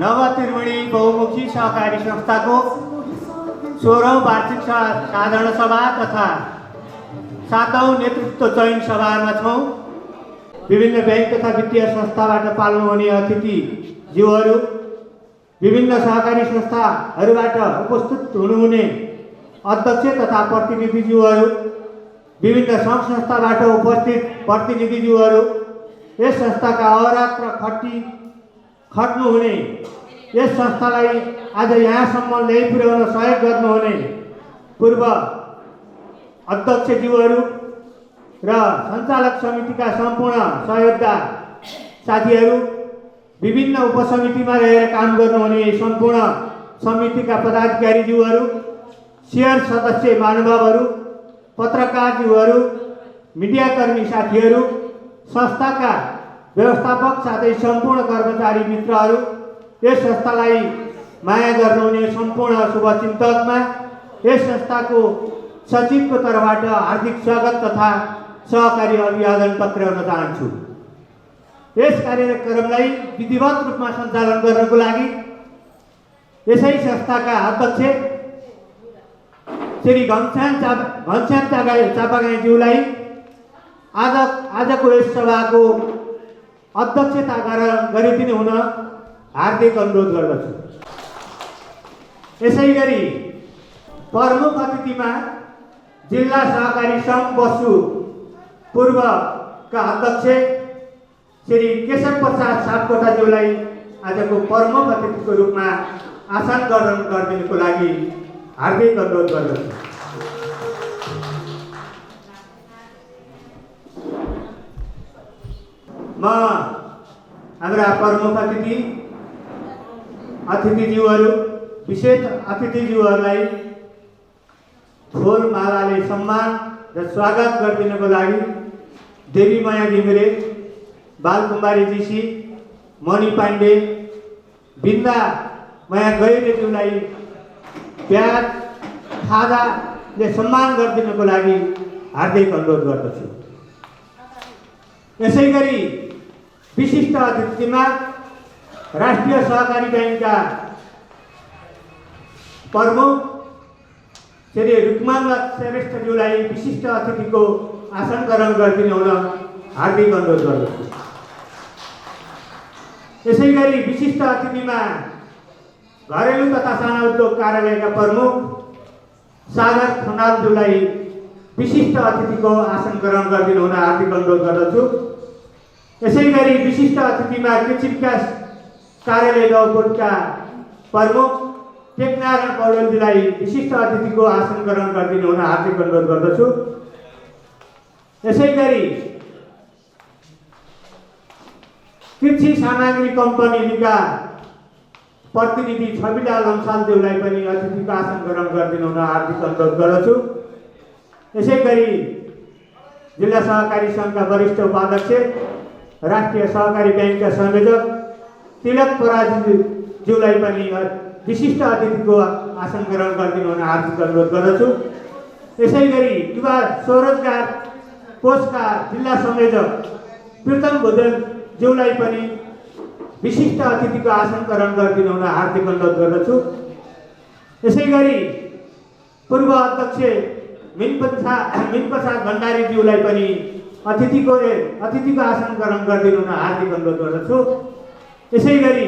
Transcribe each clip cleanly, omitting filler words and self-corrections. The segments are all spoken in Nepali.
नवत्रिवेणी बहुमुखी सहकारी संस्थाको 16औं वार्षिक साधारण सभा तथा 7औं नेतृत्व चयन सभामा छौँ। विभिन्न बैंक तथा वित्तीय संस्थाबाट पाल्नुहुने अतिथिज्यूहरू, विभिन्न सहकारी संस्थाहरूबाट उपस्थित हुनुहुने अध्यक्ष तथा प्रतिनिधिज्यूहरू, विभिन्न सङ्घ संस्थाबाट उपस्थित प्रतिनिधिज्यूहरू, यस संस्थाका अहोरात्र खट्नुहुने, यस संस्थालाई आज यहाँसम्म ल्याइपुर्याउन सहयोग गर्नुहुने पूर्व अध्यक्षज्यूहरू र सञ्चालक समितिका सम्पूर्ण सहयोगदार साथीहरू, विभिन्न उपसमितिमा रहेर काम गर्नुहुने सम्पूर्ण समितिका पदाधिकारीज्यूहरू, शेयर सदस्य महानुभावहरू, पत्रकारज्यूहरू, मिडियाकर्मी साथीहरू, संस्थाका व्यवस्थापक साथै सम्पूर्ण कर्मचारी मित्रहरू, यस संस्थालाई माया गर्नुहुने सम्पूर्ण शुभचिन्तकमा यस संस्थाको सचिवको तर्फबाट हार्दिक स्वागत तथा सहकारी अभिवादन पत्र्याउन चाहन्छु। यस कार्यक्रमलाई विधिवत रूपमा सञ्चालन गर्नको लागि यसै संस्थाका अध्यक्ष श्री घनश्याम चापागाईज्यूलाई आजको यस सभाको अध्यक्षता गरिदिनु हुन हार्दिक अनुरोध गर्दछु। यसै गरी प्रमुख अतिथिमा जिल्ला सहकारी सङ्घ बसु पूर्वका अध्यक्ष श्री केशव प्रसाद सापकोटाज्यूलाई आजको प्रमुख अतिथिको रूपमा आसन ग्रहण गरिदिनुको लागि हार्दिक अनुरोध गर्दछु। म हाम्रा प्रमुख अतिथिज्यूहरू, विशेष अतिथिज्यूहरूलाई फूल मालाले सम्मान र स्वागत गरिदिनको लागि देवी माया घिमिरे, बालकुमारी जीसी, मणि पाण्डे, बिन्दा माया गैरेज्यूलाई प्याज खाजाले सम्मान गरिदिनुको लागि हार्दिक अनुरोध गर्दछु। यसै गरी विशिष्ट अतिथिमा राष्ट्रिय सहकारी बैंकका प्रमुख श्री रुक्मानाथ श्रेष्ठज्यूलाई विशिष्ट अतिथिको आसन ग्रहण गरिदिनु हुन हार्दिक अनुरोध गर्दछु। यसै गरी विशिष्ट अतिथिमा घरेलु तथा साना उद्योग कार्यालयका प्रमुख सागर खनालज्यूलाई विशिष्ट अतिथिको आसन ग्रहण गरिदिनु हुन हार्दिक अनुरोध गर्दछु। यसै गरी विशिष्ट अतिथिमा कृषि विकास कार्यालय नौकोटका प्रमुख टेकनारायण पौडेलजीलाई विशिष्ट अतिथिको आसन ग्रहण गरिदिनु हुन हार्दिक अनुरोध गर्दछु। यसै गरी कृषि सामग्री कम्पनीका प्रतिनिधि छविलाल लम्सालज्यूलाई पनि अतिथिको आसन ग्रहण गरिदिनु हुन हार्दिक अनुरोध गर्दछु। यसै गरी जिल्ला सहकारी सङ्घका वरिष्ठ उपाध्यक्ष, राष्ट्रिय सहकारी बैंकका संयोजक तिलक पराजुज्यूलाई पनि विशिष्ट अतिथिको आसन ग्रहण गरिदिनु हुन हार्दिक अनुरोध गर्दछु। यसै गरी युवा स्वरोजगार कोषका जिल्ला संयोजक प्रीतम भुजेलज्यूलाई पनि विशिष्ट अतिथिको आसन ग्रहण गरिदिनु हुन हार्दिक अनुरोध गर्दछु। यसै गरी पूर्व अध्यक्ष मिनप्रसाद भण्डारीज्यूलाई पनि अतिथिको आसन ग्रहण गरिदिनु हुन हार्दिक अनुरोध गर्दछु। यसै गरी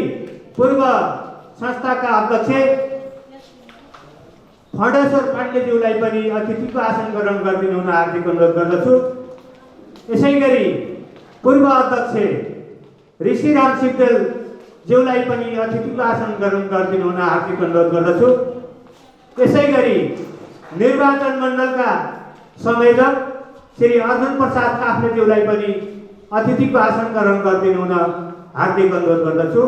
पूर्व संस्थाका अध्यक्ष फणेश्वर पाण्डेज्यूलाई पनि अतिथिको आसन ग्रहण गरिदिनु हुन हार्दिक अनुरोध गर्दछु। यसै गरी पूर्व अध्यक्ष ऋषिराम सिग्देलज्यूलाई पनि अतिथिको आसन ग्रहण गरिदिनु हुन हार्दिक अनुरोध गर्दछु। यसै गरी निर्वाचन मण्डलका संयोजक श्री अर्जुन प्रसाद काफ्लेज्यूलाई पनि अतिथिको आसन ग्रहण गरिदिनु हुन हार्दिक अनुरोध गर्दछु।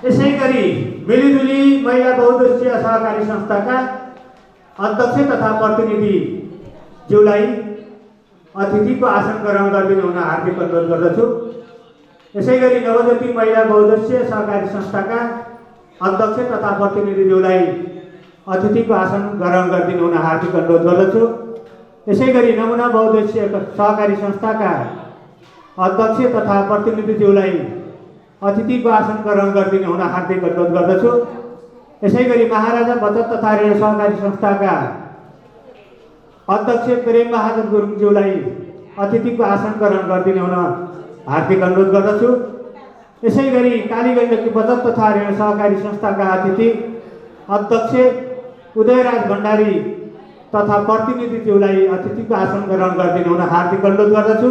यसै गरी मिलिजुली महिला बहुउद्देश्यीय सहकारी संस्थाका अध्यक्ष तथा प्रतिनिधिज्यूलाई अतिथिको आसन ग्रहण गरिदिनु हुन हार्दिक अनुरोध गर्दछु। यसै गरी नवज्योति महिला बहुउद्देश्यीय सहकारी संस्थाका अध्यक्ष तथा प्रतिनिधिज्यूलाई अतिथिको आसन ग्रहण गरिदिनु हुन हार्दिक अनुरोध गर्दछु। यसै गरी नमुना बहुउद्देश्यीय सहकारी संस्थाका अध्यक्ष तथा प्रतिनिधिज्यूलाई अतिथिको आसन ग्रहण गरिदिनु हुन हार्दिक अनुरोध गर्दछु। यसैगरी महाराजा बचत तथा ऋण सहकारी संस्थाका अध्यक्ष प्रेम बहादुर गुरुङज्यूलाई अतिथिको आसन ग्रहण गरिदिनु हुन हार्दिक अनुरोध गर्दछु। यसैगरी कालीगण्डकी बचत तथा ऋण सहकारी संस्थाका अतिथि अध्यक्ष उदयराज भण्डारी तथा प्रतिनिधिज्यूलाई अतिथिको आसन ग्रहण गरिदिनु हुन हार्दिक अनुरोध गर्दछु।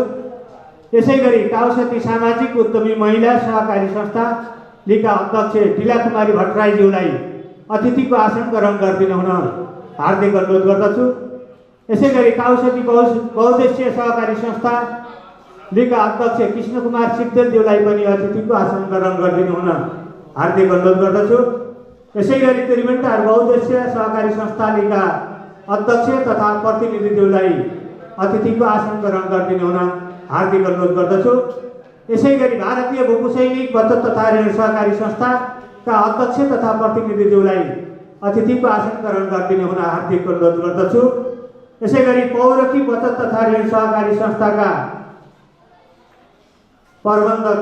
यसैगरी काउसती सामाजिक उद्यमी महिला सहकारी संस्था लिका अध्यक्ष ढिला कुमारी भट्टराईज्यूलाई अतिथिको आसन ग्रहण गरिदिनु हुन हार्दिक अनुरोध गर्दछु। यसैगरी काउसती बहुद्देश्य सहकारी संस्था लिका अध्यक्ष कृष्ण कुमार सिक्देलज्यूलाई पनि अतिथिको आसन ग्रहण गरिदिनु हुन हार्दिक अनुरोध गर्दछु। यसैगरी त्रिवेन्टार बहुद्देश्य सहकारी संस्था लिका अध्यक्ष तथा प्रतिनिधिज्यूलाई अतिथिको आसन ग्रहण गरिदिनु हुन हार्दिक अनुरोध गर्दछु। यसैगरी भारतीय भूसैनिक बचत तथा ऋण सहकारी संस्थाका अध्यक्ष तथा प्रतिनिधिज्यूलाई अतिथिको आसन ग्रहण गरिदिनु हुन हार्दिक अनुरोध गर्दछु। यसैगरी पौरखी बचत तथा ऋण सहकारी संस्थाका प्रबन्धक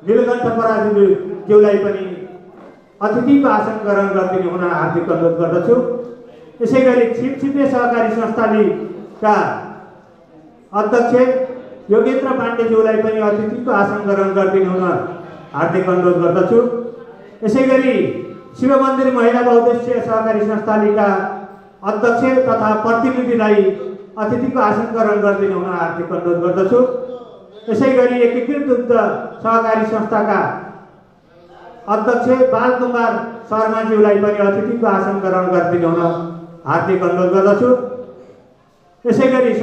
नीलकण्ठ पराजुज्यूलाई पनि अतिथिको आसन ग्रहण गरिदिनु हुन हार्दिक अनुरोध गर्दछु। यसैगरी छिपछिपे सहकारी संस्थाका अध्यक्ष योगेन्द्र पाण्डेज्यूलाई पनि अतिथिको आसन ग्रहण गरिदिनु हुन हार्दिक अनुरोध गर्दछु। यसैगरी शिव मन्दिर महिला बहुद्देश्य सहकारी संस्थाका अध्यक्ष तथा प्रतिनिधिलाई अतिथिको आसन ग्रहण गरिदिनु हुन हार्दिक अनुरोध गर्दछु। यसैगरी एकीकृत दुग्ध सहकारी संस्थाका अध्यक्ष बालकुमार शर्माज्यूलाई पनि अतिथिको आसन ग्रहण गरिदिनु हुन हार्दिक अनुरोध गर्दछु। यसैगरी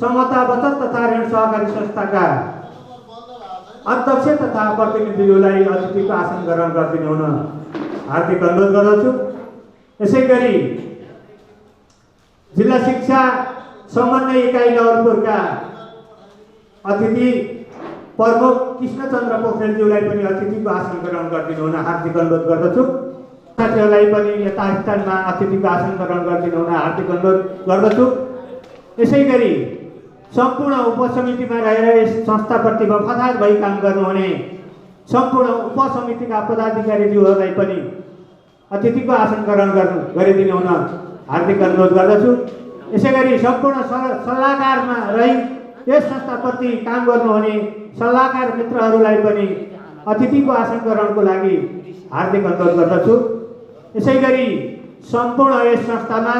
समता बचत तथा ऋण सहकारी संस्थाका अध्यक्ष तथा प्रतिनिधिज्यूलाई अतिथिको आसन ग्रहण गरिदिनु हुन हार्दिक अनुरोध गर्दछु। यसैगरी जिल्ला शिक्षा समन्वय इकाइ नवलपुरका अतिथि प्रमुख कृष्णचन्द्र पोखरेलज्यूलाई पनि अतिथिको आसन ग्रहण गरिदिनु हुन हार्दिक अनुरोध गर्दछु। साथीहरूलाई पनि यता स्थानमा अतिथिको आसन ग्रहण गरिदिनु हुन हार्दिक अनुरोध गर्दछु। यसैगरी सम्पूर्ण उपसमितिमा रहेर यस संस्थाप्रति वफादार भई काम गर्नुहुने सम्पूर्ण उपसमितिका पदाधिकारीज्यूहरूलाई पनि अतिथिको आसन ग्रहण गरिदिनु हुन हार्दिक अनुरोध गर्दछु। यसैगरी सम्पूर्ण सल्लाहकारमा रही यस संस्थाप्रति काम गर्नुहुने सल्लाहकार मित्रहरूलाई पनि अतिथिको आसन ग्रहणको लागि हार्दिक अनुरोध गर्दछु। यसैगरी सम्पूर्ण यस संस्थामा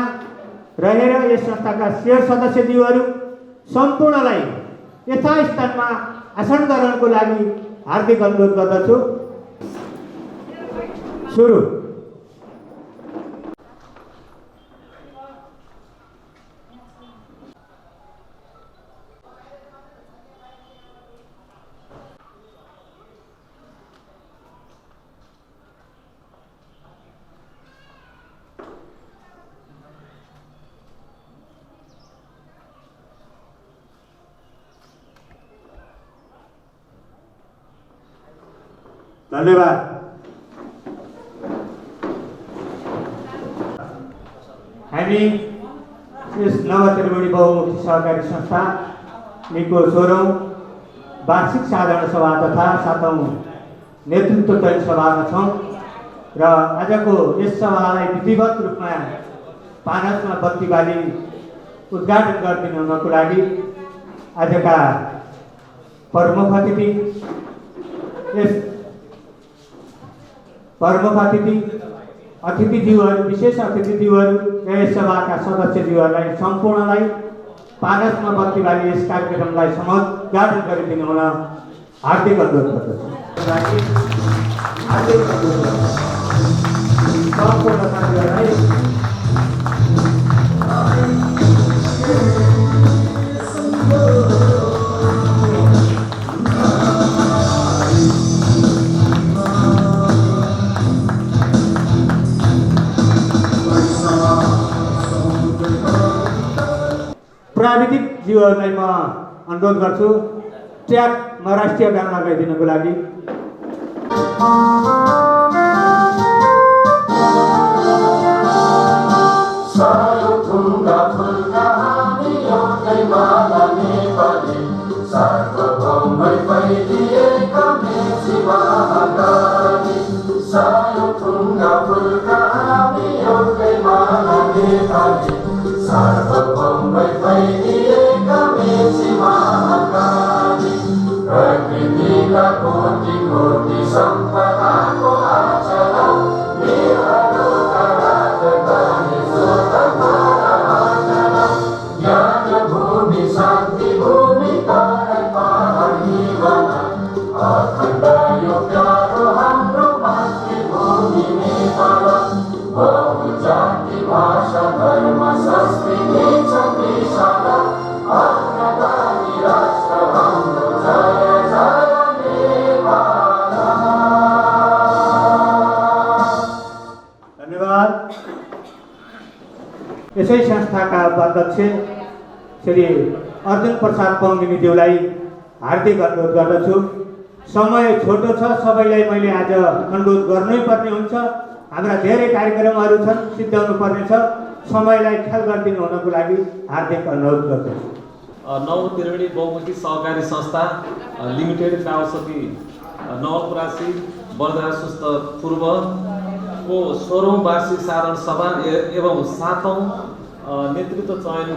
रहेर यस संस्थाका शेयर सदस्यज्यूहरू सम्पूर्णलाई यथास्थानमा आसन ग्रहणको लागि हार्दिक अनुरोध गर्दछु। सुरु। धन्यवाद। हामी यस नवत्रिवेणी बहुमुखी सहकारी संस्था निको 16औं वार्षिक साधारण सभा तथा 7औं नेतृत्व चयन सभामा छौँ र आजको यस सभालाई विधिवत रूपमा पानसमा बत्ती बाली उद्घाटन गरिदिनु हुनको लागि आजका प्रमुख अतिथिज्यूहरू विशेष अतिथिज्यूहरू र यस सभाका सदस्यज्यूहरूलाई सम्पूर्णलाई पानसमा बत्ती बाली यस कार्यक्रमलाई समुद्घाटन गरिदिनु हुन हार्दिक अनुरोध गर्दछु। सम्पूर्ण साथीहरूलाई प्राविधिक जीवहरूलाई म अनुरोध गर्छु ट्र्याकमा राष्ट्रिय गान लगाइदिनको लागि। सार्वभौम यसै संस्थाका उपाध्यक्ष श्री अर्जुन प्रसाद पङ्गिनीज्यूलाई हार्दिक अनुरोध गर्दछु। समय छोटो छ, सबैलाई मैले आज अनुरोध गर्नै पर्ने हुन्छ। हाम्रा धेरै कार्यक्रमहरू छन्, सिद्ध्याउनु पर्ने छ। समयलाई ख्याल गरिदिनु हुनको लागि हार्दिक अनुरोध गर्दछु। नौ त्रिवेणी बहुमुखी सहकारी संस्था लिमिटेड काउसती नवलपरासी बर्दासुस्त पूर्वको 16औं वार्षिक साधारण सभा एवं 7औं नेतृत्व चयन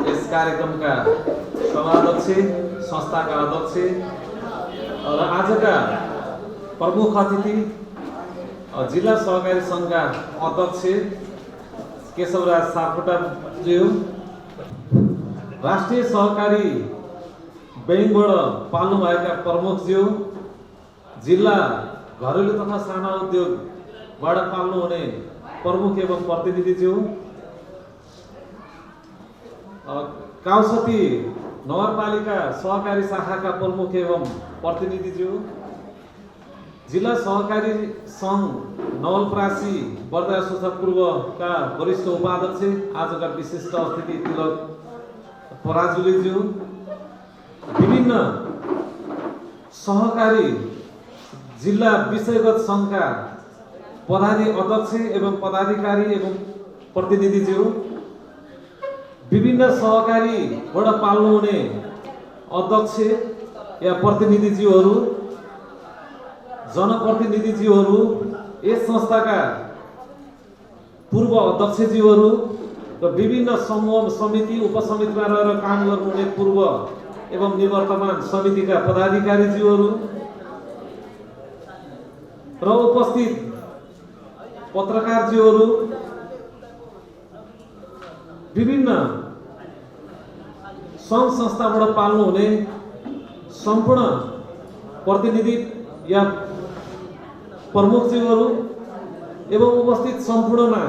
यस कार्यक्रमका सभाध्यक्ष, संस्थाका अध्यक्ष र आजका प्रमुख अतिथि जिल्ला सहकारी सङ्घका अध्यक्ष केशवराज सापकोटाज्यू, राष्ट्रिय सहकारी बैङ्कबाट पाल्नुभएका प्रमुखज्यू, जिल्ला घरेलु तथा साना उद्योगबाट पाल्नुहुने प्रमुख एवं प्रतिनिधिज्यू, काउसती नगरपालिका सहकारी शाखाका प्रमुख एवं प्रतिनिधिज्यू, जिल्ला सहकारी सङ्घ नवलपरासी बर्दासुस्त पूर्वका वरिष्ठ उपाध्यक्ष, आजका विशिष्ट अतिथि तिलक पराजुलीज्यू, विभिन्न सहकारी जिल्ला विषयगत सङ्घका अध्यक्ष एवं पदाधिकारी एवं प्रतिनिधिज्यू, विभिन्न सहकारीबाट पाल्नुहुने अध्यक्ष या प्रतिनिधिज्यूहरू, जनप्रतिनिधिज्यूहरू, यस संस्थाका पूर्व अध्यक्षज्यूहरू र विभिन्न समूह समिति उपसमितिमा रहेर काम गर्नुहुने पूर्व एवं निवर्तमान समितिका पदाधिकारीज्यूहरू र उपस्थित पत्रकारज्यूहरू, विभिन्न सङ्घ संस्थाबाट पाल्नुहुने सम्पूर्ण प्रतिनिधि या प्रमुखज्यूहरू एवं उपस्थित सम्पूर्णमा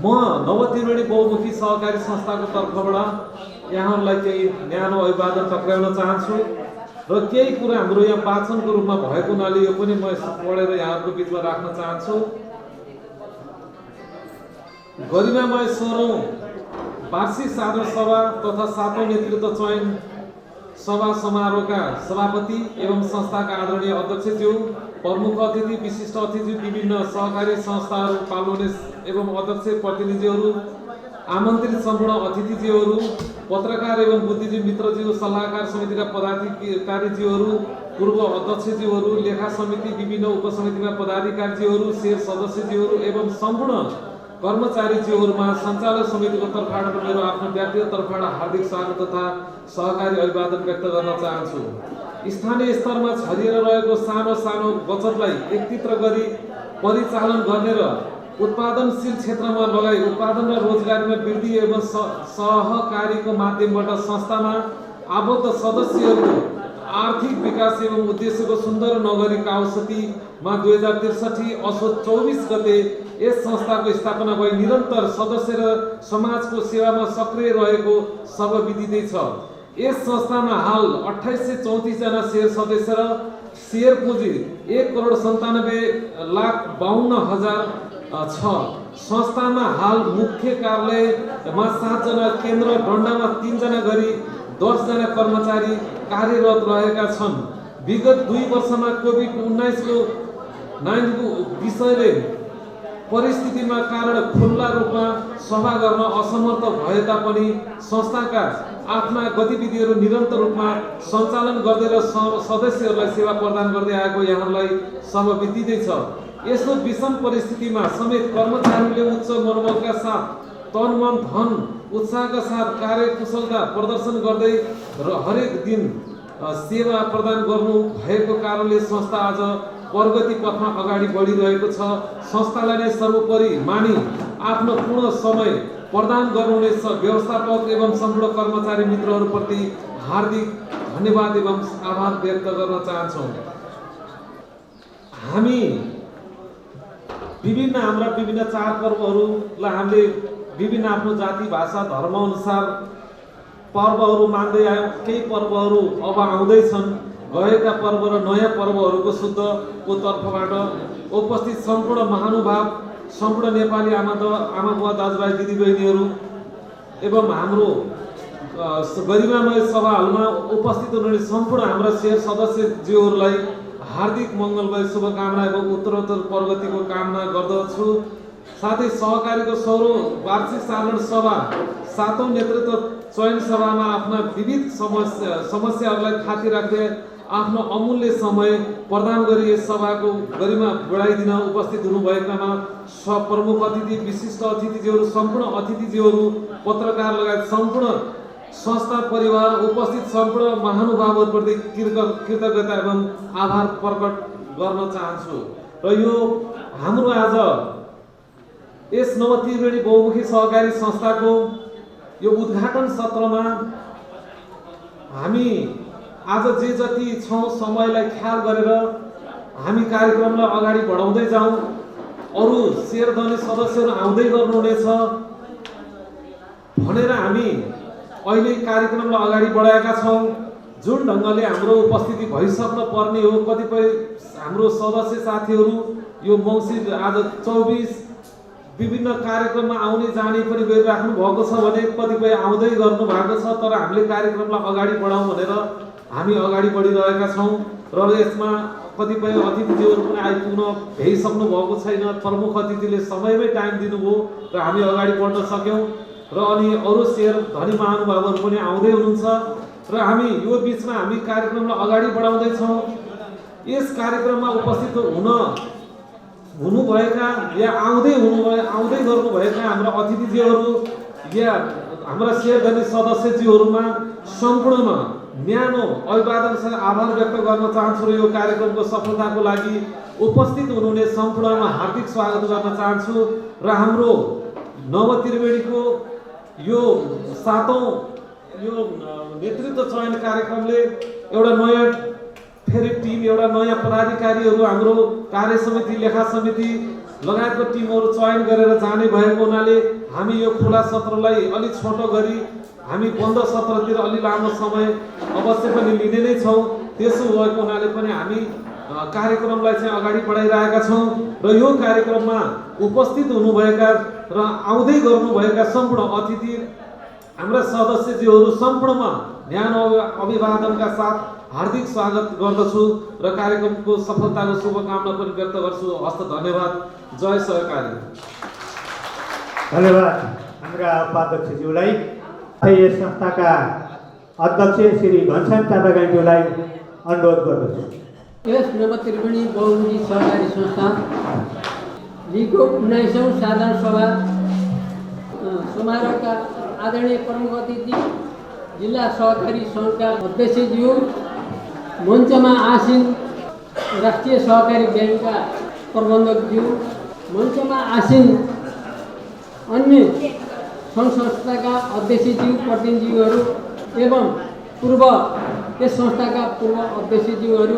म नव त्रिवेणी बहुमुखी सहकारी संस्थाको तर्फबाट यहाँहरूलाई केही न्यानो अभिवादन टक्राउन चाहन्छु र केही कुरा हाम्रो यहाँ वाचनको रूपमा भएको हुनाले यो पनि म पढेर यहाँहरूको बिचमा राख्न चाहन्छु। गरिमामय 16औं वार्षिक साधारण सभा तथा 7औं नेतृत्व चयन सभा समारोहका सभापति एवं संस्थाका आदरणीय अध्यक्षज्यू, प्रमुख अतिथि, विशिष्ट अतिथि, विभिन्न सहकारी संस्थाहरू पाल्नुहुने एवं अध्यक्ष प्रतिनिधिहरू, आमन्त्रित सम्पूर्ण अतिथिज्यूहरू, पत्रकार एवं बुद्धिजीवी मित्रज्यू, सल्लाहकार समितिका पदाधिकारीज्यूहरू, पूर्व अध्यक्षज्यूहरू, लेखा समिति, विभिन्न उपसमितिका पदाधिकारीज्यूहरू, शेर सदस्यज्यूहरू एवं सम्पूर्ण कर्मचारीज्यूहरूमा सञ्चालक समितिको तर्फबाट मेरो आफ्नो व्यक्तिगत तर्फबाट हार्दिक स्वागत तथा सहकारी अभिवादन व्यक्त गर्न चाहन्छु। स्थानीय स्तरमा छरिएर रहेको सानो सानो बचतलाई एकत्रित गरी परिचालन गर्ने र उत्पादनशील क्षेत्रमा लगाई उत्पादन र रोजगारीमा वृद्धि एवं सहकारीको माध्यमबाट संस्थामा आबद्ध सदस्यहरूको आर्थिक विकास एवं उद्देश्यको सुन्दर नगरी काउसतीमा 2063 असोज 24 गते यस संस्थाको स्थापना भई निरन्तर सदस्य र समाजको सेवामा सक्रिय रहेको सर्वविदितै छ। यस संस्थामा हाल 2834 जना शेयर सदस्य र शेयर पुँजी 1,97,52,000 छ। संस्थामा हाल मुख्य कार्यालयमा 7 जना, केन्द्र डन्डामा 3 जना गरी 10 जना कर्मचारी कार्यरत रहेका छन्। विगत 2 वर्षमा कोभिड-19 को विषयले परिस्थितिमा कारण खुल्ला रूपमा सभा गर्न असमर्थ भए तापनि संस्थाका आफ्ना गतिविधिहरू निरन्तर रूपमा सञ्चालन गर्दै र सदस्यहरूलाई सेवा प्रदान गर्दै आएको यहाँहरूलाई सर्वविदितै छ। यस्तो विषम परिस्थितिमा समेत कर्मचारीले उच्च मनोबलका साथ तन मन धन उत्साहका साथ कार्यकुशलता प्रदर्शन गर्दै र हरेक दिन सेवा प्रदान गर्नु भएको कारणले संस्था आज प्रगति पथमा अगाडि बढिरहेको छ। संस्थालाई नै सर्वोपरि मानि आफ्नो पूर्ण समय प्रदान गर्नुहुने व्यवस्थापक एवं सम्पूर्ण कर्मचारी मित्रहरूप्रति हार्दिक धन्यवाद एवं आभार व्यक्त गर्न चाहन्छौँ। हामी हाम्रा विभिन्न चाडपर्वहरूलाई हामीले विभिन्न आफ्नो जाति भाषा धर्म अनुसार पर्वहरू मान्दै आयौँ। केही पर्वहरू अब आउँदैछन्। गएका पर्व र नयाँ पर्वहरूको शुद्धको तर्फबाट उपस्थित सम्पूर्ण महानुभाव सम्पूर्ण नेपाली आमा बुवा दाजुभाइ दिदीबहिनीहरू एवं हाम्रो गरिमामय सभाहरूमा उपस्थित हुनुहुने सम्पूर्ण हाम्रा शेर सदस्यज्यूहरूलाई हार्दिक मङ्गलमय शुभकामना एवं उत्तरोत्तर प्रगतिको कामना गर्दछु। साथै सहकारीको 16औं वार्षिक साधारण सभा 7औं नेतृत्व चयन सभामा आफ्ना विविध समस्याहरूलाई खाती राख्दै आफ्नो अमूल्य समय प्रदान गरी यस सभाको गरिमा बढाइदिन उपस्थित हुनुभएकामा प्रमुख अतिथि, विशिष्ट अतिथिज्यूहरू, सम्पूर्ण अतिथिज्यूहरू, पत्रकार लगायत सम्पूर्ण संस्था परिवार उपस्थित सम्पूर्ण महानुभावहरूप्रति कृतज्ञता एवं आभार प्रकट गर्न चाहन्छु। र यो हाम्रो आज यस नवत्रिवेणी बहुमुखी सहकारी संस्थाको यो उद्घाटन सत्रमा हामी आज जे जति छौँ समयलाई ख्याल गरेर हामी कार्यक्रमलाई अगाडि बढाउँदै जाउँ। अरू शेरधनी सदस्यहरू आउँदै गर्नुहुनेछ भनेर हामी अहिले कार्यक्रमलाई अगाडि बढाएका छौँ। जुन ढङ्गले हाम्रो उपस्थिति भइसक्न पर्ने हो, कतिपय हाम्रो सदस्य साथीहरू यो मङ्सिर आज 24 विभिन्न कार्यक्रममा आउने जाने पनि गरिराख्नु भएको छ भने कतिपय आउँदै गर्नु भएको छ। तर हामीले कार्यक्रमलाई अगाडि बढाउँ भनेर हामी अगाडि बढिरहेका छौँ र यसमा कतिपय अतिथिज्यूहरू पनि आइपुग्न भ्याइसक्नु भएको छैन। प्रमुख अतिथिले समयमै टाइम दिनुभयो र हामी अगाडि बढ्न सक्यौँ र अनि अरू शेर धनी महानुभावहरू पनि आउँदै हुनुहुन्छ र हामी यो बिचमा हामी कार्यक्रमलाई अगाडि बढाउँदैछौँ। यस कार्यक्रममा उपस्थित हुनुभएका या आउँदै गर्नुभएका हाम्रा अतिथिज्यूहरू या हाम्रा शेरधनी सदस्यज्यूहरूमा सम्पूर्णमा न्यानो अभिवादनसँग आभार व्यक्त गर्न चाहन्छु र यो कार्यक्रमको सफलताको लागि उपस्थित हुनुहुने सम्पूर्णमा हार्दिक स्वागत गर्न चाहन्छु। र हाम्रो नवत्रिवेणीको यो 7औं यो नेतृत्व चयन कार्यक्रमले एउटा नयाँ फेरि टिम, एउटा नयाँ पदाधिकारीहरू हाम्रो कार्य समिति, लेखा समिति लगायतको टिमहरू चयन गरेर जाने भएको हुनाले हामी यो खुला सत्रलाई अलिक छोटो गरी हामी बन्द सत्रतिर अलि लामो समय अवश्य पनि लिने नै छौँ। त्यसो भएको हुनाले पनि हामी कार्यक्रमलाई चाहिँ अगाडि बढाइरहेका छौँ र यो कार्यक्रममा उपस्थित हुनुभएका र आउँदै गर्नुभएका सम्पूर्ण अतिथि हाम्रा सदस्यज्यूहरू सम्पूर्णमा न्यानो अभिवादनका साथ हार्दिक स्वागत गर्दछु र कार्यक्रमको सफलताको शुभकामना पनि व्यक्त गर्छु। हस्त धन्यवाद। जय सहकारी। धन्यवाद हाम्रा उपाध्यक्षज्यूलाई। यस संस्थाका अध्यक्ष श्री घनश्याम चापागाईज्यूलाई अनुरोध गर्दछु। यस नवत्रिवेणी बहुमुखी सहकारी संस्था लिगको 19औं साधारण सभा समारोहका आदरणीय प्रमुख अतिथि जिल्ला सहकारी सङ्घका अध्यक्षज्यू, मञ्चमा आसीन राष्ट्रिय सहकारी ब्याङ्कका प्रबन्धकज्यू, मञ्चमा आसीन अन्य सङ्घ संस्थाका अध्यक्षज्यू, प्रतिनिधिज्यूहरू एवं यस संस्थाका पूर्व अध्यक्षज्यूहरू,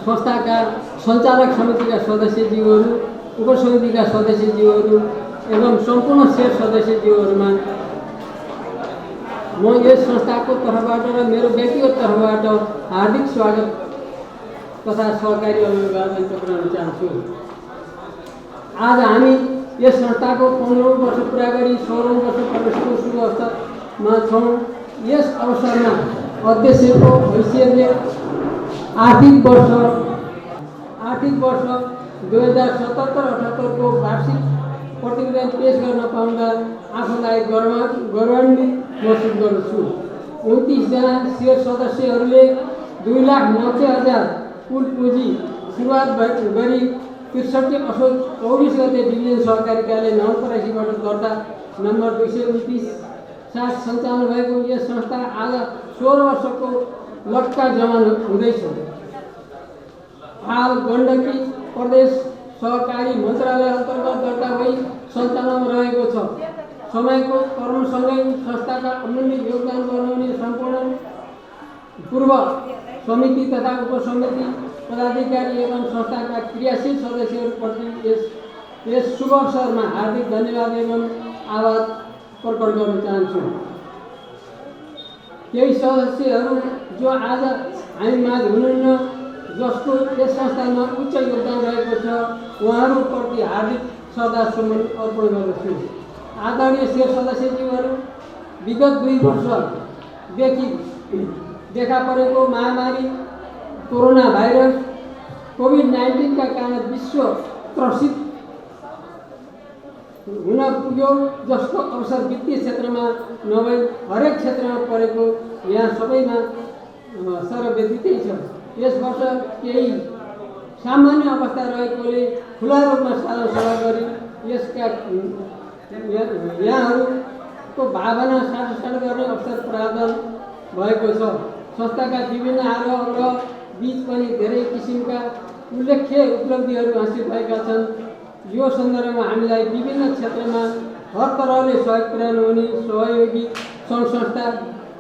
संस्थाका सञ्चालक समितिका सदस्यज्यूहरू, उपसमितिका सदस्यज्यूहरू एवं सम्पूर्ण शेर सदस्यज्यूहरूमा म यस संस्थाको तर्फबाट र मेरो व्यक्तिगत तर्फबाट हार्दिक स्वागत तथा सहकारी अभिवादन टक्राउन चाहन्छु। आज हामी यस संस्थाको 15औं वर्ष पुरा गरी 16औं वर्ष प्रवेशको शुभ अवस्थामा छौँ। यस अवसरमा अध्यक्षको हैसियतले आर्थिक वर्ष 2077-78 को वार्षिक प्रतिवेदन पेश गर्न पाउँदा आफूलाई गौरवान्वित महसुस गर्दछु। 29 जना शेर सदस्यहरूले 2,90,000 कुल पुँजी सुरुवात गरी 63 असोज 24 गते डिभिजन सहकारीकाले नवलपरासीबाट दर्ता नम्बर 229 साथ सञ्चालन भएको यस संस्था आज 16 वर्षको लट्का जमान हुँदैछ। हाल गण्डकी प्रदेश सहकारी मन्त्रालय अन्तर्गत दर्ता भई सञ्चालनमा रहेको छ। समयको कर्मसँगै संस्थाका अमूल्य योगदान गराउने सम्पूर्ण पूर्व समिति तथा उपसमिति पदाधिकारी एवं संस्थाका क्रियाशील सदस्यहरूप्रति यस शुभ अवसरमा हार्दिक धन्यवाद एवं आभार प्रकट गर्न चाहन्छु। केही सदस्यहरू जो आज हामी माझ हुनुहुन्न, जसको यस संस्थामा उच्च योगदान रहेको छ, उहाँहरूप्रति हार्दिक श्रद्धासुमन अर्पण गर्दछु। आदरणीय शेर सदस्यज्यूहरू, विगत 2 वर्षदेखि देखा परेको महामारी कोरोना भाइरस कोभिड-19 का कारण विश्व त्रसित हुन पुग्यो, जसको अवसर वित्तीय क्षेत्रमा नभई हरेक क्षेत्रमा परेको यहाँ सबैमा सर्वव्यापी छ। यस वर्ष केही सामान्य अवस्था रहेकोले खुला रूपमा साझा सभा गरी यसका यहाँहरूको भावना साझा गर्ने अवसर प्रावधान भएको छ। संस्थाका विभिन्न आरोह बीच पनि धेरै किसिमका उल्लेख्य उपलब्धिहरू हासिल भएका छन्। यो सन्दर्भमा हामीलाई विभिन्न क्षेत्रमा हर तरहले सहयोग पुर्याउनु हुने सहयोगी सङ्घ संस्था,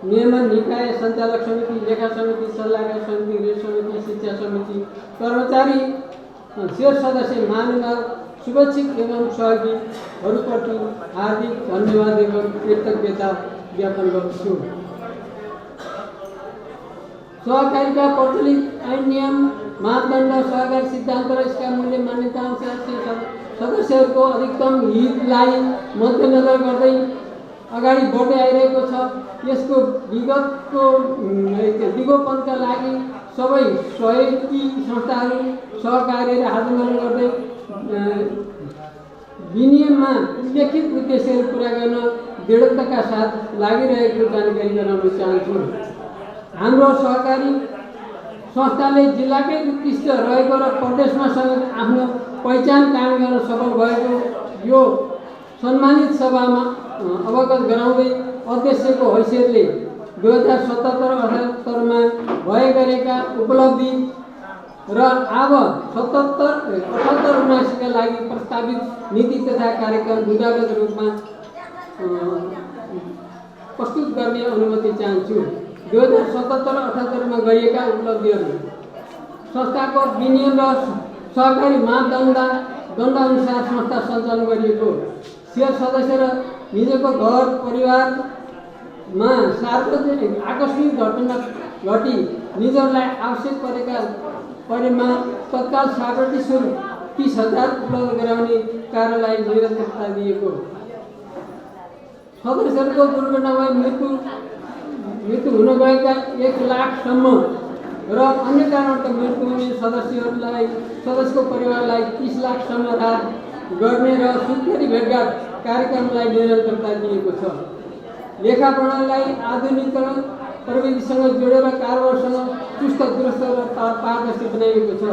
नियमन निकाय, सञ्चालक समिति, लेखा समिति, सल्लाहकार समिति, ऋण समिति, शिक्षा समिति, कर्मचारी, शेर सदस्य महानुभाव, शुभेच्छुक एवं सहयोगीहरूप्रति हार्दिक धन्यवाद एवं कृतज्ञता ज्ञापन गर्दछु। सहकारीका प्रचलित ऐन नियम, मापदण्ड, सहकारी सिद्धान्त र यसका मूल्य मान्यता अनुसार सदस्यहरूको अधिकतम हितलाई मध्यनजर गर्दै अगाडि बढ्दै आइरहेको छ। यसको विगोपनका लागि सबै सहयोगी संस्थाहरू सहकार्य र हातमालो गर्दै विनियममा उल्लेखित उद्देश्यहरू पुरा गर्न दृढताका साथ लागिरहेको जानकारी गराउन चाहन्छु। हाम्रो सहकारी संस्थाले जिल्लाकै उत्कृष्ट रहेको र प्रदेशमा समेत आफ्नो पहिचान कायम गर्न सफल भएको यो सम्मानित सभामा अवगत गराउँदै अध्यक्षको हैसियतले 2077-78मा भए गरेका उपलब्धि र अब 77-78-79 का लागि प्रस्तावित नीति तथा कार्यक्रम बुदागत रूपमा प्रस्तुत गर्ने अनुमति चाहन्छु। 2077-78मा गरिएका उपलब्धिहरू संस्थाको विनियम र सहकारी मापदण्ड अनुसार संस्था सञ्चालन गरिएको, शेर सदस्य र निजको घर परिवारमा सार्वजनिक आकस्मिक घटना घटी निजहरूलाई आवश्यक परेमा तत्काल सावधि स्वरूप 30,000 उपलब्ध गराउने कार्यलाई निरन्तरता दिएको, सदस्यहरूको दुर्घटनामा मृत्यु हुन गएका 1 लाखसम्म र अन्य कारणबाट मृत्यु हुने सदस्यको परिवारलाई 30 लाखसम्म राहत गर्ने र सुत्केरी भेटघाट कार्यक्रमलाई निरन्तरता दिएको छ। लेखा प्रणालीलाई आधुनिकीकरण प्रविधिसँग जोडेर कारोबारसँग चुस्त दुरुस्त र पारदर्शी बनाइएको छ।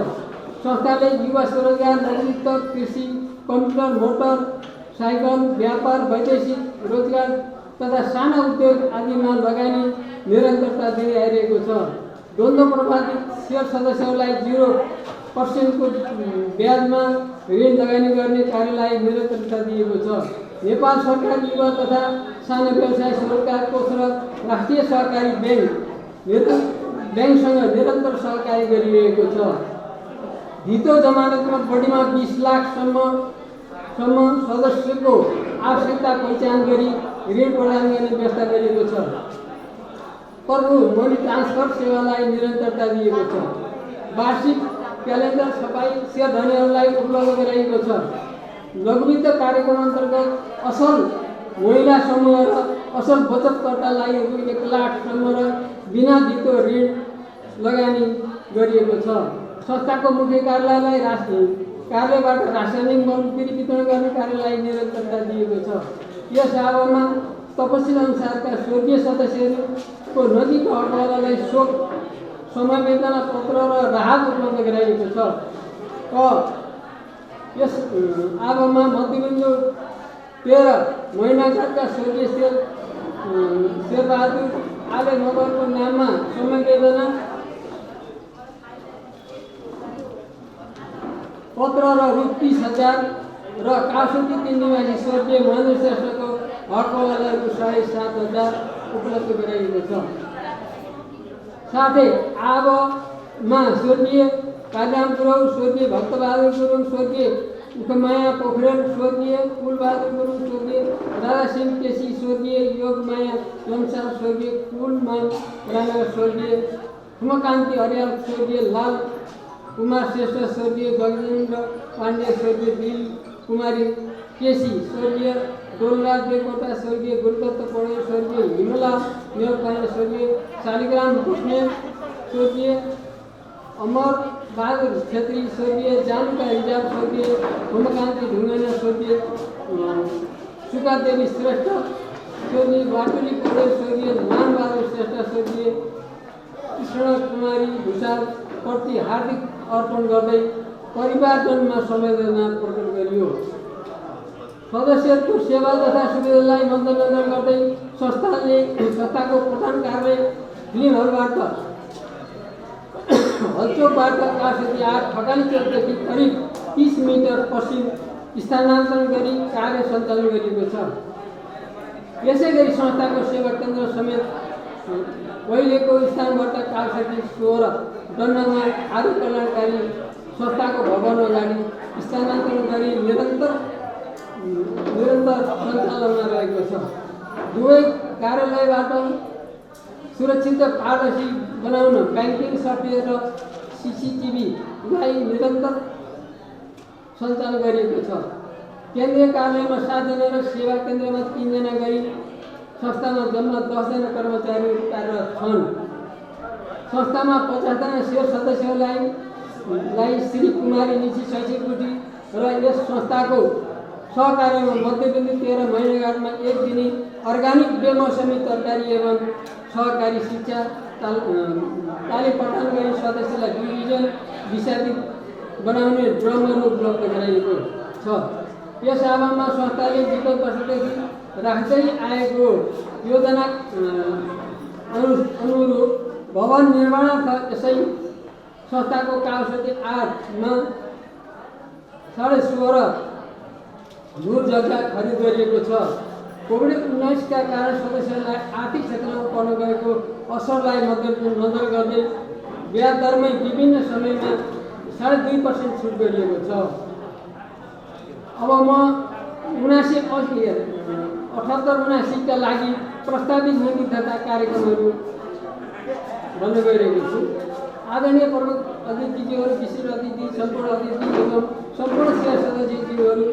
संस्थाले युवा स्वरोजगार, नेतृत्व, कृषि, कम्प्युटर, मोटर साइकल, व्यापार, वैदेशिक रोजगार तथा साना उद्योग आदिमा लगानी निरन्तरता दिँदै आइरहेको छ। द्वन्द्व प्रभावित शेयर सदस्यहरूलाई 0% को ब्याजमा ऋण लगानी गर्ने कार्यलाई निरन्तरता दिएको छ। नेपाल सरकार युवा तथा साना व्यवसाय सरोकार कोष र राष्ट्रिय सहकारी ब्याङ्कसँग निरन्तर सहकारी गरिरहेको छ। धितो जमानतमा बढीमा 20 लाखसम्म सदस्यको आवश्यकता पहिचान गरी ऋण प्रदान गर्ने व्यवस्था गरिएको छ। प्रभु मनी ट्रान्सफर सेवालाई निरन्तरता दिएको छ। वार्षिक क्यालेन्डर सफाई शेयर धनीहरूलाई उपलब्ध गराइएको छ। लघुवित्त कार्यक्रम अन्तर्गत असल महिला समूह र असल बचतकर्तालाई 1 लाखसम्म र बिना धितो ऋण लगानी गरिएको छ। संस्थाको मुख्य कार्यालयबाट रासायनिक मल वितरण गर्ने कार्यलाई निरन्तरता दिएको छ। यस आवमा तपसिल अनुसारका स्वर्गीय सदस्यहरूको नजिक हकवालालाई शोक समवेदना पत्र र राहत उपलब्ध गराइएको छ। यस आवमा मध्यबिन्दु 13 महिनाका स्वर्गीय शेरबहादुर आले मगरको नाममा समवेदना पत्र र रु 30,000 र कासुकी 3 निवासी स्वर्गीय महेन्द्र श्रेष्ठको हकवालालाई रु 7,500 उपलब्ध गराइएको छ। साथै आवमा स्वर्गीय कालिराम गुरुङ, स्वर्गीय भक्तबहादुर गुरुङ, स्वर्गीय उखमाया पोखरेल, स्वर्गीय कुलबहादुर गुरुङ, स्वर्गीय राधासिंह केसी, स्वर्गीय योगमाया लम्साल, स्वर्गीय कुलमान राणा, स्वर्गीय उमाकान्ति अर्याल, स्वर्गीय लाल कुमार श्रेष्ठ, स्वर्गीय गजेन्द्र पाण्डे, स्वर्गीय कुमारी केसी, स्वर्गीय डोलराज देवकोटा, स्वर्गीय गुरुदत्त पौडेल, स्वर्गीय हिमला नेौपाने, स्वर्गीय शालिग्राम बस्नेत, स्वर्गीय अमर बहादुर छेत्री, स्वर्गीय जानुका रिजाल, स्वर्गीय हेमकान्ति ढुङ्गाना, स्वर्गीय सुकादेवी श्रेष्ठ, स्वर्गीय बाटुली पौडेल, स्वर्गीय मानबहादुर श्रेष्ठ, स्वर्गीय कृष्ण कुमारी भूषाल प्रति हार्दिक अर्पण गर्दै परिवारजनमा संवेदना प्रकट गरियो। सदस्यहरूको सेवा तथा सुविधालाई मध्यनजर गर्दै संस्थाको प्रधान कार्यालय फिल्महरूबाट हलचोकबाट काठसेती 8 ठकाली चौकदेखि करिब 30 मिटर पश्चिम स्थानान्तरण गरी कार्य सञ्चालन गरिएको छ। यसै गरी संस्थाको सेवा केन्द्र समेत पहिलेको स्थानबाट काठसेती 16 डन्डामा आदि कल्याणकारी संस्थाको भवन अगाडि स्थानान्तरण गरी निरन्तर सञ्चालनमा रहेको छ। दुवै कार्यालयबाट सुरक्षित र पारदर्शी बनाउन ब्याङ्किङ सफ्टवेयर र CCTVलाई निरन्तर सञ्चालन गरिएको छ। केन्द्रीय कार्यालयमा 7 जना र सेवा केन्द्रमा 3 जना गरी संस्थामा जम्मा 10 जना कर्मचारीहरू कार्यरत छन्। संस्थामा 50 जना सेवा सदस्यहरूलाई श्री कुमारी निची शैक्षिक र यस संस्थाको सहकार्यमा मध्यबिन्दु 13 महिनाघाटमा 1 दिने अर्ग्यानिक बेमौसमी तरकारी एवं सहकारी शिक्षा तालिम प्रदान गरी सदस्यलाई डिभिजन विषादित बनाउने ड्रमहरू उपलब्ध गराइएको छ। यस आवाममा संस्थाले विगत वर्षदेखि राख्दै आएको योजना अनुरूप भवन निर्माणार्थ यसै संस्थाको काउसती 8 16.5 धुर जग्गा खरिद गरिएको छ। कोभिड-19 का कारण सदस्यहरूलाई आर्थिक क्षेत्रमा पर्न गएको असरलाई मध्यनजर गर्दै ब्याज दरमै विभिन्न समयमा 2.5% छुट गरिएको छ। अब म 78-79 का लागि प्रस्तावित नीति तथा कार्यक्रमहरू भन्न गइरहेको छु। आदरणीय प्रमुख अतिथिज्यूहरू, विशिष्ट अतिथि, सम्पूर्ण अतिथि एवं सम्पूर्ण सेवा सदस्यज्यूहरू,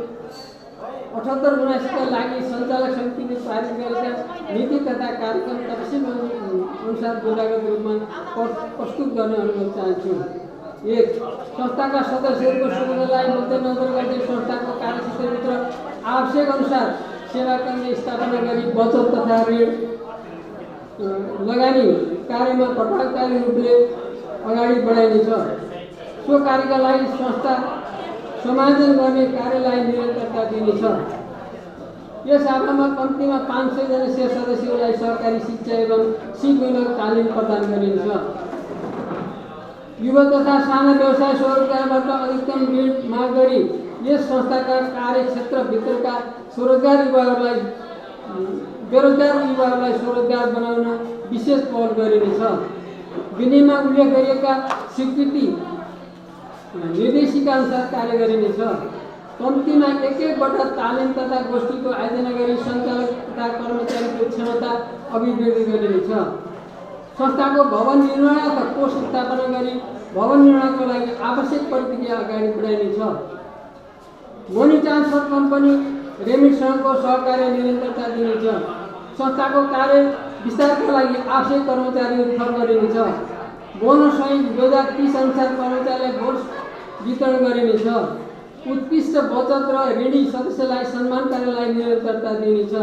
78-79 का लागि सञ्चालक समितिले पारित गरेका नीति तथा कार्यक्रम तपसिल अनुसार बुझागत रूपमा प्रस्तुत गर्ने अनुरोध चाहन्छु। 1. संस्थाका सदस्यहरूको सुविधालाई मध्यनजर गर्दै संस्थाको कार्यक्षेत्रभित्र आवश्यक अनुसार सेवा केन्द्र स्थापना गरी बचत तथा ऋण लगानी कार्यमा प्रभावकारी रूपले अगाडि बढाइनेछ। सो कार्यका लागि संस्था समायोजन गर्ने कार्यलाई निरन्तरता दिनेछ। यस आवाममा कम्तीमा 500 जना सेवा सदस्यहरूलाई सरकारी शिक्षा एवं सिपमूलक तालिम प्रदान गरिन्छ। युवा तथा साना व्यवसाय स्वरोजगारबाट अधिकतम ऋण माग गरी यस संस्थाका कार्यक्षेत्रभित्रका बेरोजगार युवाहरूलाई स्वरोजगार बनाउन विशेष पहल गरिनेछ। विनिमा उल्लेख गरिएका स्वीकृति निर्देशिका अनुसार कार्य गरिनेछ। कम्तीमा 1-1 तालिम तथा गोष्ठीको आयोजना गरी सञ्चालक तथा कर्मचारीको क्षमता अभिवृद्धि गरिनेछ। संस्थाको भवन निर्माणार्थ कोष स्थापना गरी भवन निर्माणको लागि आवश्यक प्रक्रिया अगाडि बढाइनेछ। मनी ट्रान्सफर कम्पनी रेमिटसँगको सहकार्य निरन्तरता दिनेछ। संस्थाको कार्य विस्तारका लागि आवश्यक कर्मचारीहरू थप गरिनेछ। बोनस सहित 2030 अनुसार कर्मचारीलाई बोनस वितरण गरिनेछ। उत्कृष्ट बचत र ऋणी सदस्यलाई सम्मान कार्यलाई निरन्तरता दिनेछ।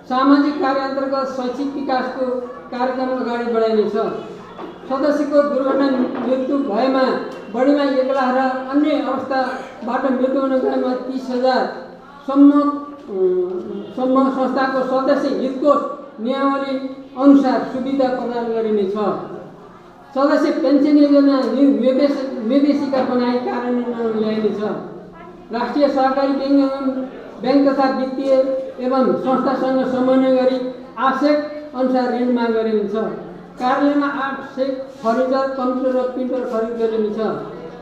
सामाजिक कार्य अन्तर्गत शैक्षिक विकासको कार्यक्रम अगाडि बढाइनेछ। सदस्यको दुर्घटना मृत्यु भएमा बढीमा 1 लाख र अन्य अवस्थाबाट मृत्यु हुन गएमा 30,000 सम्म संस्थाको सदस्य हितकोष नियमावली अनुसार सुविधा प्रदान गरिनेछ। सदस्य पेन्सन योजना निर्देशिका बनाई कार्यान्वयन ल्याइनेछ। राष्ट्रिय सहकारी बैंक तथा वित्तीय एवं संस्थासँग समन्वय गरी आवश्यक अनुसार ऋण माग गरिनेछ। कार्यालयमा आवश्यक फर्निचर, कम्प्युटर र प्रिन्टर खरिद गरिनेछ।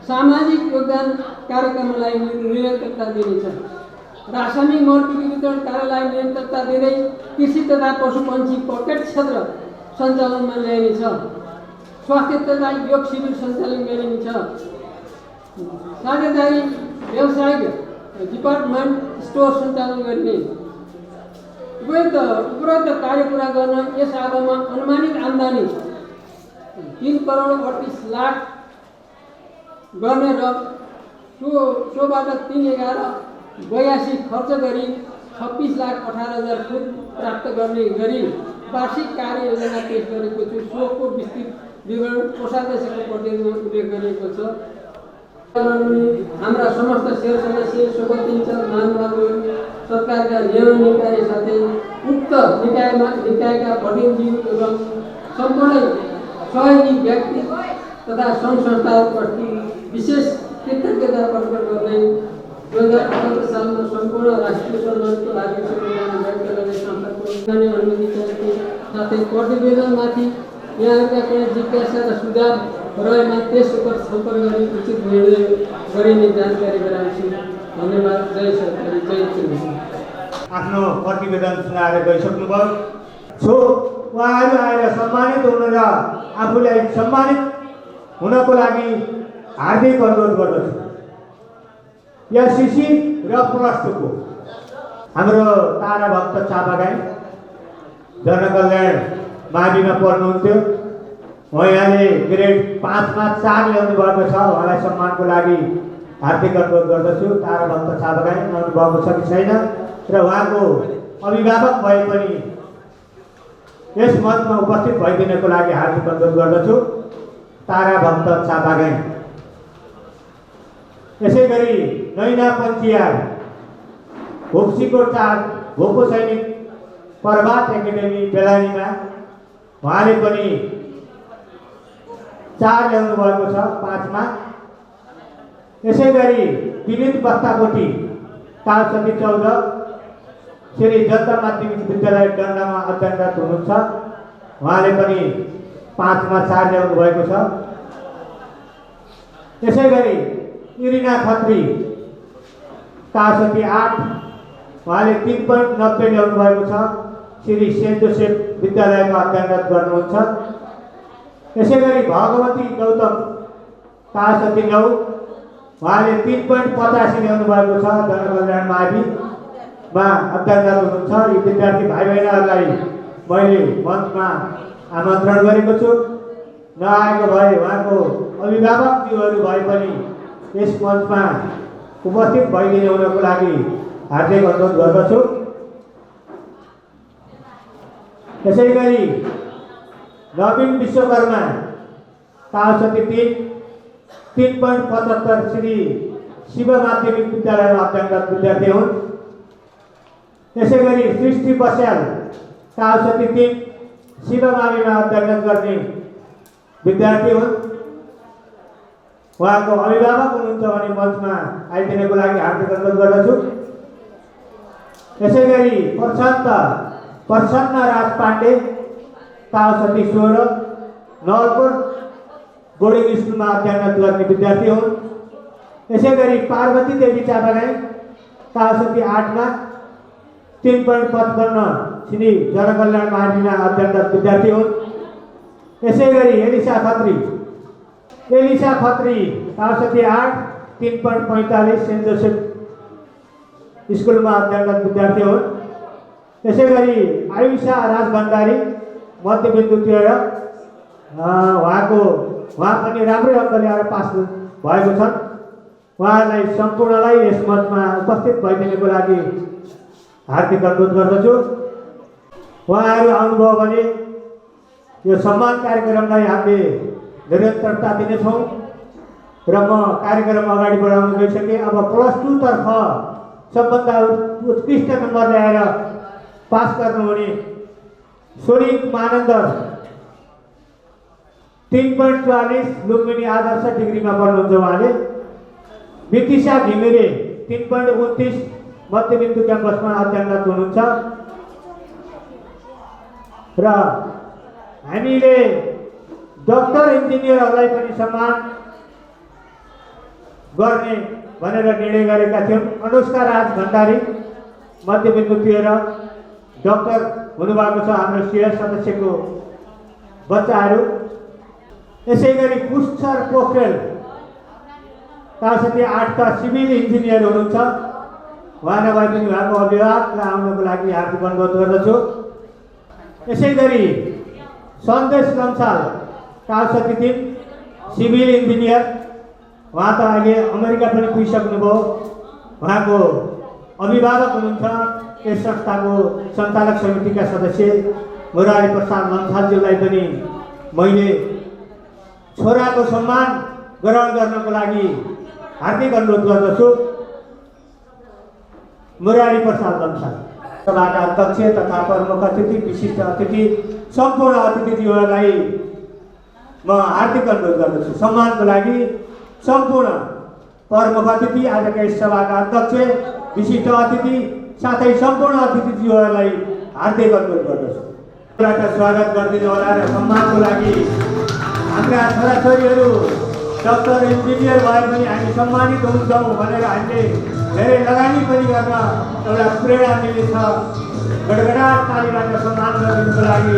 सामाजिक योगदान कार्यक्रमलाई निरन्तरता दिनेछ। रासायनिक मल वितरण कार्यलाई निरन्तरता दिँदै कृषि तथा पशुपन्छी पकेट क्षेत्र सञ्चालनमा ल्याइनेछ। स्वास्थ्य तथा योग शिविर सञ्चालन गरिनेछ। साझेदारी व्यावसायिक डिपार्टमेन्ट स्टोर सञ्चालन गर्ने। उपरोक्त कार्य पुरा गर्न यस आधारमा अनुमानित आम्दानी 3,38,00,000 गर्ने र सोबाट 3,11,82 खर्च गरी 26,18,000 फुट प्राप्त गर्ने गरी वार्षिक कार्ययोजना पेश गरेको छु। सोको विस्तृत विवरण कोषाध्यक्षको प्रतिवेदनमा उल्लेख गरिएको छ। हाम्रा समस्त सेयर सदस्य शोभचिन्त महानुभावहरू सरकारका नियम निकाय साथै उक्त निकायका प्रतिनिधि एवं सम्पूर्ण सहयोगी व्यक्ति तथा सङ्घ संस्थाहरूप्रति विशेष कृतज्ञता प्रकट गर्दै 2078 सालमा सम्पूर्ण राष्ट्रिय सम्मानको लागि शुभकामना व्यक्त गर्ने संस्थाको अनुमति चाहेको साथै प्रतिवेदनमाथि यहाँहरूका कुनै जिज्ञासा र सुझाव रहेमा त्यस उप सम्पर्क गरी उचित निर्णय गरिने जानकारी गराउँछु। धन्यवाद। जय सरकारी, जय चुनाव। आफ्नो प्रतिवेदन सुनाएर गइसक्नुभयो। उहाँहरू आएर सम्मानित हुन र आफूलाई सम्मानित हुनको लागि हार्दिक अनुरोध गर्दछु। एससीसी र प्लस2को हाम्रो तारा भक्त चापागाई जनकल्याण माविमा पढ्नुहुन्थ्यो। उहाँले ग्रेड 5मा 4 ल्याउनु भएको छ। उहाँलाई सम्मानको लागि हार्दिक अनुरोध गर्दछु। तारा भक्त चापागाई आउनु भएको छ कि छैन र उहाँको अभिभावक भए पनि यस मञ्चमा उपस्थित भइदिनको लागि हार्दिक अनुरोध गर्दछु। तारा भक्त चापागाई। यसै गरी नैना पञ्चियार घोप्सीको 4 घोपो सैनिक प्रभात एकाडेमी बेलानीमा उहाँले पनि 4 ल्याउनु भएको छ 5मा। यसै गरी विनित बस्ताकोटी कालसती 14 श्री जनता माध्यमिक विद्यालय डन्डामा अध्ययनरत हुनुहुन्छ। उहाँले पनि 5मा 4 ल्याउनु भएको छ। यसै गरी इरिना खत्री कालसती 8 उहाँले 3.90 ल्याउनु भएको छ। श्री सेन्ट जोसेफ विद्यालयमा अध्ययनरत गर्नुहुन्छ। यसै गरी भगवती गौतम कालसती 9 उहाँले 3.85 ल्याउनु भएको छ। जनकल्याण माविमा अध्ययनरत हुनुहुन्छ। यी विद्यार्थी भाइ बहिनीहरूलाई मैले मञ्चमा आमन्त्रण गरेको छु। नआएको भए उहाँको अभिभावकज्यूहरू भए पनि यस मञ्चमा उपस्थित भइदिने हुनको लागि हार्दिक अनुरोध गर्दछु। यसै गरी नवीन विश्वकर्मा कालसती 3.75 श्री शिव माध्यमिक विद्यालयमा अध्ययनरत विद्यार्थी हुन्। यसै गरी सृष्टि बस्याल कालसती 3 शिव माविमा अध्ययन गर्ने विद्यार्थी हुन्। उहाँको अभिभावक हुनुहुन्छ भने मञ्चमा आइदिनको लागि हार्दिक अनुरोध गर्दछु। यसै गरी प्रसन्न राज पाण्डे कालसती 16 नवलपुर बोर्डिङ स्कुलमा अध्ययनरत गर्ने विद्यार्थी हुन्। यसै गरी पार्वती देवी चापागाई कालसती 8मा 3.55 श्री जनकल्याण माविमा अध्ययनरत विद्यार्थी हुन्। यसै गरी एलिसा खत्री कालसती 8 3.45 सेन्ट जोसेफ स्कुलमा अध्ययनरत विद्यार्थी हुन्। यसै गरी आयुषा राज भण्डारी मध्यबिन्दु 13 उहाँ पनि राम्रै अङ्क ल्याएर पास भएको छन्। उहाँलाई सम्पूर्णलाई यस मञ्चमा उपस्थित भइदिनको लागि हार्दिक अनुरोध गर्दछु। उहाँहरू आउनुभयो भने यो सम्मान कार्यक्रमलाई हामीले निरन्तरता दिनेछौँ र म कार्यक्रम अगाडि बढाउन गइसकेँ। अब प्लस2 तर्फ सबभन्दा उत्कृष्ट नम्बर ल्याएर पास गर्नुहुने सोनिक मानन्द 3.44 लुम्बिनी आदर्श डिग्रीमा पढ्नुहुन्छ। उहाँले वितिशा घिमिरे 3.29 मध्यबिन्दु क्याम्पसमा अध्ययनरत हुनुहुन्छ र हामीले डक्टर इन्जिनियरहरूलाई पनि सम्मान गर्ने भनेर निर्णय गरेका थियौँ। अनुष्का राज भण्डारी मध्यबिन्दु 13 डक्टर हुनुभएको छ हाम्रो सिएस सदस्यको बच्चाहरू। यसै गरी पुष्कर पोखरेल कालसती 8 का सिभिल इन्जिनियर हुनुहुन्छ। उहाँ नभए पनि उहाँको अभिभावकलाई आउनको लागि हार्दिक अनुरोध गर्दछु। यसै गरी सन्देश लम्साल कालसती टिम सिभिल इन्जिनियर, उहाँ त अहिले अमेरिका पनि पुगिसक्नुभयो। उहाँको अभिभावक हुनुहुन्छ। यस संस्थाको सञ्चालक समितिका सदस्य मुरारी प्रसाद लम्सालज्यूलाई पनि मैले छोराको सम्मान ग्रहण गर्नको लागि हार्दिक अनुरोध गर्दछु। मुरारी प्रसाद लम्साल सभाका अध्यक्ष तथा प्रमुख अतिथि, विशिष्ट अतिथि, सम्पूर्ण अतिथिज्यूहरूलाई म हार्दिक अनुरोध गर्दछु। सम्मानको लागि सम्पूर्ण प्रमुख अतिथि, आजका यस सभाका अध्यक्ष, विशिष्ट अतिथि साथै सम्पूर्ण अतिथिज्यूहरूलाई हार्दिक अनुरोध गर्दछु। स्वागत गरिदिनु होला र सम्मानको लागि हाम्रा छोराछोरीहरू डक्टर इन्जिनियर भए पनि हामी सम्मानित हुन्छौँ भनेर हामीले धेरै लगानी पनि गर्न एउटा प्रेरणा मिलेछ। गडगडाट तालीबाट सम्मान गरिदिनुको लागि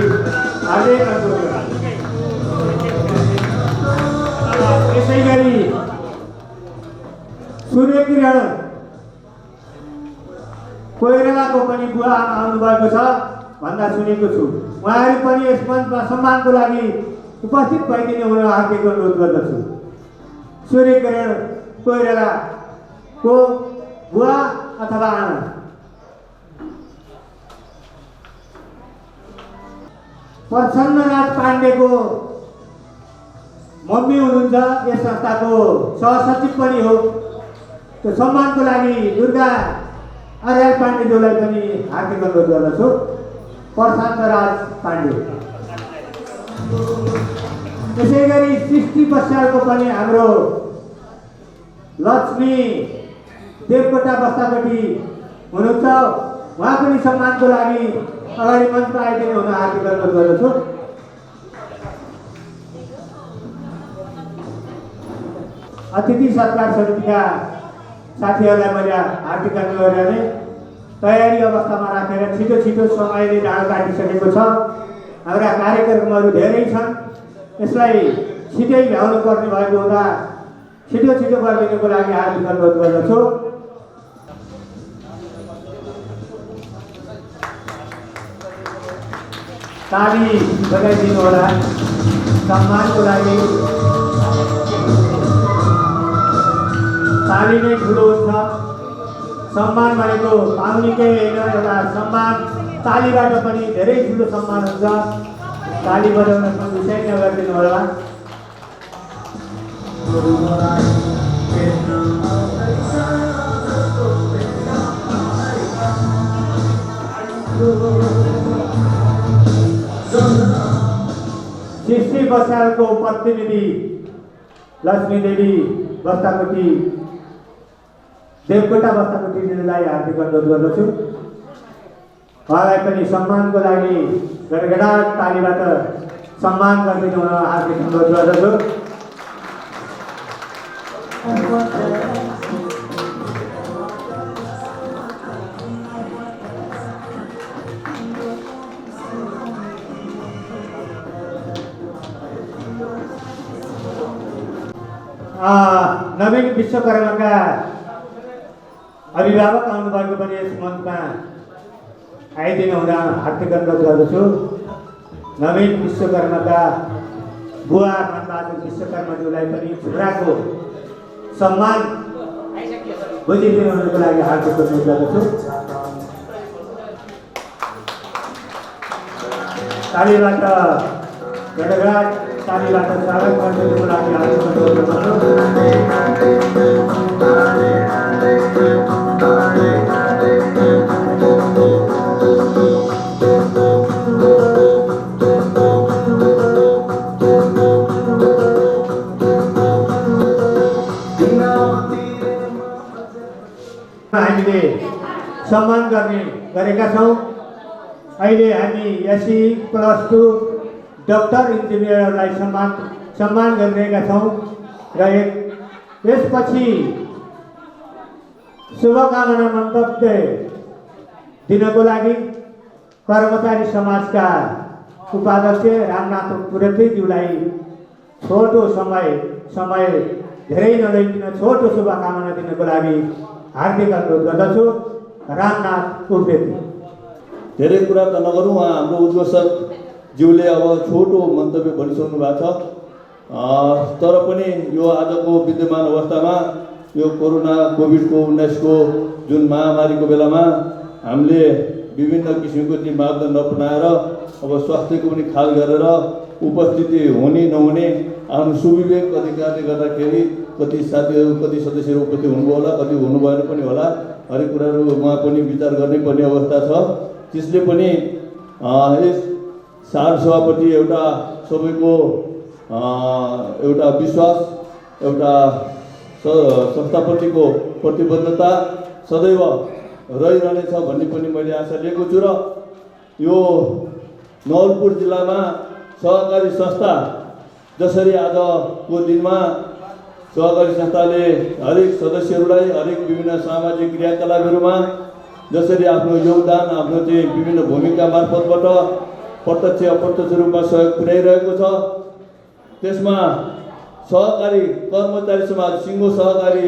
हार्दिक अनुरोध गर्दछु। यसै गरी सूर्यकिरण कोइरालाको पनि बुवा आमा आउनुभएको छ भन्दा सुनेको छु। उहाँहरू पनि यस मञ्चमा सम्मानको लागि उपस्थित भइदिने हुन हार्दिक अनुरोध गर्दछु। सूर्यकिरण कोइरालाको बुवा अथवा आमा। प्रसन्नराज पाण्डेको मम्मी हुनुहुन्छ। यस संस्थाको सहसचिव पनि हो। त्यो सम्मानको लागि दुर्गा अर्याल पाण्डेज्यूलाई पनि हार्दिक अनुरोध गर्दछु। प्रशान्तराज पाण्डे। त्यसै गरी सृष्टि बस्यालको पनि हाम्रो लक्ष्मी देवकोटा बस्तापट्टि हुनुहुन्छ। उहाँ पनि सम्मानको लागि अगाडि मञ्चमा आइदिनु हुन हार्दिक अनुरोध गर्दछु। अतिथि सत्कार समितिका साथीहरूलाई मैले हार्दिक अनुरोध गरेँ। तयारी अवस्थामा राखेर छिटो छिटो समयले डाँडो काटिसकेको छ। हाम्रा कार्यक्रमहरू धेरै छन्। यसलाई छिटै भ्याउनु पर्ने भएको हुँदा छिटो छिटो गरिदिनुको लागि हार्दिक अनुरोध गर्दछु। ताली बजाइदिनु होला सम्मानको लागि। ताली नै ठुलो हुन्छ। सम्मान भनेको पाउनेकै होइन, एउटा सम्मान तालीबाट पनि धेरै ठुलो सम्मान हुन्छ। ताली बजाउन पनि विषय नगरिदिनु होला। सृष्टि बस्यालको प्रतिनिधि लक्ष्मी देवी बस्ताकोटी, देवकोटा बस्ताकोटीलाई हार्दिक अनुरोध गर्दछु। उहाँलाई पनि सम्मानको लागि गडगडाट तालीबाट सम्मान गरिदिनु हुन हार्दिक अनुरोध गर्दछु। नवीन विश्वकर्माका अभिभावक आउनुभएको पनि यस मञ्चमा आइदिनु हुँदा हार्दिक अनुरोध गर्दछु। नवीन विश्वकर्माका बुवा मनबहादुर विश्वकर्माज्यूलाई पनि छोराको सम्मान बुझिदिनु हुनुको लागि हार्दिक अनुरोध गर्दछु। तालीबाट गडगडाट तालीबाट स्वागत गरिदिनुको लागि हार्दिक अनुरोध गर्दछु। हामीले सम्मान गरेका छौँ। अहिले हामी एससी +2 डक्टर इन्जिनियरहरूलाई सम्मान गरिरहेका छौँ र यसपछि शुभकामना मन्तव्य दिनको लागि कर्मचारी समाजका उपाध्यक्ष रामनाथ पुरेतीज्यूलाई छोटो समय धेरै नलिकन छोटो शुभकामना दिनको लागि हार्दिक अनुरोध गर्दछु। रामनाथ उप्रेती। धेरै कुरा त नगरौँ, हाम्रो उद्घोषकज्यूले अब छोटो मन्तव्य भनिसक्नु भएको छ। तर पनि यो आजको विद्यमान अवस्थामा यो कोरोना कोभिड-19 को जुन महामारीको बेलामा हामीले विभिन्न किसिमको ती मापदण्ड अपनाएर अब स्वास्थ्यको पनि ख्याल गरेर उपस्थिति हुने नहुने आफ्नो सुविवेक अधिकारले गर्दाखेरि कति साथीहरू कति सदस्यहरू उपस्थित हुनुभयो होला, कति हुनु भएन पनि होला, हरेक कुराहरूमा पनि विचार गर्नै पर्ने अवस्था छ। त्यसले पनि यस सार सभापति एउटा सबैको एउटा विश्वास, एउटा संस्थापतिको प्रतिबद्धता सदैव रहिरहनेछ भन्ने पनि मैले आशा लिएको छु। र यो नवलपुर जिल्लामा सहकारी संस्था जसरी आजको दिनमा सहकारी संस्थाले हरेक सदस्यहरूलाई हरेक विभिन्न सामाजिक क्रियाकलापहरूमा जसरी आफ्नो योगदान, आफ्नो चाहिँ विभिन्न भूमिका मार्फतबाट प्रत्यक्ष अप्रत्यक्ष रूपमा सहयोग पुर्याइरहेको छ, त्यसमा सहकारी कर्मचारी समाज, सिङ्गो सहकारी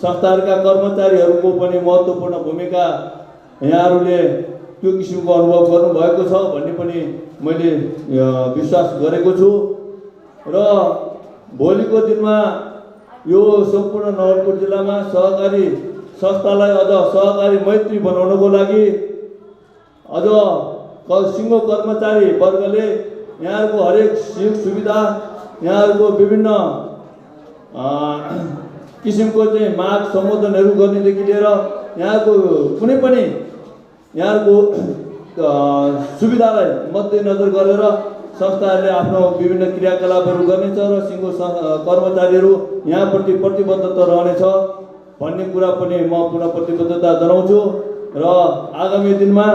संस्थाहरूका कर्मचारीहरूको पनि महत्त्वपूर्ण भूमिका यहाँहरूले त्यो किसिमको अनुभव गर्नुभएको छ भन्ने पनि मैले विश्वास गरेको छु। र भोलिको दिनमा यो सम्पूर्ण नवलपुर जिल्लामा सहकारी संस्थालाई अझ सहकारी मैत्री बनाउनको लागि अझ सिङ्गो कर्मचारी वर्गले यहाँहरूको हरेक सुविधा, यहाँहरूको विभिन्न किसिमको चाहिँ माग सम्बोधनहरू गर्नेदेखि लिएर यहाँको कुनै पनि यहाँहरूको सुविधालाई मध्यनजर गरेर संस्थाहरूले आफ्नो विभिन्न क्रियाकलापहरू गर्नेछ र सिङ्गो कर्मचारीहरू यहाँप्रति प्रतिबद्धता रहनेछ भन्ने कुरा पनि म पुनः प्रतिबद्धता जनाउँछु। र आगामी दिनमा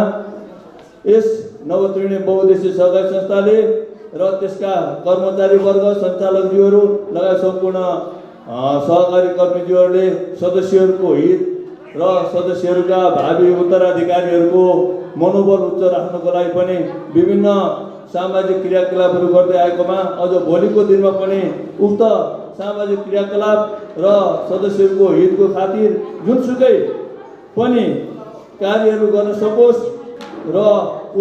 यस नवतृणीय बहुउद्देश्य सहकारी संस्थाले र त्यसका कर्मचारी वर्ग, सञ्चालकज्यूहरू लगायत सम्पूर्ण सहकारी कर्मीज्यूहरूले सदस्यहरूको हित र सदस्यहरूका भावी उत्तराधिकारीहरूको मनोबल उच्च राख्नको लागि पनि विभिन्न सामाजिक क्रियाकलापहरू गर्दै आएकोमा अझ भोलिको दिनमा पनि उक्त सामाजिक क्रियाकलाप र सदस्यहरूको हितको खातिर जुनसुकै पनि कार्यहरू गर्न सकोस् र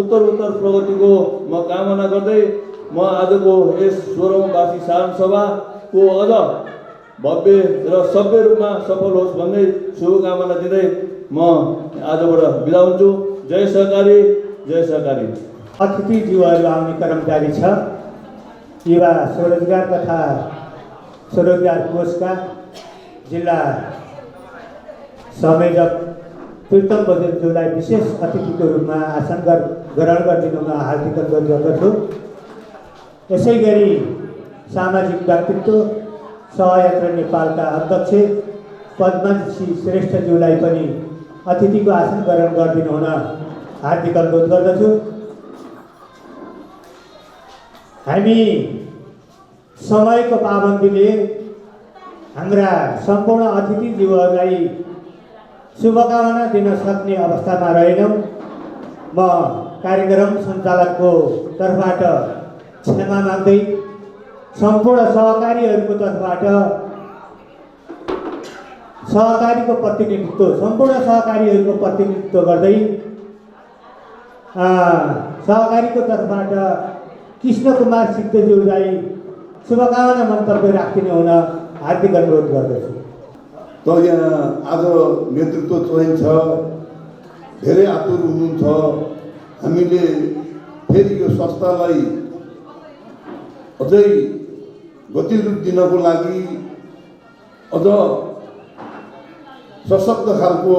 उत्तर प्रगतिको म कामना गर्दै म आजको यस 16औं वार्षिक साधारण सभाको अझ भव्य र सभ्य रूपमा सफल होस् भन्दै शुभकामना दिँदै म आजबाट बिदा हुन्छु। जय सहकारी, जय सहकारी। अतिथिज्यूहरू आउने कर्मचारी छ। युवा स्वरोजगार तथा स्वरोजगार कोषका जिल्ला संयोजक प्रीतम बजेलज्यूलाई विशेष अतिथिको रूपमा आसन ग्रहण गरिदिनुमा हार्दिक अनुरोध गर्दछु। यसै गरी सामाजिक व्यक्तित्व सहयात्रा नेपालका अध्यक्ष पद्मश्री श्रेष्ठज्यूलाई पनि अतिथिको आसन ग्रहण गरिदिनु हुन हार्दिक अनुरोध गर्दछु। हामी समयको पाबन्दीले हाम्रा सम्पूर्ण अतिथिज्यूहरूलाई शुभकामना दिन सक्ने अवस्थामा रहेनौँ। म कार्यक्रम सञ्चालकको तर्फबाट क्षमा माग्दै सम्पूर्ण सहकारीहरूको तर्फबाट सहकारीको प्रतिनिधित्व, सम्पूर्ण सहकारीहरूको प्रतिनिधित्व गर्दै सहकारीको तर्फबाट कृष्ण कुमार सिद्धज्यूलाई शुभकामना मन्तव्य राखिदिनु हुन हार्दिक अनुरोध गर्दछु। त यहाँ आज नेतृत्व चयन छ, धेरै आतुर हुनुहुन्छ। हामीले फेरि यो संस्थालाई अझै गति रूप दिनको लागि अझ सशक्त खालको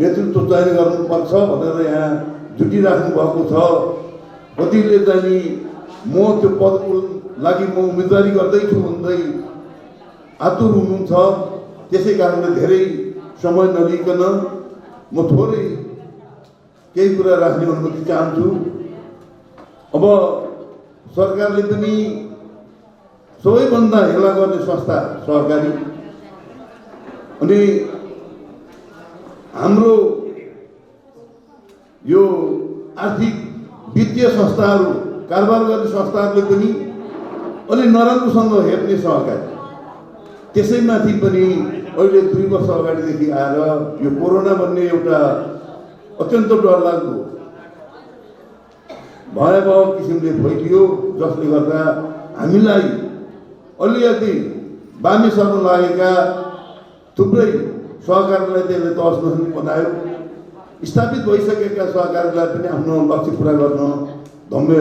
नेतृत्व चयन गर्नुपर्छ भनेर यहाँ जुटिराख्नु भएको छ। कतिले चाहिँ म त्यो पदको लागि म उम्मेदवारी गर्दैछु भन्दै आतुर हुनुहुन्छ। त्यसै कारणले धेरै समय नलिकन म थोरै केही कुरा राख्ने अनुमति चाहन्छु। अब सरकारले पनि सबैभन्दा हेला गर्ने संस्था सहकारी, अनि हाम्रो यो आर्थिक वित्तीय संस्थाहरू, कारोबार गर्ने संस्थाहरूले पनि अलि नराम्रोसँग हेर्ने सहकारी, त्यसैमाथि पनि अहिले 2 वर्ष अगाडिदेखि आएर यो कोरोना भन्ने एउटा अत्यन्त डरलाग्दो भयावह किसिमले फैलियो, जसले गर्दा हामीलाई अलिअलि बामी सर्न लागेका थुप्रै सहकारीलाई त्यसले तहस नहस बनायो। स्थापित भइसकेका सहकारीलाई पनि आफ्नो लक्ष्य पुरा गर्न धम्य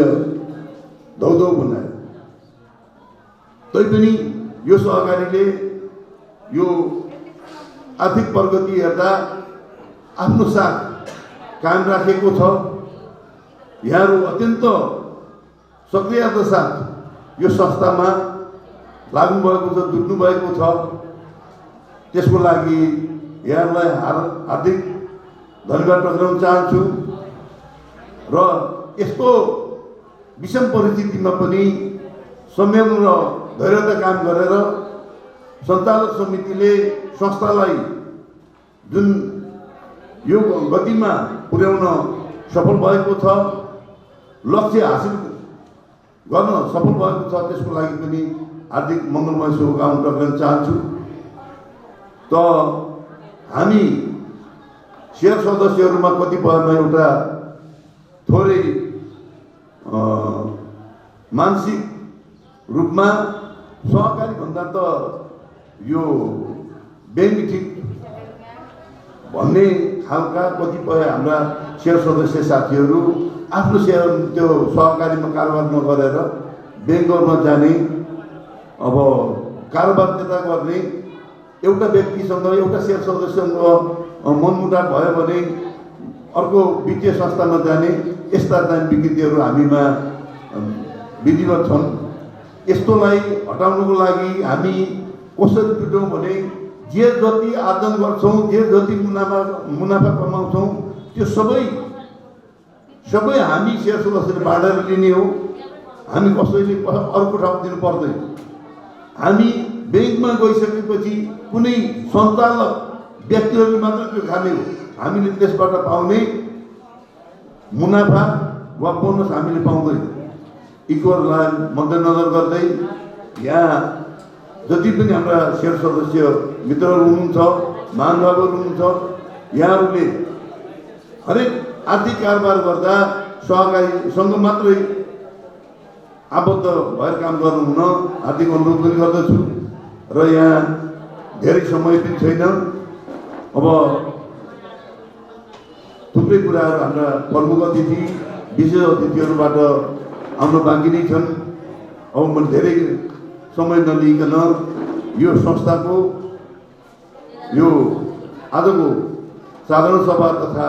दौडौ बनायो। तैपनि यो सहकारीले यो आर्थिक प्रगति हेर्दा आफ्नो साथ कायम राखेको छ। यहाँहरू अत्यन्त सक्रियता साथ यो संस्थामा लाग्नु भएको छ, जुट्नु भएको छ। त्यसको लागि यहाँहरूलाई हार्दिक धन्यवाद टक्राउन चाहन्छु। र यस्तो विषम परिस्थितिमा पनि संयम र धैर्यता काम गरेर सञ्चालक समितिले संस्थालाई जुन यो गतिमा पुर्याउन सफल भएको छ, लक्ष्य हासिल गर्न सफल भएको छ, त्यसको लागि पनि हार्दिक मङ्गलमय शुभकामना टक्राउन चाहन्छु। त हामी शेयर सदस्यहरूमा कतिपयमा एउटा थोरै मानसिक रूपमा सहकारी भन्दा त यो बैंक ठिक भन्ने खालका कतिपय हाम्रा शेयर सदस्य साथीहरू आफ्नो शेयर त्यो सहकारीमा कारोबार नगरेर ब्याङ्कमा जाने, अब कारोबार त्यता गर्ने, एउटा व्यक्तिसँग एउटा शेयर सदस्यसँग मनमुटाव भयो भने अर्को वित्तीय संस्थामा जाने, यस्ता चाहिँ विकृतिहरू हामीमा विधिवत छन्। यस्तोलाई हटाउनको लागि हामी कसरी जुटौँ भने जे जति आर्जन गर्छौँ, जे जति मुनाफा कमाउँछौँ, त्यो सबै हामी शेयर सदस्यले बाँडेर लिने हो। हामी कसैले अर्को ठाउँ दिनु पर्दैन। हामी ब्याङ्कमा गइसकेपछि कुनै सञ्चालक व्यक्तिहरूले मात्र त्यो खाने हो। हामीले त्यसबाट पाउने मुनाफा वा बोनस हामीले पाउँदैन। इक्वललाई मध्यनजर गर्दै यहाँ जति पनि हाम्रा शेयर सदस्य मित्रहरू हुनुहुन्छ, महानुभावहरू हुनुहुन्छ, यहाँहरूले हरेक आर्थिक कारोबार गर्दा सहकारीसँग मात्रै आबद्ध भएर काम गर्नुहुन हार्दिक अनुरोध पनि गर्दछु। र यहाँ धेरै समय पनि छैन। अब थुप्रै कुराहरू हाम्रा प्रमुख अतिथि, विशेष अतिथिहरूबाट आउन बाँकी नै छन्। अब म धेरै समय नलिकन यो संस्थाको यो आजको साधारण सभा तथा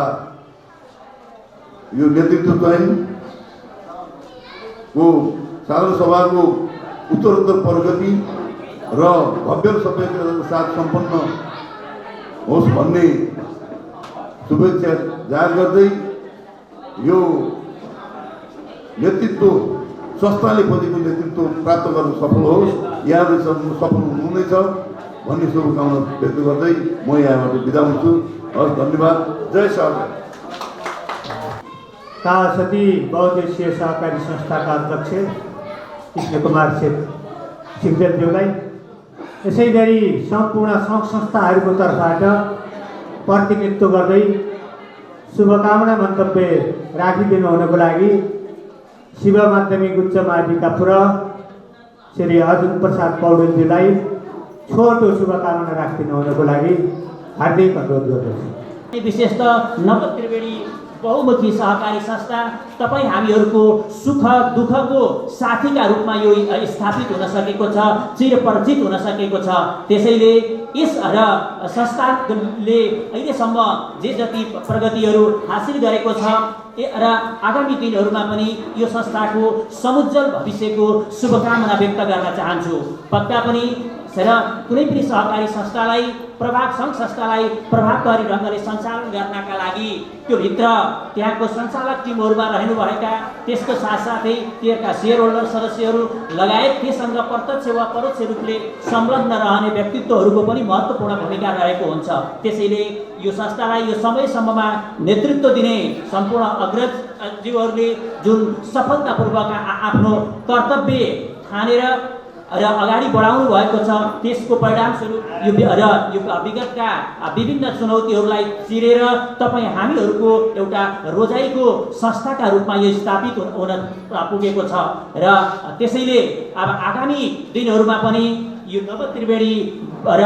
यो नेतृत्व चयनको साधारण सभाको उत्तरोत्तर प्रगति र भव्य सबैका साथ सम्पन्न होस् भन्ने शुभेच्छा जाहेर गर्दै यो नेतृत्व संस्थाले खोजेको नेतृत्व प्राप्त गर्न सफल होस्, यहाँहरू सफल हुनुहुनेछ भन्ने शुभकामना व्यक्त गर्दै म यहाँबाट बिदा हुन्छु। हस्, धन्यवाद। जय सहकारी। कालसती बहुद्देशीय सहकारी संस्थाका अध्यक्ष कृष्ण कुमार सिग्देलज्यूलाई, यसै गरी सम्पूर्ण सङ्घ संस्थाहरूको तर्फबाट प्रतिनिधित्व गर्दै शुभकामना मन्तव्य राखिदिनु हुनको लागि शिव माध्यमिक उच्च माध्यमिकका पुरा श्री अर्जुन प्रसाद पौडेलज्यूलाई छोटो शुभकामना राखिदिनु हुनको लागि हार्दिक अनुरोध गर्दछु। विशेषतः नगद त्रिवेणी बहुमुखी सहकारी संस्था तपाईँ हामीहरूको सुख दुःखको साथीका रूपमा यो स्थापित हुन सकेको छ, चिरपरिचित हुन सकेको छ। त्यसैले यस संस्थाले अहिलेसम्म जे जति प्रगतिहरू हासिल गरेको छ र आगामी दिनहरूमा पनि यो संस्थाको समुज्जवल भविष्यको शुभकामना व्यक्त गर्न चाहन्छु। पक्का पनि कुनै पनि सहकारी संस्थालाई सङ्घ संस्थालाई प्रभावकारी ढङ्गले सञ्चालन गर्नका लागि त्यो भित्र त्यहाँको सञ्चालक टिमहरूमा रहनुभएका, त्यसको साथसाथै त्यसका सेयर होल्डर सदस्यहरू लगायत त्यससँग प्रत्यक्ष वा परोक्ष रूपले संलग्न रहने व्यक्तित्वहरूको पनि महत्त्वपूर्ण भूमिका रहेको हुन्छ। त्यसैले यो संस्थालाई यो समयसम्ममा नेतृत्व दिने सम्पूर्ण अग्रजज्यूहरूले जुन सफलतापूर्वक आफ्नो कर्तव्य ठानेर र अगाडि बढाउनु भएको छ। त्यसको परिणामस्वरूप यो विगतका विभिन्न चुनौतीहरूलाई चिरेर तपाईँ हामीहरूको एउटा रोजाइको संस्थाका रूपमा यो स्थापित हुन पुगेको छ र त्यसैले अब आगामी दिनहरूमा पनि यो नवत्रिवेणी र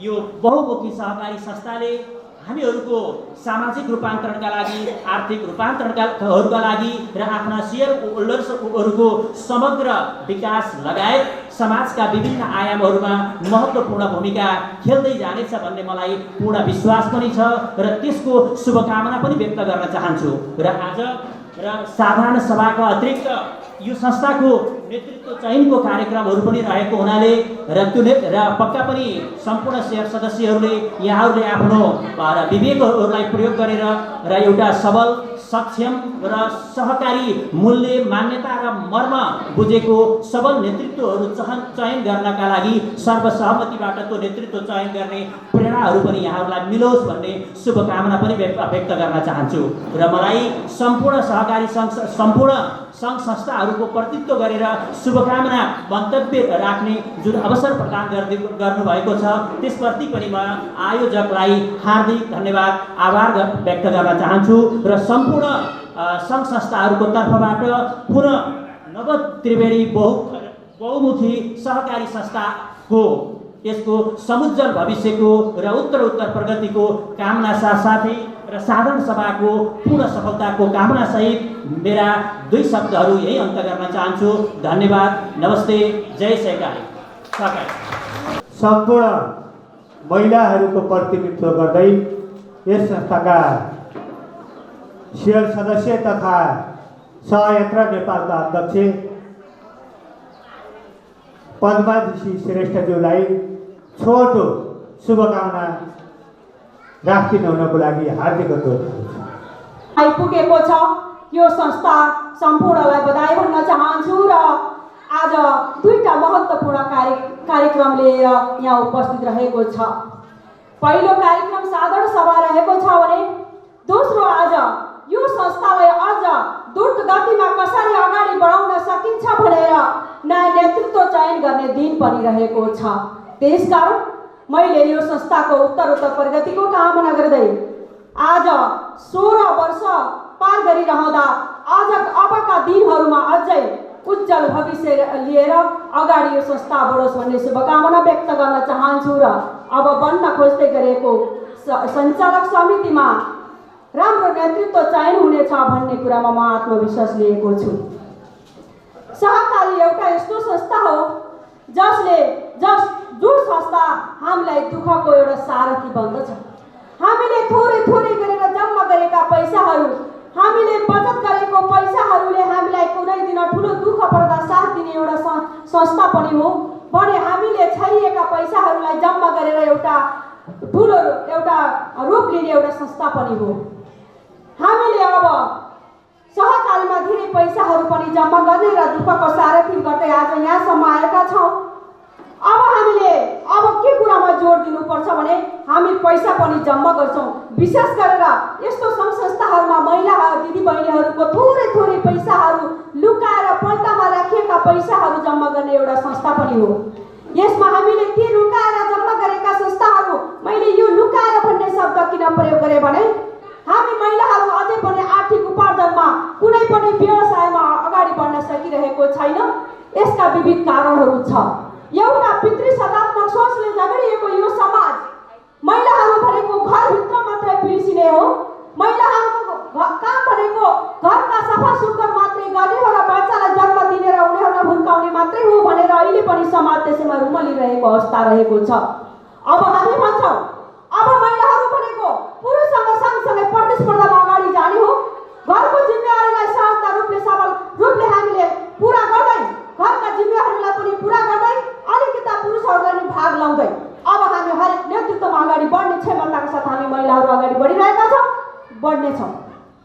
यो बहुमुखी सहकारी संस्थाले हामीहरूको सामाजिक रूपान्तरणका लागि, आर्थिक रूपान्तरणका लागि र आफ्ना सेयर होल्डर्सहरूको समग्र विकास लगायत समाजका विभिन्न आयामहरूमा महत्त्वपूर्ण भूमिका खेल्दै जानेछ भन्ने मलाई पूर्ण विश्वास पनि छ र त्यसको शुभकामना पनि व्यक्त गर्न चाहन्छु। र आज साधारण सभाका अतिरिक्त यो संस्थाको नेतृत्व चयनको कार्यक्रमहरू पनि रहेको हुनाले र पक्का पनि सम्पूर्ण सदस्यहरूले यहाँहरूले आफ्नो विवेकहरूलाई प्रयोग गरेर र एउटा सबल, सक्षम र सहकारी मूल्य, मान्यता र मर्म बुझेको सबल नेतृत्वहरू चयन गर्नका लागि सर्वसहमतिबाट त्यो नेतृत्व चयन गर्ने प्रेरणाहरू पनि यहाँहरूलाई मिलोस् भन्ने शुभकामना पनि व्यक्त गर्न चाहन्छु। र मलाई सम्पूर्ण सहकारी सम्पूर्ण सङ्घ संस्थाहरूको प्रतिनिधित्व गरेर शुभकामना मन्तव्य राख्ने जुन अवसर प्रदान गर्नुभएको छ त्यसप्रति पनि म आयोजकलाई हार्दिक धन्यवाद, आभार व्यक्त गर्न चाहन्छु र सम्पूर्ण सङ्घ संस्थाहरूको तर्फबाट पुनः नवत्रिवेणी बहुमुखी सहकारी संस्थाको यसको समुज्जवल भविष्यको र उत्तरोत्तर प्रगतिको कामना साथसाथै र साधारण सभाको पूर्ण सफलताको कामना सहित मेरा 2 शब्दहरू यही अन्त गर्न चाहन्छु। धन्यवाद, नमस्ते, जय सहकारी। सम्पूर्ण महिलाहरूको प्रतिनिधित्व गर्दै यस संस्थाका सेयर सदस्य तथा सहयात्रा नेपालका अध्यक्ष पद्मा ऋषि श्रेष्ठज्यूलाई छोटो शुभकामना राखिदिनु हुनको लागि हार्दिक अनुरोध आइपुगेको छ। यो संस्था सम्पूर्णलाई बधाई भन्न चाहन्छु र आज 2टा महत्त्वपूर्ण कार्यक्रम लिएर यहाँ उपस्थित रहेको छ। पहिलो कार्यक्रम साधारण सभा रहेको छ भने दोस्रो आज यो संस्थालाई अझ द्रुत गतिमा कसरी अगाडि बढाउन सकिन्छ भनेर नयाँ नेतृत्व चयन गर्ने दिन पनि रहेको छ। त्यसकारण मैले यो संस्थाको उत्तरोत्तर प्रगतिको कामना गर्दै आज 16 वर्ष पार गरिरहँदा अबका दिनहरूमा अझै उज्जवल भविष्य लिएर अगाडि यो संस्था बढोस् भन्ने शुभकामना व्यक्त गर्न चाहन्छु र अब बन्न खोज्दै गरेको सञ्चालक समितिमा राम्रो नेतृत्व चयन हुनेछ भन्ने कुरामा म आत्मविश्वास लिएको छु। सहकारी एउटा यस्तो संस्था हो जो संस्था हामीलाई दुःखको एउटा सारथी बन्दछ। हामीले थोरै गरेर जम्मा गरेका पैसाहरू, हामीले बचत गरेको पैसाहरूले हामीलाई कुनै दिन ठुलो दुःख पर्दा साथ दिने एउटा संस्था पनि हो भने हामीले छरिएका पैसाहरूलाई जम्मा गरेर एउटा ठुलो रूप लिने एउटा संस्था पनि हो। हामीले अब सहकारीमा धेरै पैसाहरू पनि जम्मा गर्ने र दुःखको सारथी गर्दै आज यहाँसम्म आएका छौँ। अब हामीले के कुरामा जोड दिनुपर्छ भने हामी पैसा पनि जम्मा गर्छौँ। विशेष गरेर यस्तो सङ्घ संस्थाहरूमा महिला दिदीबहिनीहरूको थोरै पैसाहरू लुकाएर पल्टामा राखिएका पैसाहरू जम्मा गर्ने एउटा संस्था पनि हो। यसमा हामीले ती लुकाएर जम्मा गरेका संस्थाहरू, मैले यो लुकाएर भन्ने शब्द किन प्रयोग गरेँ भने हामी महिलाहरू अझै पनि आर्थिक उपार्जनमा कुनै पनि व्यवसायमा अगाडि बढ्न सकिरहेको छैन। यसका विविध कारणहरू छ। एउटा पितृ सदात्मक सोचले झगडिएको यो समाज महिलाहरू भनेको घरभित्र मात्रै पिल्सिने हो, महिलाहरूको काम भनेको घरका सफा सुग्घर मात्रै गर्ने हो र बच्चालाई जन्म दिने र उनीहरूलाई हुर्काउने मात्रै हो भनेर अहिले पनि समाज त्यसैमा रुमलिरहेको अवस्था रहेको छ। अब हामी भन्छौँ अब महिलाहरू भनेको पुरुषसँग सँगसँगै प्रतिस्पर्धामा अगाडि जाने हो। घरको जिम्मेवारीलाई सहजता सबल रूपले हामीले पुरा गर्दै घरका जिम्मेवारीलाई पनि पुरा गर्दै अलिकता पुरुषहरूलाई पनि भाग लाउँदै अब हामी हरेक नेतृत्वमा अगाडि बढ्ने क्षमताका साथ हामी महिलाहरू अगाडि बढिरहेका छौँ, बढ्नेछौँ।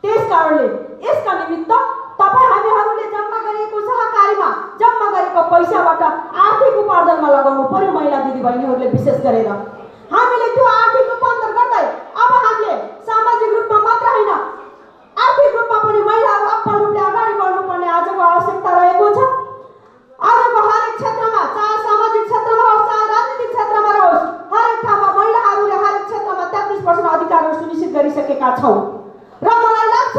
त्यसकारणले यसका निमित्त हामीहरूले जम्मा गरेको सहकारीमा जम्मा गरेको पैसाबाट आर्थिक उपार्जनमा लगाउनु पर्यो। महिला दिदीबहिनीहरूले विशेष गरेर हामीले त्यो आर्थिक रूपान्तरण गर्दै अब हामीले सामाजिक रूपमा मात्र होइन आर्थिक रूपमा पनि महिलाहरू अप्पल रूपले अगाडि बढ्नुपर्ने आजको आवश्यकता रहेको छ। आजको हरेक क्षेत्रमा गरिसकेका छौँ र मलाई लाग्छ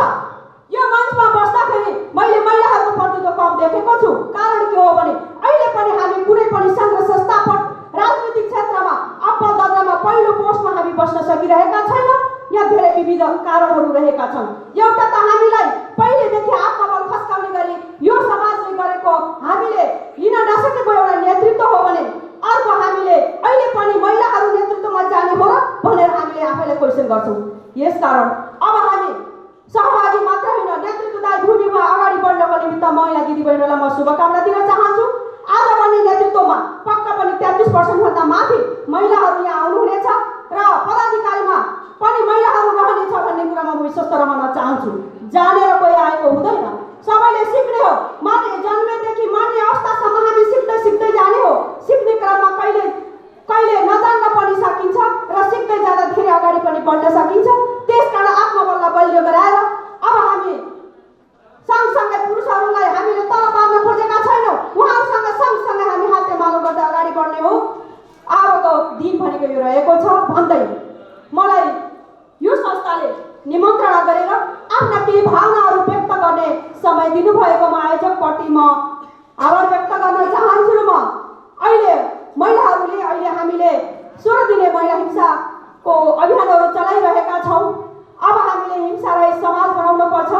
यो मञ्चमा बस्दाखेरि मैले महिलाहरूको प्रतिनिधित्व कम देखेको छु। कारण के हो भने अहिले पनि हामी कुनै पनि सङ्घ संस्थापन राजनीतिक क्षेत्रमा अब्बल दर्जामा पहिलो पोस्टमा हामी बस्न सकिरहेका छैनौँ। यहाँ धेरै विविध कारणहरू रहेका छन्। एउटा त हामीलाई पहिलेदेखि आत्मबल खस्काउने गरी यो समाजले गरेको हामीले लिन नसकेको एउटा नेतृत्व हो भने अर्को हामीले अहिले पनि महिलाहरू नेतृत्वमा जाने हो र भनेर हामीले आफैलाई क्वेसन गर्छौँ। यसकारण अब हामी सहभागी मात्र होइन नेतृत्वदायी भूमिमा अगाडि बढ्नको निमित्त महिला दिदीबहिनीलाई म शुभकामना दिन चाहन्छु। आज पनि नेतृत्वमा पक्का पनि 33% भन्दा माथि महिलाहरू यहाँ आउनुहुनेछ र पदाधिकारीमा पनि महिलाहरू रहनेछ भन्ने कुरामा म विश्वस्त रहन चाहन्छु। जानेर कोही आएको हुँदैन, सबैले सिक्ने हो। माने जन्मेदेखि मर्ने अवस्थासम्म हामी सिक्दै सिक्दै जाने हो। सिक्ने क्रममा कहिले कहिले नजान्न पनि सकिन्छ र सिक्दै जाँदा धेरै अगाडि पनि बढ्न सकिन्छ। त्यसकारण आत्मबललाई बलियो गराएर अब हामी सँगसँगै पुरुषहरूलाई हामीले तल पार्न खोजेका छैनौँ, उहाँहरूसँग सँगसँगै हामी हातेमालो गर्दै अगाडि बढ्ने हो। अबको दिन भनेको यो रहेको छ भन्दै मलाई यो संस्थाले निमन्त्रणा गरेर आफ्ना केही भावनाहरू व्यक्त गर्ने समय दिनुभएकोमा आयोजकप्रति म आभार व्यक्त गर्न चाहन्छु। र म अहिले महिलाहरूले अहिले हामीले 16 दिने महिला हिंसाको अभियानहरू चलाइरहेका छौँ। अब हामीले हिंसारहित समाज बनाउनु पर्छ।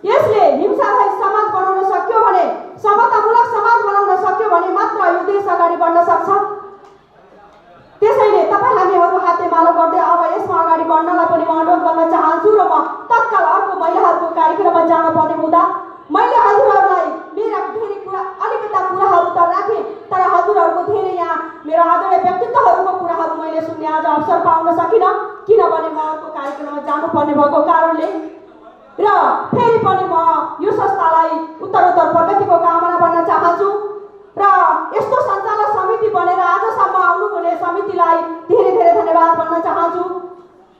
यसले हिंसारहित समाज बनाउन सक्यो भने, समतामूलक समाज बनाउन सक्यो भने मात्र यो देश अगाडि बढ्न सक्छ। त्यसैले तपाईँ हामीहरू हातेमालो गर्दै अब यसमा अगाडि बढ्नलाई पनि म अनुरोध गर्न चाहन्छु। र म तत्काल अर्को महिलाहरूको कार्यक्रममा जानुपर्ने हुँदा मैले हजुरहरूलाई मेरा धेरै अलिकता कुराहरू त राखेँ, तर हजुरहरूको धेरै यहाँ मेरो आदरणीय व्यक्तित्वहरूको कुराहरू मैले सुन्ने आज अवसर पाउन सकिनँ, किनभने म अर्को कार्यक्रममा जानुपर्ने भएको कारणले। र फेरि पनि म यो संस्थालाई उत्तरोत्तर प्रगतिको कामना गर्न चाहन्छु र यस्तो सञ्चालक समिति बनेर आजसम्म आउनुहुने समितिलाई धेरै धेरै धन्यवाद भन्न चाहन्छु।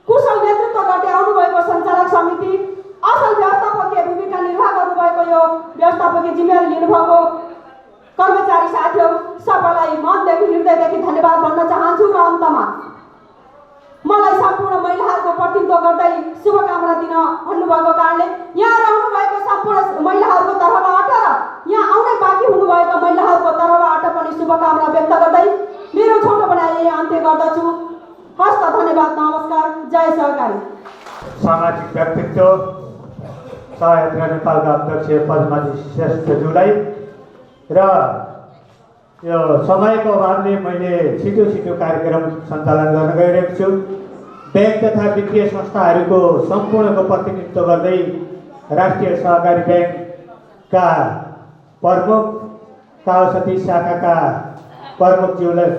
कुशल नेतृत्व गर्दै आउनुभएको सञ्चालक समिति, असल व्यवस्थापकीय भूमिका निर्वाह गर्नुभएको यो व्यवस्थापकीय जिम्मेवारी लिनुभएको कर्मचारी साथीहरू सबैलाई मनदेखि हृदयदेखि धन्यवाद भन्न चाहन्छु। र अन्तमा मलाई सम्पूर्ण महिलाहरूको प्रतिनिधित्व गर्दै शुभकामना दिन भन्नुभएको कारणले यहाँ रहनुभएको सम्पूर्ण महिलाहरूको तर्फबाट र यहाँ आउनै बाँकी हुनुभएका महिलाहरूको तर्फबाट पनि शुभकामना व्यक्त गर्दै मेरो छोटो बनाए अन्त्य गर्दछु। हस्त धन्यवाद, नमस्कार, जय सहकारी। सामाजिक व्यक्तित्व सहयात्रा नेपालका अध्यक्ष पद्माजी श्रेष्ठज्यूलाई र यो समयको अभावले मैले छिटो छिटो कार्यक्रम सञ्चालन गर्न गइरहेको छु। ब्याङ्क तथा वित्तीय संस्थाहरूको सम्पूर्णको प्रतिनिधित्व गर्दै राष्ट्रिय सहकारी ब्याङ्कका प्रमुख कावसती शाखाका प्रमुखज्यूलाई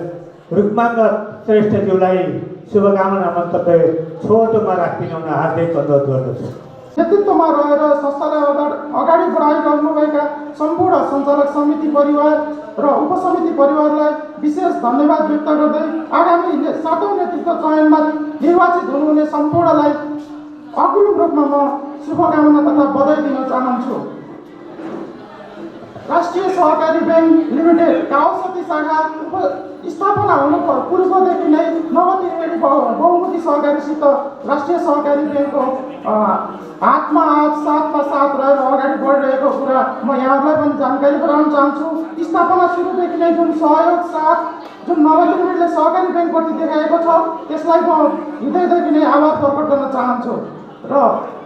रुक्माङ्ग श्रेष्ठज्यूलाई शुभकामना मन्तव्य छोटोमा राखिदिन हार्दिक अनुरोध गर्दछु। नेतृत्वमा रहेर संस्थालाई अगाडि बढाइरहनुभएका सम्पूर्ण सञ्चालक समिति परिवार र उपसमिति परिवारलाई विशेष धन्यवाद व्यक्त गर्दै आगामी 7औं नेतृत्व चयनमा निर्वाचित हुनुहुने सम्पूर्णलाई अग्रिम रूपमा म शुभकामना तथा बधाई दिन चाहन्छु। राष्ट्रिय सहकारी ब्याङ्क लिमिटेड कावसती शाखा स्थापना हुनु पूर्वदेखि नै नवनिर्माणी बहुमुखी सहकारीसित राष्ट्रिय सहकारी ब्याङ्कको हातमा हात साथमा साथ रहेर अगाडि बढिरहेको कुरा म यहाँहरूलाई पनि जानकारी गराउन चाहन्छु। स्थापना सुरुदेखि नै जुन सहयोग साथ जुन नवनिर्माणले सहकारी ब्याङ्कप्रति देखाएको छ त्यसलाई म हृदयदेखि नै आभार प्रकट गर्न चाहन्छु। र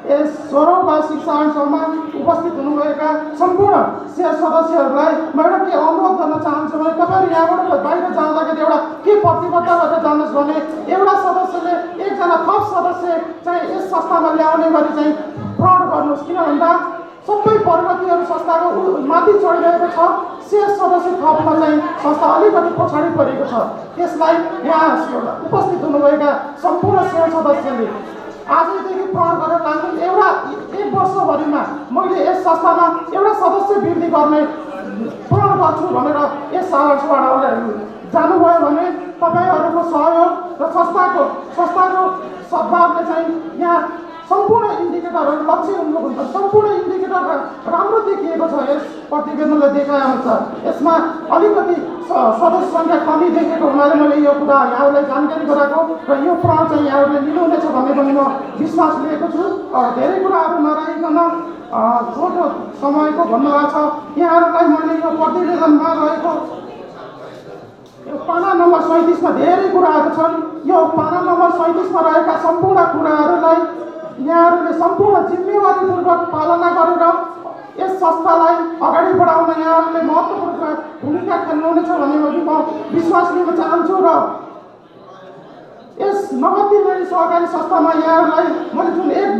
यस 16औं वार्षिक साधारण सभामा उपस्थित हुनुभएका सम्पूर्ण शेयर सदस्यहरूलाई म एउटा के अनुरोध गर्न चाहन्छु भने तपाईँहरू यहाँबाट बाहिर जाँदाखेरि एउटा के प्रतिबद्ध गरेर जानुहोस् भने एउटा सदस्यले एकजना थप सदस्य चाहिँ यस संस्थामा ल्याउने गरी चाहिँ प्रण गर्नुहोस्। किन भन्दा सबै प्रगतिहरू संस्थाको माथि चढिरहेको छ, शेयर सदस्य थपमा चाहिँ संस्था अलिकति पछाडि परेको छ। त्यसलाई यहाँ उपस्थित हुनुभएका सम्पूर्ण शेयर सदस्यले आजदेखि प्रण गरेर लाग्नु। एउटा 1 वर्षभरिमा मैले यस संस्थामा एउटा सदस्य वृद्धि गर्ने प्रण गर्छु भनेर यस साहसबाट जानुभयो भने तपाईँहरूको सहयोग र संस्थाको सद्भावले चाहिँ यहाँ सम्पूर्ण इन्डिकेटरहरू लक्ष्य हुनुहुन्छ। सम्पूर्ण इन्डिकेटर राम्रो देखिएको छ, यस प्रतिवेदनले देखाएअनुसार यसमा अलिकति सदस्य सङ्ख्या कमी देखेको हुनाले मैले यो कुरा यहाँहरूलाई जानकारी गराएको र यो प्रण चाहिँ यहाँहरूले लिनुहुनेछ भन्ने पनि म विश्वास लिएको छु। धेरै कुराहरू नरहेकन छोटो समयको भन्नुभएको छ। यहाँहरूलाई मैले यो प्रतिवेदनमा रहेको यो पाना नम्बर 37मा धेरै कुराहरू छन्। यो पाना नम्बर 37मा रहेका सम्पूर्ण कुराहरूलाई यहाँहरूले सम्पूर्ण जिम्मेवारीपूर्वक पालना गरेर यस संस्थालाई अगाडि बढाउन यहाँहरूले महत्त्वपूर्ण भूमिका खेल्नुहुनेछ भन्ने म विश्वास लिन चाहन्छु। र यस नगद त्रिवेणी सहकारी संस्थामा यहाँहरूलाई मैले जुन एक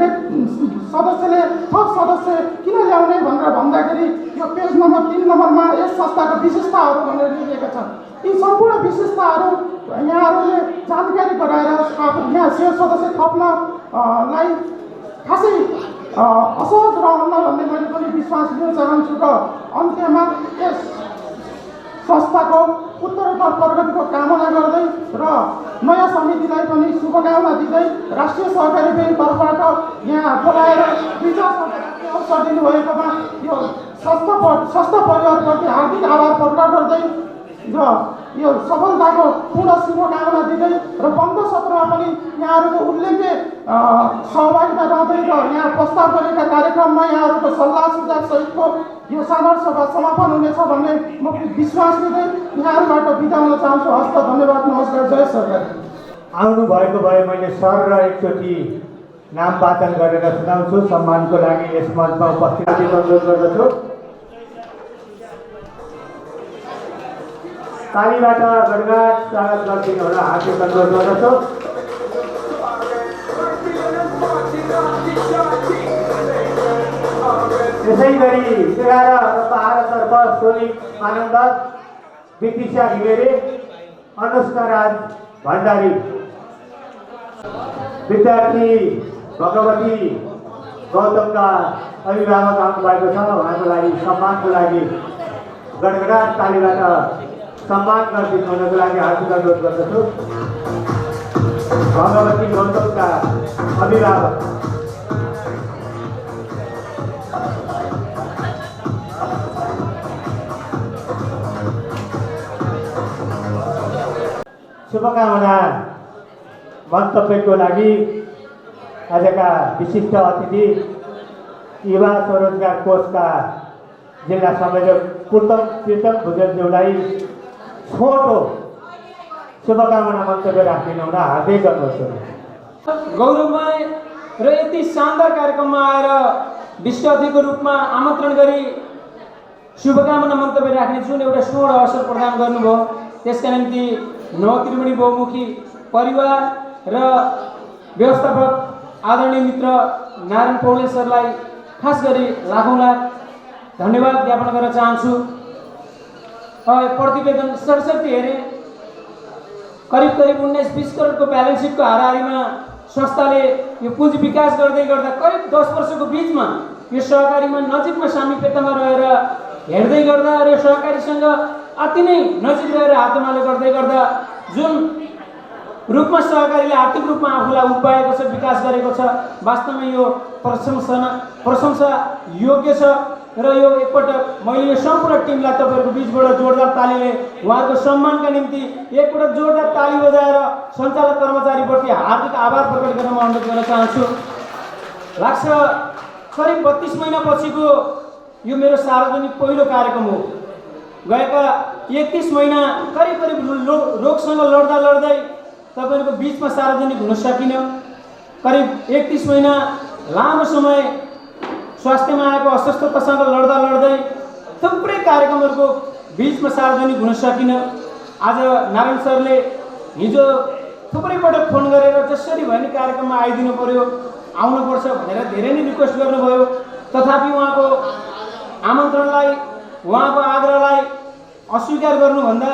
सदस्यले थप सदस्य किन ल्याउने भनेर भन्दाखेरि यो पेज नम्बर 3 नम्बरमा यस संस्थाको विशेषताहरू भनेर लेखिएका छन्। यी सम्पूर्ण विशेषताहरू यहाँहरूले जानकारी गराएर यहाँ सेयर सदस्य थप्नलाई खासै असहज रहन्न भन्ने मैले पनि विश्वास लिन चाहन्छु। र अन्त्यमा यस संस्थाको उत्तरोत्तर प्रगतिको कामना गर्दै र नयाँ समितिलाई पनि शुभकामना दिँदै राष्ट्रिय सहकारी ब्याङ्क तर्फबाट यहाँ बोलाएर 2-4 अवसर दिनुभएकोमा यो संस्था परिवारप्रति हार्दिक आभार प्रकट गर्दै र यो सफलताको पूर्ण शुभकामना दिँदै र बन्द सत्रमा पनि यहाँहरूको उल्लेख्य सहभागिता रहँदै र यहाँ प्रस्ताव गरेका कार्यक्रममा यहाँहरूको सल्लाह सुझाव सहितको यो साधारण सभा समापन हुनेछ भन्ने म विश्वास लिँदै यहाँहरूबाट बिदा हुन चाहन्छु। हस्त धन्यवाद, नमस्कार, जय सरकार। आउनुभएको भए मैले सर र एकचोटि नाम वाचन गरेर सुनाउँछु। सम्मानको लागि यस मञ्चमा उपस्थित अनुरोध गर्दछु। तालीबाट गडगाड स्वागत गरिदिनु होला, हार्दिक अनुरोध गर्दछु। त्यसै गरी 11 र 12 तर्फ सोनिक आनन्द, विदिशा घिमिरे, अनुष्का राज भण्डारी, विद्यार्थी भगवती गौतमका अभिभावक आउनुभएको छ। उहाँको लागि सम्मानको लागि गडगडाट तालीबाट सम्मान गरिदिनु हुनको लागि हार्दिक अनुरोध गर्दछु। भगवती गौतमका अभिभावक शुभकामना मन्तव्यको लागि आजका विशिष्ट अतिथि युवा स्वरोजगार कोषका जिल्ला संयोजक प्रीतम भुजेलज्यूलाई छोटो शुभकामना मन्तव्य राखिदिनु हुन हार्दिक अनुरोध गर्छु। गौरवमय र यति शानदार कार्यक्रममा आएर विशिष्ट अतिथिको रूपमा आमन्त्रण गरी शुभकामना मन्तव्य राख्ने जुन एउटा सुवर्ण अवसर प्रदान गर्नुभयो, त्यसका निम्ति नव त्रिवेणी बहुमुखी परिवार र व्यवस्थापक आदरणीय मित्र नारायण पौडेल सरलाई खास गरी लाखौँ लाख धन्यवाद ज्ञापन गर्न चाहन्छु। प्रतिवेदन सरस्वती हेरे करिब 19-20 करोडको ब्यालेन्स सिटको हाराहारीमा संस्थाले यो पुँजी विकास गर्दै गर्दा करिब 10 वर्षको बिचमा यो सहकारीमा नजिकमा सामिप्यतामा रहेर हेर्दै गर्दा र यो सहकारीसँग अति नै नजिक रहेर हातमालो गर्दै गर्दा जुन रूपमा सहकारीले आर्थिक रूपमा आफूलाई उपाएको छ, विकास गरेको छ, वास्तवमा यो प्रशंसा योग्य छ। र यो एकपटक मैले यो सम्पूर्ण टिमलाई तपाईँहरूको बिचबाट जोरदार तालीले उहाँहरूको सम्मानका निम्ति एकपटक जोरदार ताली बजाएर सञ्चालक कर्मचारीप्रति हार्दिक आभार प्रकट गर्न म अनुरोध गर्न चाहन्छु। लाग्छ करिब 32 महिना पछिको यो मेरो सार्वजनिक पहिलो कार्यक्रम हो। गएका 31 महिना करिब रोगसँग लड्दा लड्दै तपाईँहरूको बिचमा सार्वजनिक हुन सकिनँ। करिब 31 महिना लामो समय स्वास्थ्यमा आएको अस्वस्थतासँग लड्दा लड्दै थुप्रै कार्यक्रमहरूको बिचमा सार्वजनिक हुन सकिनँ। आज नारायण सरले हिजो थुप्रै पटक फोन गरेर जसरी भयो नि कार्यक्रममा आइदिनु पर्यो, आउनुपर्छ भनेर धेरै नै रिक्वेस्ट गर्नुभयो। तथापि उहाँको आमन्त्रणलाई, उहाँको आग्रहलाई अस्वीकार गर्नुभन्दा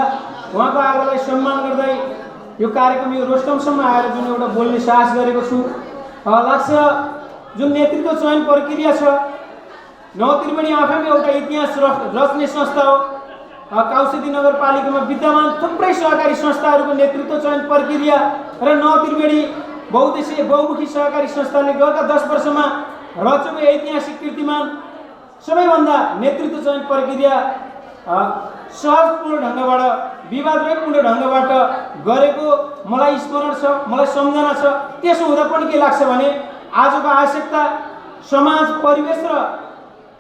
उहाँको आग्रहलाई सम्मान गर्दै यो कार्यक्रम यो रोस्टमसम्म आएर जुन एउटा बोल्ने साहस गरेको छु। लाग्छ जुन नेतृत्व चयन प्रक्रिया छ, नव त्रिवेणी आफैमा एउटा इतिहास रच्ने संस्था हो। काउसेती नगरपालिकामा विद्यमान थुप्रै सहकारी संस्थाहरूको नेतृत्व चयन प्रक्रिया र नव त्रिवेणी बहुद्देश्यीय बहुमुखी सहकारी संस्थाले गएका 10 वर्षमा रचेको ऐतिहासिक कीर्तिमान सबैभन्दा नेतृत्व चयन प्रक्रिया सहजपूर्ण ढङ्गबाट, विवादरहितपूर्ण ढङ्गबाट गरेको मलाई स्मरण छ, मलाई सम्झना छ। त्यसो हुँदा पनि के लाग्छ भने आजको आवश्यकता समाज परिवेश र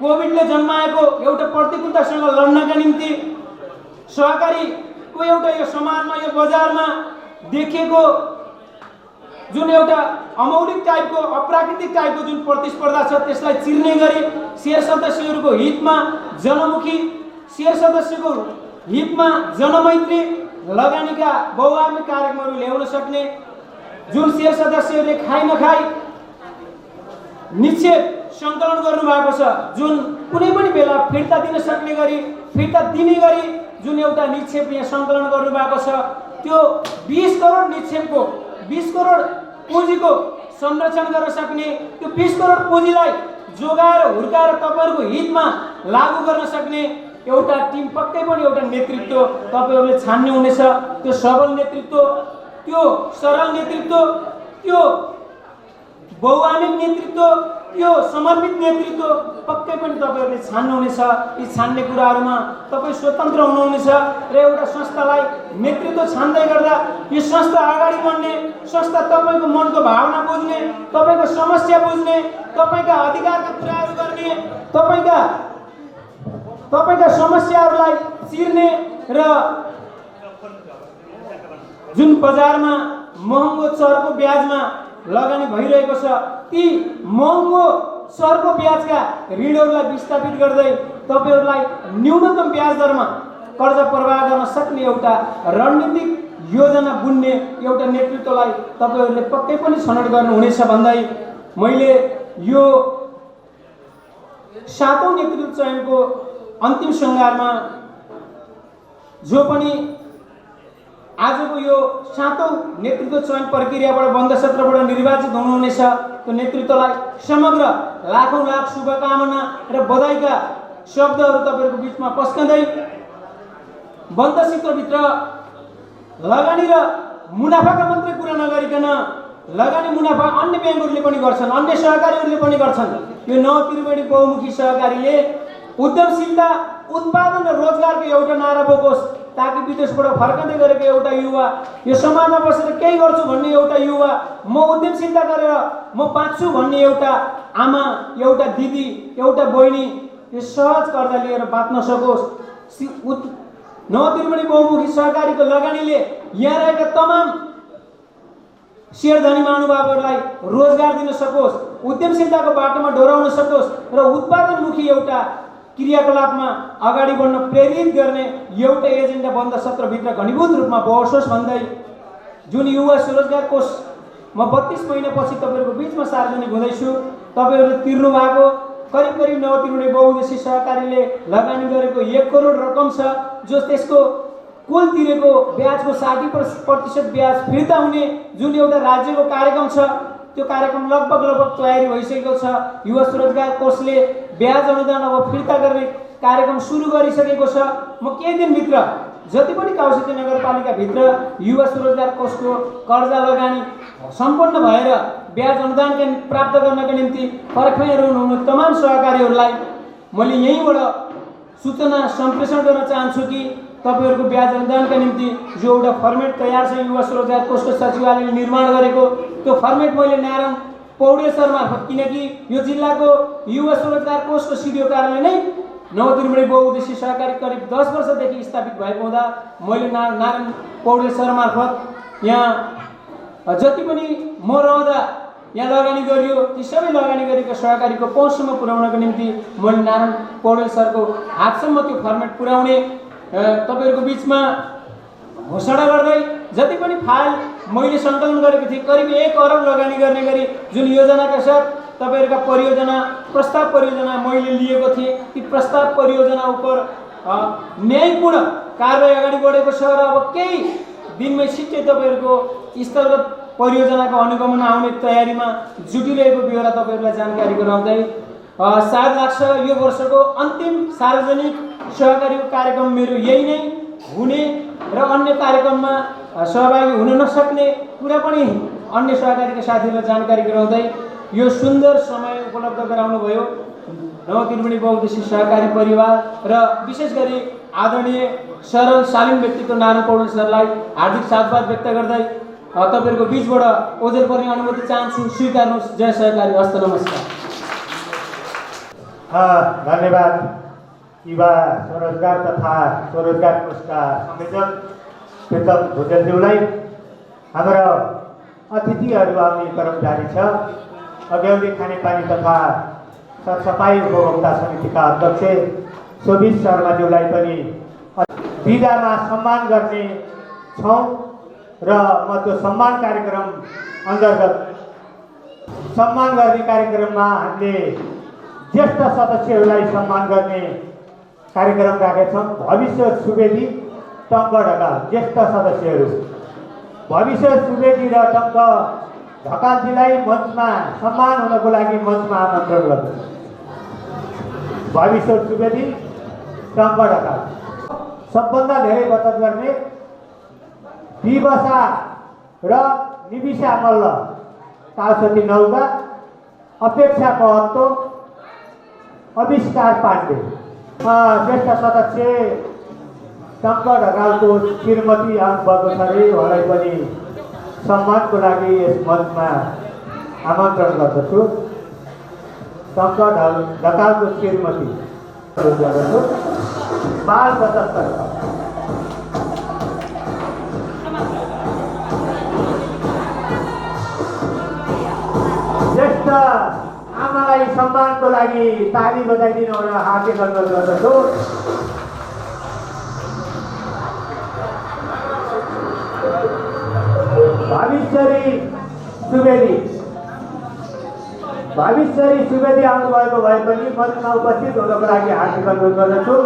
कोभिडले जन्माएको एउटा प्रतिकूलतासँग लड्नका निम्ति सहकारीको एउटा यो समाजमा यो बजारमा देखिएको जुन एउटा अमौलिक टाइपको अप्राकृतिक टाइपको जुन प्रतिस्पर्धा छ त्यसलाई चिर्ने गरी शेयर सदस्यहरूको हितमा जनमुखी शेयर सदस्यको हितमा जनमैत्री लगानीका बहुआयामिक कार्यक्रमहरू ल्याउन सक्ने जुन शेयर सदस्यहरूले खाइ नखाइ निक्षेप सङ्कलन गर्नुभएको छ जुन कुनै पनि बेला फिर्ता दिन सक्ने गरी फिर्ता दिने गरी जुन एउटा निक्षेप यहाँ सङ्कलन गर्नुभएको छ त्यो 20 करोड निक्षेपको 20 करोड पुँजीको संरक्षण गर्न सक्ने त्यो 20 करोड पुँजीलाई जोगाएर हुर्काएर तपाईँहरूको हितमा लागू गर्न सक्ने एउटा टिम पक्कै पनि एउटा नेतृत्व तपाईँहरूले छान्ने हुनेछ। त्यो सबल नेतृत्व, त्यो सरल नेतृत्व, त्यो बहुआयामिक नेतृत्व, त्यो समर्पित नेतृत्व पक्कै पनि तपाईँहरूले छान्नुहुनेछ। यी छान्ने कुराहरूमा तपाईँ स्वतन्त्र हुनुहुनेछ र एउटा संस्थालाई नेतृत्व छान्दै गर्दा यो संस्था अगाडि बढ्ने, संस्था तपाईँको मनको भावना बुझ्ने, तपाईँको समस्या बुझ्ने, तपाईँका अधिकारका कुराहरू गर्ने, तपाईँका समस्याहरूलाई चिर्ने र जुन बजारमा महँगो चर्को ब्याजमा लगानी भइरहेको छ ती महँगो चर्को ब्याजका ऋणहरूलाई विस्थापित गर्दै तपाईँहरूलाई न्यूनतम ब्याज दरमा कर्जा प्रवाह गर्न सक्ने एउटा रणनीतिक योजना बुन्ने एउटा नेतृत्वलाई तपाईँहरूले पक्कै पनि छनौट गर्नुहुनेछ भन्दै मैले यो 7औं नेतृत्व चयनको अन्तिम सङ्घारमा जो पनि आजको यो 7औं नेतृत्व चयन प्रक्रियाबाट बन्द सत्रबाट निर्वाचित हुनुहुनेछ त्यो नेतृत्वलाई समग्र लाखौं लाख शुभकामना र बधाईका शब्दहरू तपाईँहरूको बिचमा पस्कँदै बन्द सत्रभित्र लगानी र मुनाफाका मात्रै कुरा नगरिकन लगानी मुनाफा अन्य ब्याङ्कहरूले पनि गर्छन्, अन्य सहकारीहरूले पनि गर्छन्। यो नव त्रिवेणी बहुमुखी सहकारीले उद्यमशीलता, उत्पादन र रोजगारको एउटा नारा बोकोस् ताकि विदेशबाट फर्कँदै गरेको एउटा युवा यो समाजमा बसेर केही गर्छु भन्ने एउटा युवा, म उद्यमशीलता गरेर म बाँच्छु भन्ने एउटा आमा, एउटा दिदी, एउटा बहिनी यो सहज कर्जा लिएर बाँच्न सकोस्। नव त्रिवेणी बहुमुखी सहकारीको लगानीले यहाँ रहेका तमाम शेयरधनी महानुभावहरूलाई रोजगार दिन सकोस्, उद्यमशीलताको बाटोमा डोराउन सकोस् र उत्पादनमुखी एउटा क्रियाकलापमा अगाडि बढ्न प्रेरित गर्ने एउटा एजेन्डा बन्द सत्रभित्र घनीभूत रूपमा बसोस् भन्दै जुन युवा स्वरोजगार कोष म 32 महिनापछि तपाईँहरूको बिचमा सार्वजनिक हुँदैछु। तपाईँहरूले तिर्नु भएको करिब करिब नव त्रिवेणी बहुउद्देश्य सहकारीले लगानी गरेको 1 करोड रकम छ जो त्यसको कुल तिरेको ब्याजको 60% ब्याज फिर्ता हुने जुन एउटा राज्यको कार्यक्रम छ त्यो कार्यक्रम लगभग तयारी भइसकेको छ। युवा स्वरोजगार कोषले ब्याज अनुदान अब फिर्ता गर्ने कार्यक्रम सुरु गरिसकेको छ। म केही दिनभित्र जति पनि काउसिटी नगरपालिकाभित्र युवा स्वरोजगार कोषको कर्जा लगानी सम्पन्न भएर ब्याज अनुदान प्राप्त गर्नका निम्ति पर्खाइहरू हुनुहुने तमाम सहकारीहरूलाई मैले यहीँबाट सूचना सम्प्रेषण गर्न चाहन्छु कि तपाईँहरूको ब्याज अनुदानका निम्ति जो एउटा फर्मेट तयार छ युवा स्वरोजगार कोषको सचिवालयले निर्माण गरेको त्यो फर्मेट मैले नारायण पौडेल सर मार्फत, किनकि यो जिल्लाको युवा स्वरोजगार कोषको सिडिओ कार्यालय नै नव त्रिवेणी बहुउद्देश्य सहकारी करिब 10 वर्षदेखि स्थापित भएको हुँदा मैले नारायण पौडेल सर मार्फत यहाँ जति पनि म रहँदा यहाँ लगानी गरियो ती सबै लगानी गरेको सहकारीको पहुँचसम्म पुर्याउनको निम्ति मैले नारायण पौडेल सरको हातसम्म त्यो फर्मेट पुर्याउने तपाईँहरूको बिचमा घोषणा गर्दै जति पनि फाइल मैले सङ्कलन गरेको थिएँ करिब 1 अरब लगानी गर्ने गरी जुन योजनाका साथ तपाईँहरूका परियोजना प्रस्ताव परियोजना मैले लिएको थिएँ ती प्रस्ताव परियोजना उप न्यायपूर्ण कारबाही अगाडि बढेको छ र अब केही दिनमै छिट्टै तपाईँहरूको स्थलगत परियोजनाको अनुगमन आउने तयारीमा जुटिरहेको बेहोरा तपाईँहरूलाई जानकारी गराउँदै सायद लाग्छ यो वर्षको अन्तिम सार्वजनिक सहकारीको कार्यक्रम मेरो यही नै हुने र अन्य कार्यक्रममा सहभागी हुन नसक्ने कुरा पनि अन्य सहकारीका साथीहरूलाई जानकारी गराउँदै यो सुन्दर समय उपलब्ध गराउनु भयो नव त्रिवेणी बहुउद्देश्य सहकारी परिवार र विशेष गरी आदरणीय सरल शालीन व्यक्तित्व नारायण पौडेल सरलाई हार्दिक साधुवाद व्यक्त गर्दै तपाईँहरूको बिचबाट ओजेल पर्ने अनुमति चाहन्छु, स्वीकार्नुहोस्। जय सहकारी, हस्त नमस्कार। धन्यवाद। युवा स्वरोजगार तथा स्वरोजगार कोषका संयोजक प्रीतम भुजेलज्यूलाई, हाम्रो अतिथिहरू आउने क्रम जारी छ। अघि खानेपानी तथा सरसफाई उपभोक्ता समितिका अध्यक्ष शोभित शर्माज्यूलाई पनि बिदामा सम्मान गर्ने छौँ र म त्यो सम्मान कार्यक्रम अन्तर्गत सम्मान गर्ने कार्यक्रममा हामीले ज्येष्ठ सदस्यहरूलाई सम्मान गर्ने कार्यक्रम राखेछौँ। भविष्य सुवेदी, टङ्क ढकाल ज्येष्ठ सदस्यहरू भविष्य सुवेदी र टङ्क ढकालजीलाई मञ्चमा सम्मान हुनको लागि मञ्चमा आमन्त्रण गर्छु। भविष्य सुवेदी, टङ्क ढकाल। सबभन्दा धेरै बचत गर्ने दिवसा र निबिसा मल्ल, कालसती नौका, अपेक्षा महत्तो, आविष्कार पाण्डे। ज्येष्ठ सदस्य टङ्क ढकालको श्रीमती आउनुभएको छ अरे, उहाँलाई पनि सम्मानको लागि यस मञ्चमा आमन्त्रण गर्दछु। टङ्क ढकालको श्रीमती गर्दछु। बाल बचत ज्येष्ठ आमालाई सम्मानको लागि ताली बजाइदिनु होला, हार्दिक अनुरोध गर्दछु। भाविश्वरी सुवेदी आउनुभएको भए पनि मञ्चमा उपस्थित हुनको लागि हार्दिक अनुरोध गर्दछु।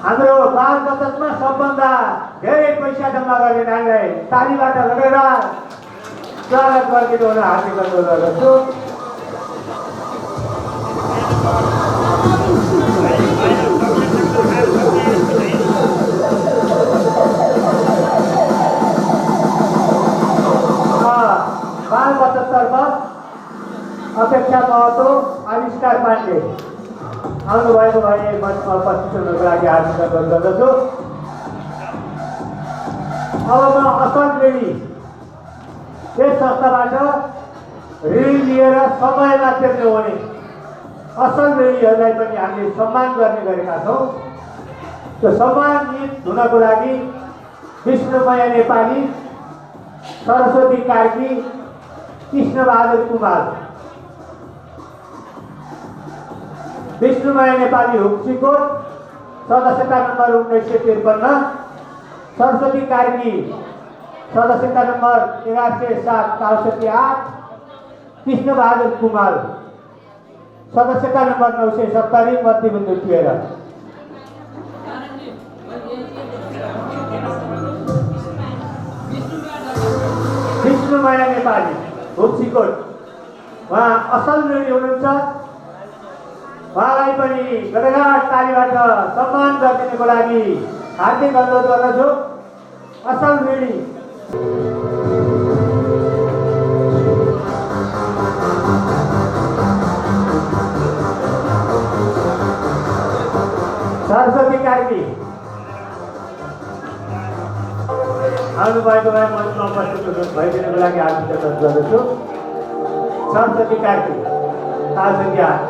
हाम्रो बाल बचतमा सबभन्दा धेरै पैसा जम्मा गर्ने नानीलाई तालीबाट गरेर स्वागत गरिदिनु हुन हार्दिक अनुरोध गर्दछु। बाल बचततर्फ अपेक्षा महतो, आविष्कार पाण्डे आउनुभएको भए मञ्चमा उपस्थित हुनको लागि हार्दिक अनुरोध गर्दछु। अब म असल ऋणी यस संस्थाबाट ऋण लिएर समयमा तिर्नु हुने असल ऋणीहरूलाई पनि हामीले सम्मान गर्ने गरेका छौँ। त्यो सम्मानित हुनको लागि विष्णुमय नेपाली, सरस्वती कार्की, कृष्णबहादुर कुमार, विष्णुमय नेपाली हुक्सीकोट सदस्यता नम्बर 1953, सरस्वती कार्की सदस्यता नम्बर 1107 कालसती 8, कृष्णबहादुर कुमार सदस्यता नम्बर 970 मध्यबिन्दु 13। विष्णुमय नेपाली हुक्सीकोट, उहाँ असल ऋणी हुनुहुन्छ। उहाँलाई पनि गडगाड तालीबाट सम्मान गरिदिनुको लागि हार्दिक अनुरोध गर्दछु। असल ऋणी सरस्वती कार्की आउनुभएको भए मञ्चमा उपस्थित भइदिनुको लागि हार्दिक अनुरोध गर्दछु। सरस्वती कार्की, कालसती 8।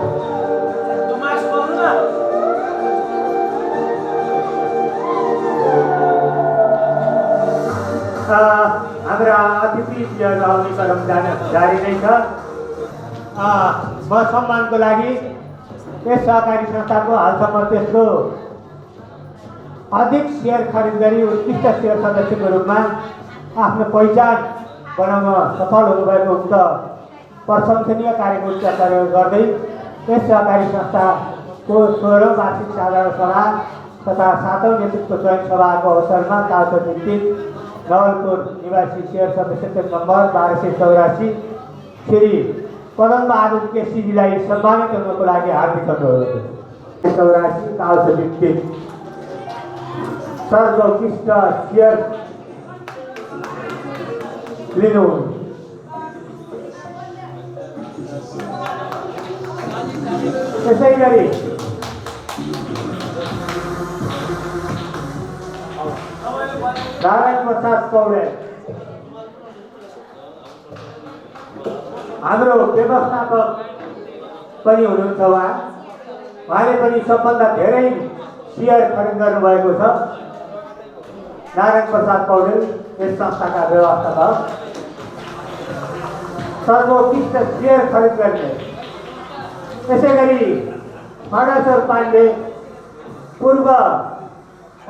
हाम्रा अतिथि आउने क्रम जारी नै छ। म सम्मानको लागि यस सहकारी संस्थाको हालसम्म त्यस्तो अधिक सेयर खरिद गरी उत्कृष्ट सेयर सदस्यको रूपमा आफ्नो पहिचान बनाउन सफल हुनुभएको उक्त प्रशंसनीय कार्यको उच्च प्रयोग गर्दै यस सहकारी संस्थाको 16औं वार्षिक साधारण सभा तथा 7औं नेतृत्व चयन सभाको अवसरमा कालसती 3 नवलपुर निवासी सेयर सदस्यता नम्बर 1284 श्री पदम बहादुर केसीजीलाई सम्मानित गर्नको लागि हार्दिक अनुरोध गर्दछु। 84 कालसती 3 सर्वोत्कृष्ट सेयर लिनु। त्यसै गरी नारायण प्रसाद पौडेल हाम्रो व्यवस्थापक पनि हुनुहुन्छ। उहाँले पनि सबभन्दा धेरै सेयर खरिद गर्नुभएको छ। नारायण प्रसाद पौडेल यस संस्थाका व्यवस्थापक। सर्वोत्कृष्ट सेयर खरिद गर्ने। त्यसै गरी मानवेश्वर पाण्डे पूर्व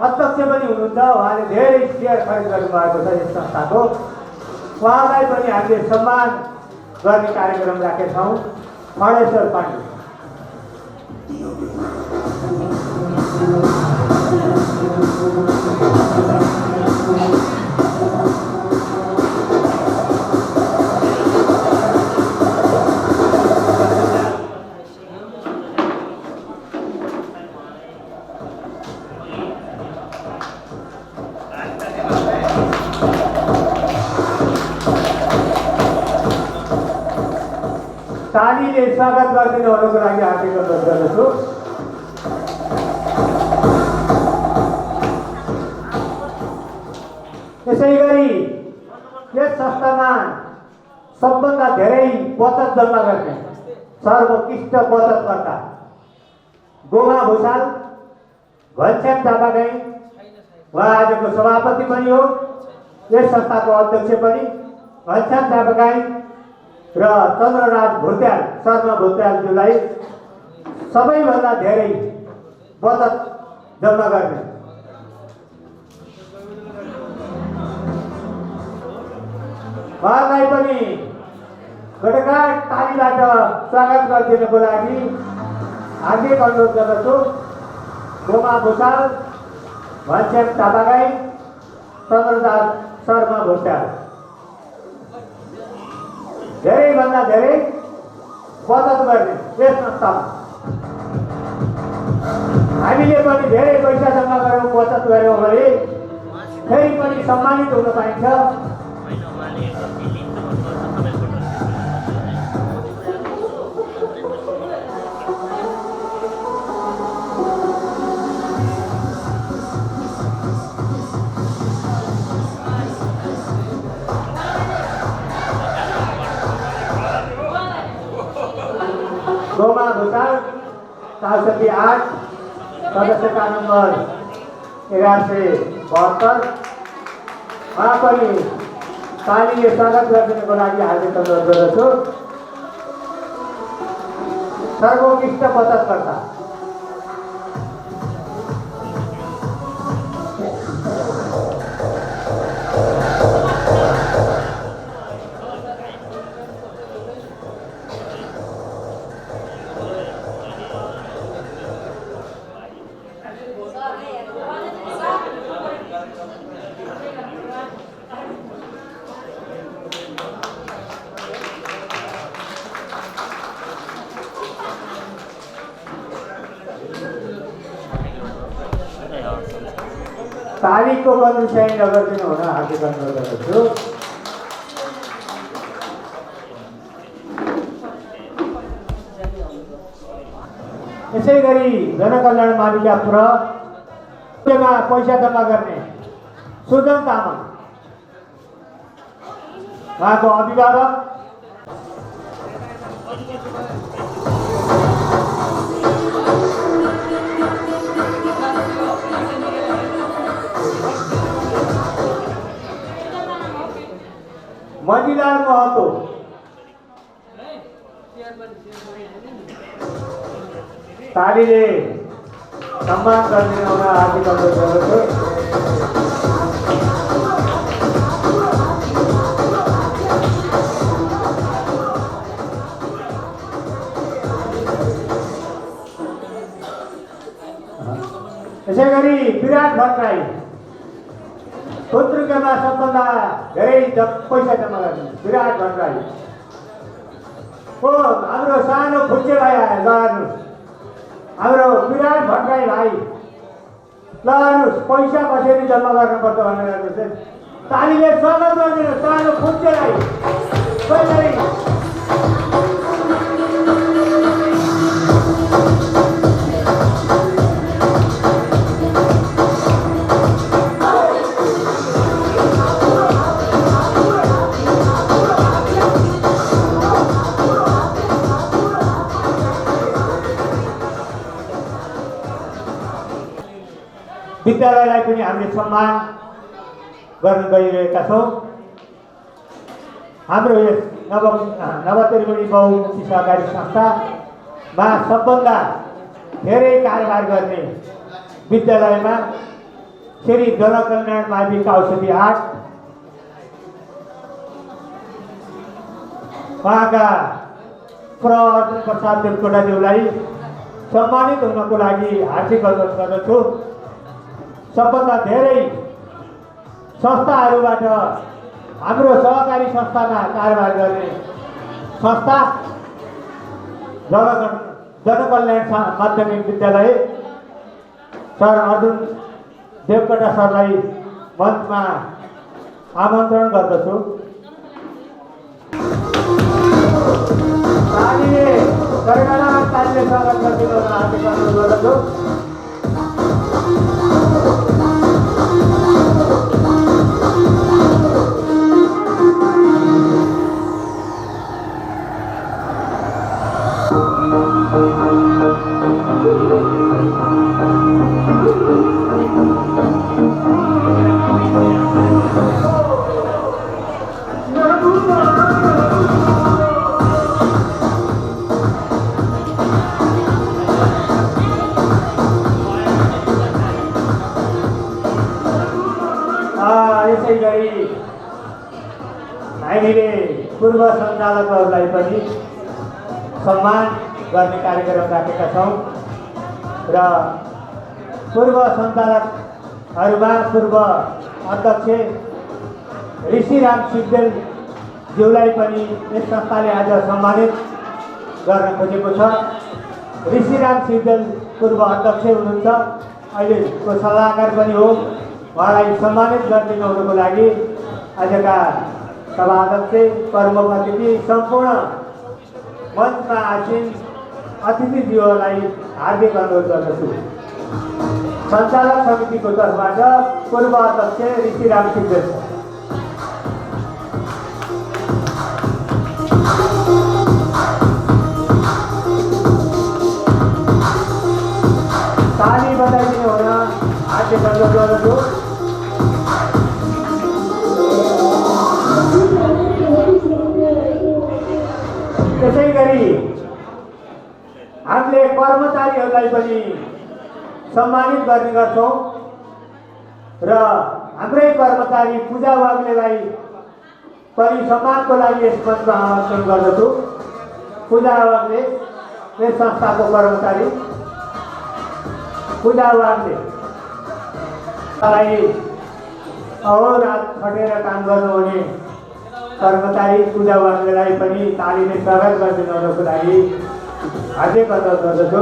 अध्यक्ष पनि हुनुहुन्छ। उहाँले धेरै सेयर खरिद गर्नुभएको छ यस संस्थाको। उहाँलाई पनि हामीले सम्मान गर्ने कार्यक्रम राखेछौँ। मानवेश्वर पाण्डे तालीले स्वागत गरिदिनुको लागि हार्दिक अनुरोध गर्दछु। त्यसै गरी यस संस्थामा सबभन्दा धेरै बचत जम्मा गर्ने सर्वोत्कृष्ट बचतकर्ता गोमा भूषाल, घनश्याम चापागाई। उहाँ आजको सभापति पनि हो, यस संस्थाको अध्यक्ष पनि। घनश्याम चापागाई र चन्द्रराज भुत्याल, शर्मा भुत्यालज्यूलाई सबैभन्दा धेरै बचत जम्मा गर्ने। उहाँलाई पनि गडगाड तालीबाट स्वागत गरिदिनुको लागि हार्दिक अनुरोध गर्दछु। गोमा भूषाल, घनश्याम चापागाई, चन्द्रराज शर्मा भुत्याल धेरैभन्दा धेरै बचत गर्ने यस संस्थामा। हामीले पनि धेरै पैसा जम्मा गऱ्यौँ, बचत गऱ्यौँ भने फेरि पनि सम्मानित हुन पाइन्छ। गोमा भूषाल 408, सदस्यता नम्बर 1172। उहाँ पनि तालीले स्वागत गरिदिनुको लागि हार्दिक अनुरोध गर्दछु। सर्वोत्कृष्ट बचतकर्ता तालीको बन्धु चाहिँ नगरिदिनु हुन हार्दिक अनुरोध गर्दछु। यसै गरी जनकल्याण माविका पुरमा पैसा जम्मा गर्ने सुजन तामाङ, उहाँको अभिभावक। मणिलाल महतो, तालीले सम्मान गरिदिनु हुन हार्दिक अनुरोध गर्दछु। यसै गरी विराट भट्टराई पुत्रिकामा सबभन्दा धेरै पैसा जम्मा गर्ने विराट भट्टराई। हाम्रो सानो खुच्चे भाइ आयो, ल हेर्नुहोस् हाम्रो विराट भट्टराई भाइ, ल हेर्नुहोस् पैसा कसरी जम्मा गर्नुपर्छ भनेर हेर्नुहोस्। तालीले स्वागत गरिदिनु सानो खुच्चेलाई। विद्यालयलाई पनि हामीले सम्मान गर्न गइरहेका छौँ। हाम्रो यस नवत्रिवेणी बहुमुखी सहकारी संस्थामा सबभन्दा धेरै कारोबार गर्ने विद्यालयमा श्री जनकल्याण माविक औषधि 8 उहाँका अर्जुन प्रसाद देवकोटाज्यूलाई सम्मानित हुनको लागि हार्दिक अनुरोध गर्दछु। सबभन्दा धेरै संस्थाहरूबाट हाम्रो सहकारी संस्थामा कारोबार गर्ने संस्था जनकल्याण माध्यमिक विद्यालय सर अर्जुन देवकोटा सरलाई मञ्चमा आमन्त्रण गर्दछु। तालीले स्वागत गरिदिनु हार्दिक अनुरोध गर्दछु। यसै गरी हामीले पूर्व सञ्चालकहरूलाई पनि सम्मान गर्ने कार्यक्रम राखेका छौँ र पूर्व सञ्चालकहरूमा पूर्व अध्यक्ष ऋषिराम सिग्देलज्यूलाई पनि यस संस्थाले आज सम्मानित गर्न खोजेको छ। ऋषिराम सिग्देल पूर्व अध्यक्ष हुनुहुन्छ, अहिलेको सल्लाहकार पनि हो। उहाँलाई सम्मानित गरिदिनुको लागि आजका सभाध्यक्ष, प्रमुख अतिथि, सम्पूर्ण मञ्चमा आसीन अतिथिज्यूहरूलाई हार्दिक अनुरोध गर्दछु। सञ्चालक समितिको तर्फबाट पूर्व अध्यक्ष ऋषिराम सिग्देल। ताली बजाइदिनु हुन हार्दिक अनुरोध गर्दछु। त्यसै गरी हामीले कर्मचारीहरूलाई पनि सम्मानित गर्ने गर्छौँ र हाम्रै कर्मचारी पूजा वाग्लेलाई पनि सम्मानको लागि यस मञ्चमा आमन्त्रण गर्दछु। पूजा वाग्ले यस संस्थाको कर्मचारी पूजा वाग्लेलाई अहोरात खटेर काम गर्नुहुने कर्मचारी पूजा वाग्लेलाई पनि तालीले स्वागत गरिदिनुको लागि हार्दिक अनुरोध गर्दछु।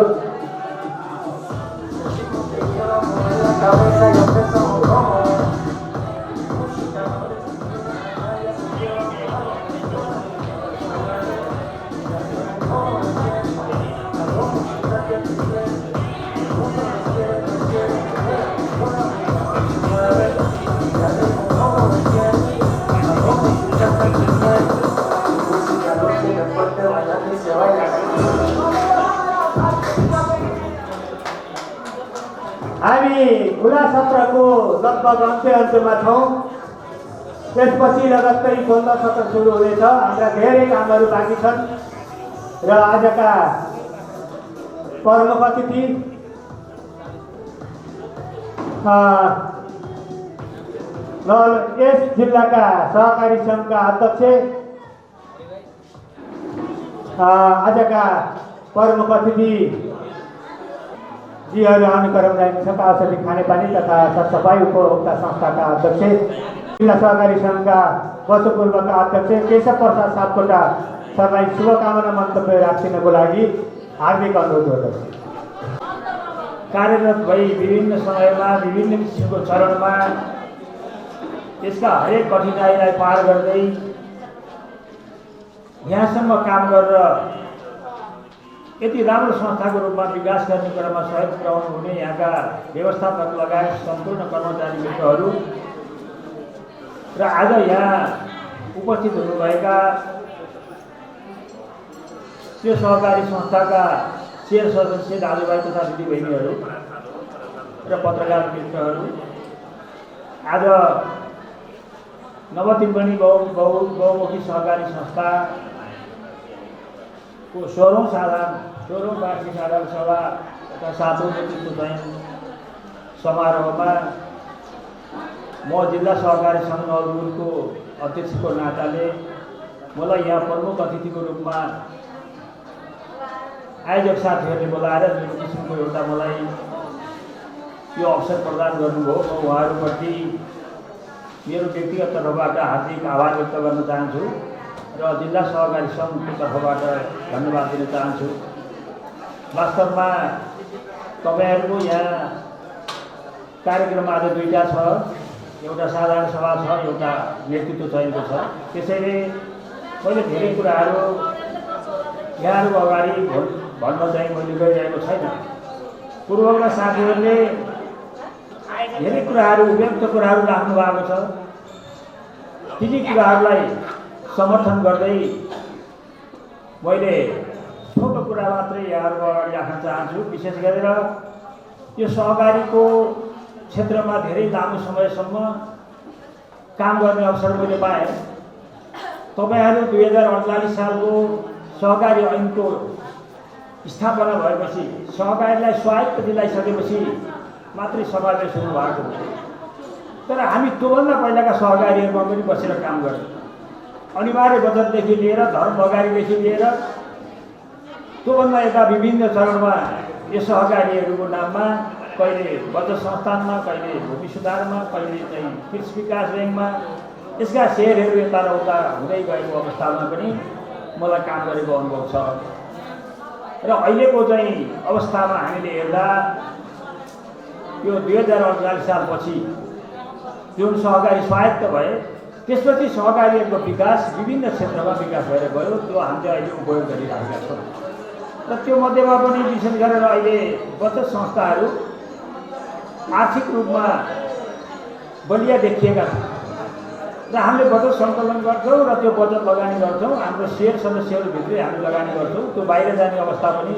हामी खुला सत्रको लगभग अन्त्यमा छौँ। त्यसपछि लगत्तै बन्द सत्र सुरु हुनेछ। हाम्रा धेरै कामहरू बाँकी छन् र आजका प्रमुख अतिथि यस जिल्लाका सहकारी सङ्घका अध्यक्ष, आजका प्रमुख अतिथि जीहरू आउने क्रममा औषधि खानेपानी तथा सरसफाई उपभोक्ता संस्थाका अध्यक्ष, जिल्ला सहकारी सङ्घका बसुपूर्वका अध्यक्ष केशव प्रसाद सापकोटा सरलाई शुभकामना मन्तव्य राखिदिनको लागि हार्दिक अनुरोध गर्दछु। कार्यरत भई विभिन्न समयमा विभिन्न किसिमको चरणमा यसका हरेक कठिनाइलाई पार गर्दै यहाँसम्म काम गरेर यति राम्रो संस्थाको रूपमा विकास गर्ने क्रममा सहयोग पुर्याउनु हुने यहाँका व्यवस्थापक लगायत सम्पूर्ण कर्मचारी मित्रहरू र आज यहाँ उपस्थित हुनुभएका त्यो सहकारी संस्थाका शेयर सदस्य दाजुभाइ तथा दिदीबहिनीहरू र पत्रकार मित्रहरू, आज नवतिम्बनी बहुमुखी सहकारी संस्थाको 16औं वार्षिक साधारण सभा तथा 7औं नेतृत्व चयन समारोहमा म जिल्ला सहकारी सङ्घ नवलपुरको अध्यक्षको नाताले मलाई यहाँ प्रमुख अतिथिको रूपमा आयोजक साथीहरूले बोलाएर जुन किसिमको एउटा मलाई यो अवसर प्रदान गर्नुभयो, म उहाँहरूप्रति मेरो व्यक्तिगत तर्फबाट हार्दिक आभार व्यक्त गर्न चाहन्छु र जिल्ला सहकारी सङ्घको तर्फबाट धन्यवाद दिन चाहन्छु। वास्तवमा तपाईँहरूको यहाँ कार्यक्रम आज दुईटा छ, एउटा साधारण सभा छ, एउटा नेतृत्व चयनको छ। त्यसैले मैले धेरै कुराहरू यहाँहरूको अगाडि भन्न चाहिँ मैले गइरहेको छैन। पूर्वका साथीहरूले धेरै कुराहरू उपयुक्त कुराहरू राख्नु भएको छ। ती कुराहरूलाई समर्थन गर्दै मैले छोटो कुरा मात्रै यहाँहरूको अगाडि राख्न चाहन्छु। विशेष गरेर यो सहकारीको क्षेत्रमा धेरै लामो समयसम्म काम गर्ने अवसर मैले पाएँ। तपाईँहरू 2048 सालको सहकारी ऐनको स्थापना भएपछि, सहकारीलाई स्वायत्त दिलाइसकेपछि मात्रै समावेश हुनुभएको। तर हामी त्योभन्दा पहिलाका सहकारीहरूमा पनि बसेर काम गऱ्यौँ। अनिवार्य बचतदेखि लिएर धर्म अगाडिदेखि लिएर त्योभन्दा यता विभिन्न चरणमा यो सहकारीहरूको नाममा कहिले बचत संस्थानमा, कहिले भूमि सुधारमा, कहिले चाहिँ कृषि विकास ब्याङ्कमा यसका सेयरहरू यता र उता हुँदै गएको अवस्थामा पनि मलाई काम गरेको अनुभव छ। र अहिलेको चाहिँ अवस्थामा हामीले हेर्दा यो 2048 सालपछि जुन सहकारी स्वायत्त भए त्यसपछि सहकारीहरूको विकास विभिन्न क्षेत्रमा विकास भएर गयो। त्यो हामीले अहिले उपयोग गरिरहेका छौँ। र त्यो मध्येमा पनि विशेष गरेर अहिले बचत संस्थाहरू आर्थिक रूपमा बलिया देखिएका छन् र हामीले बचत सङ्कलन गर्छौँ र त्यो बचत लगानी गर्छौँ। हाम्रो सेयर सदस्यहरूभित्रै हामी लगानी गर्छौँ। त्यो बाहिर जाने अवस्था पनि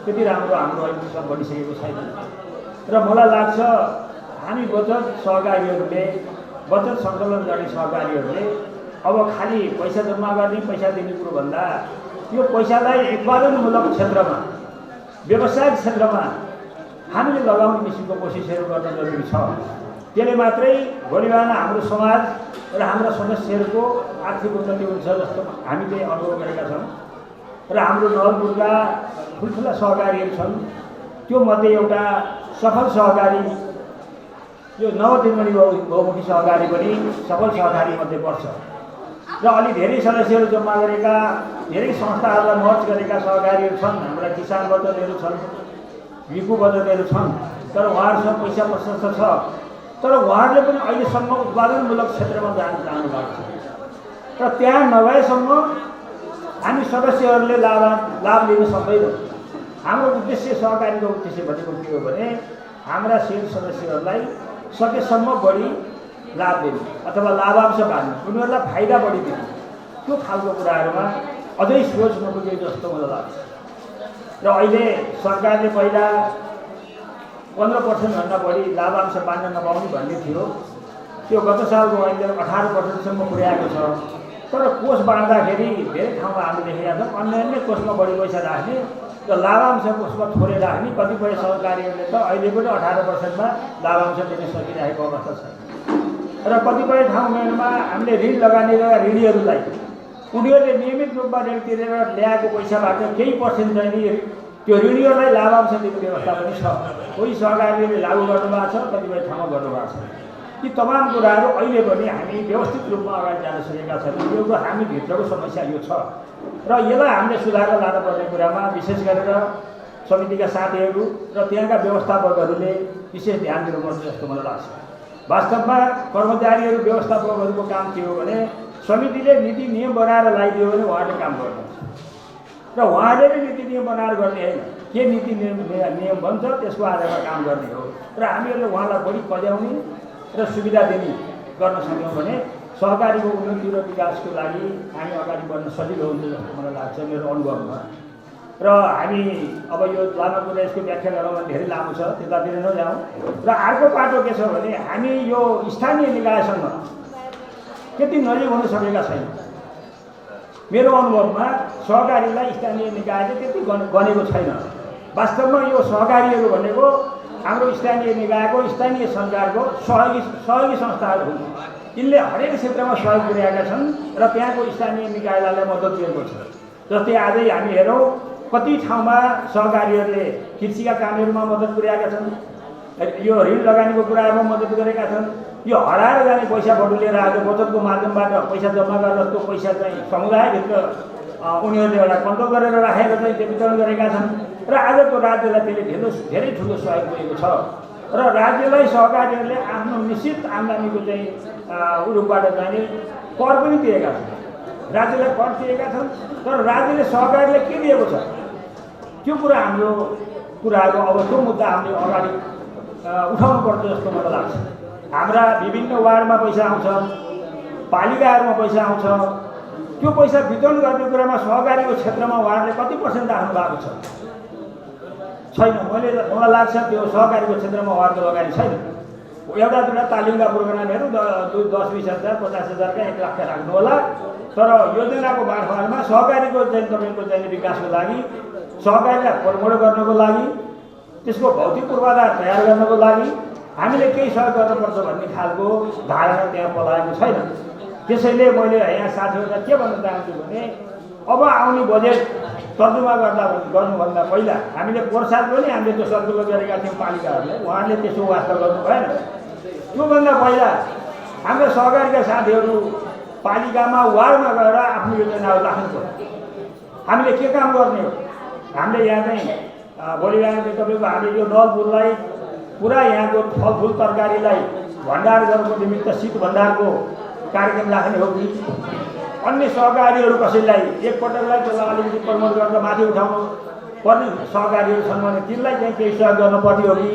त्यति राम्रो हाम्रो अहिलेसम्म बनिसकेको छैन। र मलाई लाग्छ हामी बचत सहकारीहरूले, बचत सङ्कलन गर्ने सहकारीहरूले अब खालि पैसा जम्मा गर्ने, पैसा दिने कुरो भन्दा यो पैसालाई उत्पादनमूलक क्षेत्रमा, व्यवसायिक क्षेत्रमा हामीले लगाउने किसिमको कोसिसहरू गर्न जरुरी छ। त्यसले मात्रै भोलि बिहान हाम्रो समाज र हाम्रा सदस्यहरूको आर्थिक उन्नति हुन्छ जस्तो हामीले अनुभव गरेका छौँ। र हाम्रो नवलपुरका ठुल्ठुला सहकारीहरू छन्। त्यो मध्ये एउटा सफल सहकारी यो नवतिम्बनी बहुमुखी सहकारी पनि सफल सहकारी मध्ये पर्छ। र अलि धेरै सदस्यहरू जम्मा गरेका, धेरै संस्थाहरूलाई मर्ज गरेका सहकारीहरू छन्। हाम्रा किसान बचतहरू छन्, विकु बचतहरू छन्। तर उहाँहरूसँग पैसा प्रशस्त छ, तर उहाँहरूले पनि अहिलेसम्म उत्पादनमूलक क्षेत्रमा जान चाहनु भएको छ। र त्यहाँ नभएसम्म हामी सदस्यहरूले लाभ लिन सक्दैनौँ। हाम्रो उद्देश्य, सहकारीको उद्देश्य भनेको के हो भने हाम्रा सेयर सदस्यहरूलाई सकेसम्म बढी लाभ दिने अथवा लाभांश बाँड्ने, उनीहरूलाई फाइदा बढी दिने, त्यो खालको कुराहरूमा अझै सोच नपुगेको जस्तो मलाई लाग्छ। र अहिले सरकारले पहिला 15% बढी लाभांश बाँड्न नपाउने भन्ने थियो। त्यो गत सालको अहिले 18% पुर्याएको छ। तर कोष बाँड्दाखेरि धेरै ठाउँमा हामीले देखेका छौँ अन्य कोषमा बढी पैसा राख्ने र लाभांश कोषमा थोरै राख्ने। कतिपय सहकारीहरूले त अहिले पनि 18%मा लाभांश दिन सकिरहेको अवस्था छ। र कतिपय ठाउँमा हामीले ऋण लगानी र ऋणीहरूलाई उनीहरूले नियमित रूपमा ऋण तिरेर ल्याएको पैसाबाट केही पर्सेन्ट चाहिँ त्यो ऋणीहरूलाई लाभांश दिने व्यवस्था पनि छ। कोही सहकारीले लागू गर्नुभएको छ, कतिपय ठाउँमा गर्नुभएको छ। यी तमाम कुराहरू अहिले पनि हामी व्यवस्थित रूपमा अगाडि जान सकेका छैनौँ। यो हामीभित्रको समस्या यो छ र यसलाई हामीले सुधार लानुपर्ने कुरामा विशेष गरेर समितिका साथीहरू र त्यहाँका व्यवस्थापकहरूले विशेष ध्यान दिनुपर्छ जस्तो मलाई लाग्छ। वास्तवमा कर्मचारीहरू व्यवस्थापकहरूको काम के हो भने समितिले नीति नियम बनाएर लगाइदियो भने उहाँहरूले काम गर्नुहुन्छ र उहाँले नै नीति नियम बनाएर गर्ने होइन, के नीति नियम बन्छ त्यसको आधारमा काम गर्ने हो। र हामीहरूले उहाँलाई बढी पल्याउने र सुविधा दिने गर्न सक्यौँ भने सहकारीको उन्नति र विकासको लागि हामी अगाडि बढ्न सजिलो हुन्छ जस्तो मलाई लाग्छ मेरो अनुभवमा। र हामी अब यो लामो कुरा यसको व्याख्या गराउन धेरै लामो छ, त्यतातिर नजाउँ। र अर्को पाटो के छ भने हामी यो स्थानीय निकायसँग त्यति नजिक हुन सकेका छैनौँ। मेरो अनुभवमा सहकारीलाई स्थानीय निकायले त्यति गनेको छैन। वास्तवमा यो सहकारीहरू भनेको हाम्रो स्थानीय निकायको स्थानीय सरकारको सहयोगी संस्थाहरू हुन्। यिनले हरेक क्षेत्रमा सहयोग पुर्याएका छन् र त्यहाँको स्थानीय निकायलाई मद्दत दिएको छ। जस्तै आजै हामी हेरौँ कति ठाउँमा सहकारीहरूले कृषिका कामहरूमा मद्दत पुर्याएका छन्, यो ऋण लगानीको कुराहरूमा मद्दत गरेका छन्। यो हराएर जाने पैसा बटुलेर आज बचतको माध्यमबाट पैसा जम्मा गरेर त्यो पैसा चाहिँ समुदायभित्र उनीहरूले एउटा कन्ट्रोल गरेर राखेर चाहिँ त्यो वितरण गरेका छन् र आज त्यो राज्यलाई त्यसले धेरै ठुलो सहयोग पुगेको छ। र राज्यलाई सहकारीहरूले आफ्नो निश्चित आम्दानीको चाहिँ रूपबाट चाहिँ कर पनि दिएका छन्, राज्यलाई कर दिएका छन्। तर राज्यले सहकारीलाई के दिएको छ त्यो कुरा हाम्रो कुराहरू अब त्यो मुद्दा हामीले अगाडि उठाउनु पर्छ जस्तो मलाई लाग्छ। हाम्रा विभिन्न वार्डमा पैसा आउँछ, पालिकाहरूमा पैसा आउँछ, त्यो पैसा वितरण गर्ने कुरामा सहकारीको क्षेत्रमा उहाँहरूले कति पर्सेन्ट राख्नु भएको छैन। मलाई लाग्छ त्यो सहकारीको क्षेत्रमा उहाँहरूको लगानी छैन। एउटा दुईवटा तालिमका प्रोग्रामहरू 10-20 हजार 50 हजारका 1 लाखका राख्नु होला। तर योजनाको मार्फतमा सहकारीको चाहिँ तपाईँको चाहिँ विकासको लागि, सहकारीलाई प्रमोट गर्नको लागि, त्यसको भौतिक पूर्वाधार तयार गर्नको लागि हामीले केही सहयोग गर्नुपर्छ भन्ने खालको धारणा त्यहाँ पलाएको छैन। त्यसैले मैले यहाँ साथीहरूलाई के भन्न चाहन्छु भने अब आउने बजेट तर्जुमा गर्नुभन्दा पहिला हामीले पोहोर पनि हामीले त्यो सर्कुलर गरेका थियौँ पालिकाहरूलाई, उहाँले त्यसो वास्ता गर्नु भएन। त्योभन्दा पहिला हाम्रो सहकारीका साथीहरू पालिकामा वार्डमा गएर आफ्नो योजनाहरू राख्नु पर्यो। हामीले के काम गर्ने हो? हामीले यहाँ चाहिँ भोलि बिहान तपाईँको हामीले यो नलपुरलाई पुरा यहाँको फलफुल तरकारीलाई भण्डार गर्नुको निमित्त शीत भण्डारको कार्यक्रम राख्ने हो कि अन्य सहकारीहरू कसैलाई एकपटकलाई त्यसलाई अलिकति प्रमोट गरेर माथि उठाउनु पर्ने सहकारीहरू छन् भने तिनलाई चाहिँ केही सहयोग गर्नु पर्ने हो कि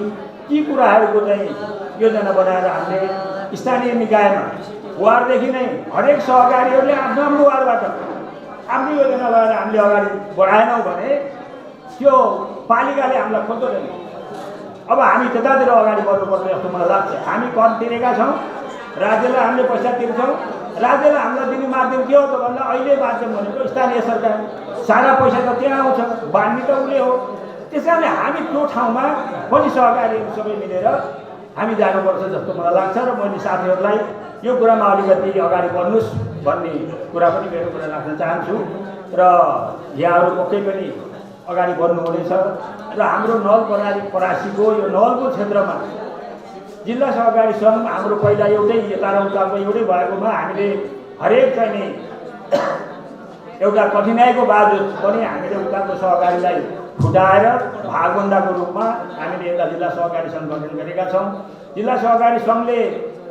ती कुराहरूको चाहिँ योजना बनाएर हामीले स्थानीय निकायमा वार्डदेखि नै हरेक सहकारीहरूले आफ्नो आफ्नो वार्डबाट आफ्नो योजना लगाएर हामीले अगाडि बढाएनौँ भने त्यो पालिकाले हामीलाई खोज्दैन। अब हामी त्यतातिर अगाडि बढ्नुपर्छ जस्तो मलाई लाग्छ। हामी कर तिरेका छौँ, राज्यलाई हामीले पैसा तिर्छौँ, राज्यलाई हामीलाई दिने माध्यम के हो त भन्दा अहिले माध्यम भनेको स्थानीय सरकार। सारा पैसा त त्यहाँ आउँछ, बाँड्ने त उसले हो। त्यस कारणले हामी त्यो ठाउँमा पनि सहकारीहरू सबै मिलेर हामी जानुपर्छ जस्तो मलाई लाग्छ। र मैले साथीहरूलाई यो कुरामा अलिकति अगाडि बढ्नुहोस् भन्ने कुरा पनि मेरो कुरा राख्न चाहन्छु। र यहाँहरू पक्कै पनि अगाडि बढ्नुहुनेछ। र हाम्रो नल प्रणाली परासीको यो नलको क्षेत्रमा जिल्ला सहकारी सङ्घ हाम्रो पहिला एउटै यता र उताको एउटै भएकोमा हामीले हरेक चाहिँ नि एउटा कठिनाइको बावजुद पनि हामीले उताको सहकारीलाई फुटाएर भागबन्दाको रूपमा हामीले यता जिल्ला सहकारी सङ्घ गठन गरेका छौँ। जिल्ला सहकारी सङ्घले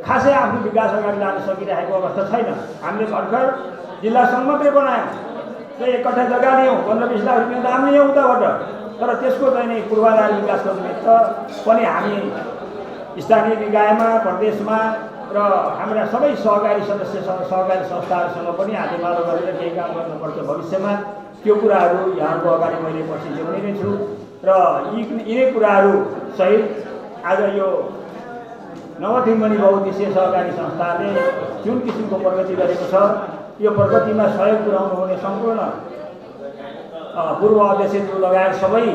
खासै आफ्नो विकास अगाडि लान सकिरहेको अवस्था छैन। हामीले भर्खर जिल्ला सङ्घ मात्रै बनायौँ, त्यो 1 कट्ठा जग्गा दियौँ, 15-20 लाख रुपियाँ दाम लियौँ उताबाट। तर त्यसको चाहिँ नि पूर्वाधार विकासको निमित्त पनि हामी स्थानीय निकायमा, प्रदेशमा र हाम्रा सबै सहकारी सदस्यसँग, सहकारी संस्थाहरूसँग पनि हातेमालो गरेर केही काम गर्नुपर्छ भविष्यमा। त्यो कुराहरू यहाँको अगाडि मैले पछि ल्याउने नै छु। र यिनै कुराहरू सहित आज यो नवथिम्मनी बहुउद्देश्यीय सहकारी संस्थाले जुन किसिमको प्रगति गरेको छ, यो प्रगतिमा सहयोग पुर्याउनु हुने सम्पूर्ण पूर्व अध्यक्षज्यू लगायत सबै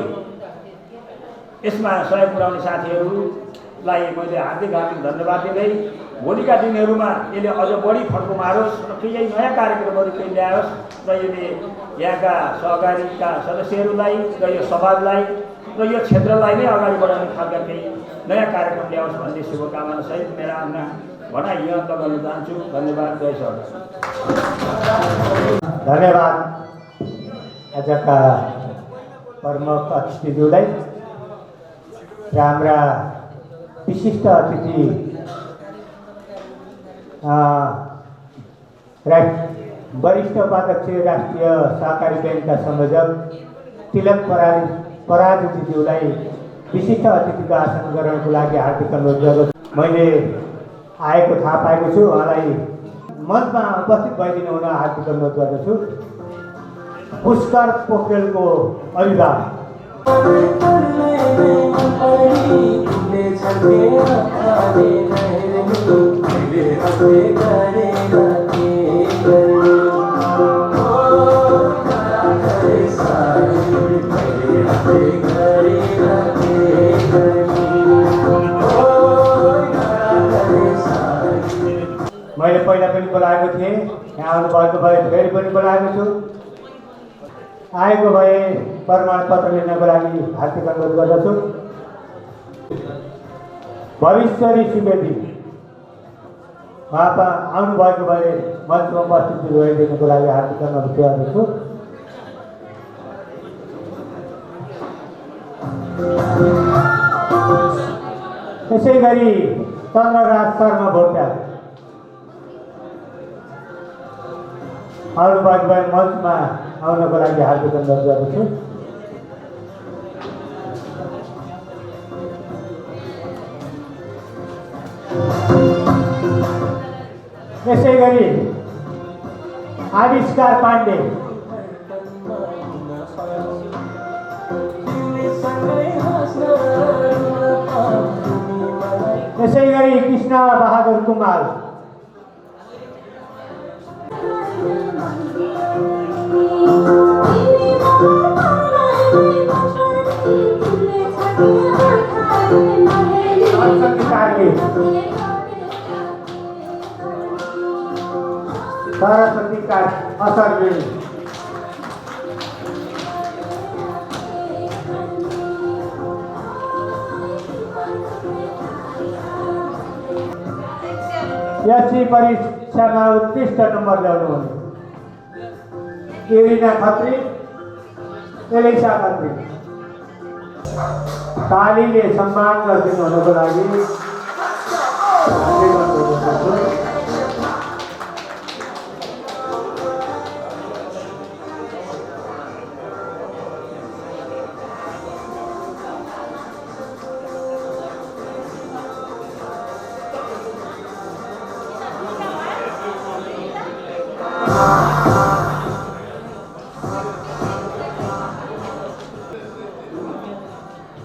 यसमा सहयोग पुर्याउने साथीहरूलाई मैले हार्दिक धन्यवाद दिँदै भोलिका दिनहरूमा यसले अझ बढी फड्को मारोस् र केही नयाँ कार्यक्रमहरू केही ल्याओस् र यसले यहाँका सहकारीका सदस्यहरूलाई र यो समाजलाई र यो क्षेत्रलाई नै अगाडि बढाउने खालका केही नयाँ कार्यक्रम ल्याओस् भन्ने शुभकामना सहित मेरा आफ्ना भनाइ यहाँ अन्त गर्न चाहन्छु। धन्यवाद। जय सहकारी। धन्यवाद आजका प्रमुख अतिथिज्यूलाई र हाम्रा विशिष्ट अतिथि वरिष्ठ उपाध्यक्ष राष्ट्रिय सहकारी ब्याङ्कका संयोजक तिलक पराजुज्यूलाई विशिष्ट अतिथिको आसन ग्रहणको लागि हार्दिक अनुरोध गर्दछु। मैले आएको थाहा पाएको छु, उहाँलाई मञ्चमा उपस्थित भइदिनु हुन हार्दिक अनुरोध गर्दछु। पुष्कर पोखरेलको अभिभावक मैले पहिला पनि बोलाएको थिएँ, यहाँ आउनुभएको भए फेरि पनि बोलाएको छु। आएको भए प्रमाणपत्र लिनको लागि हार्दिक अनुरोध गर्दछु। भविष्यरी सुवेदी उहाँ आउनुभएको भए मञ्चमा उपस्थिति गराइदिनुको लागि हार्दिक अनुरोध गर्दछु। त्यसै गरी चन्द्रराज शर्मा भोटा आउनुभएको भए मञ्चमा आउनको लागि हार्दिक अनुरोध गर्दछु। यसै गरी आविष्कार पाण्डे यसै गरी कृष्ण बहादुर कुमार सरस्वती का असर एससी परीक्षामा उत्कृष्ट नम्बर ल्याउनु इरिना खत्री, एलिसा खत्री तालीले सम्मान गरिदिनु हुनुको लागि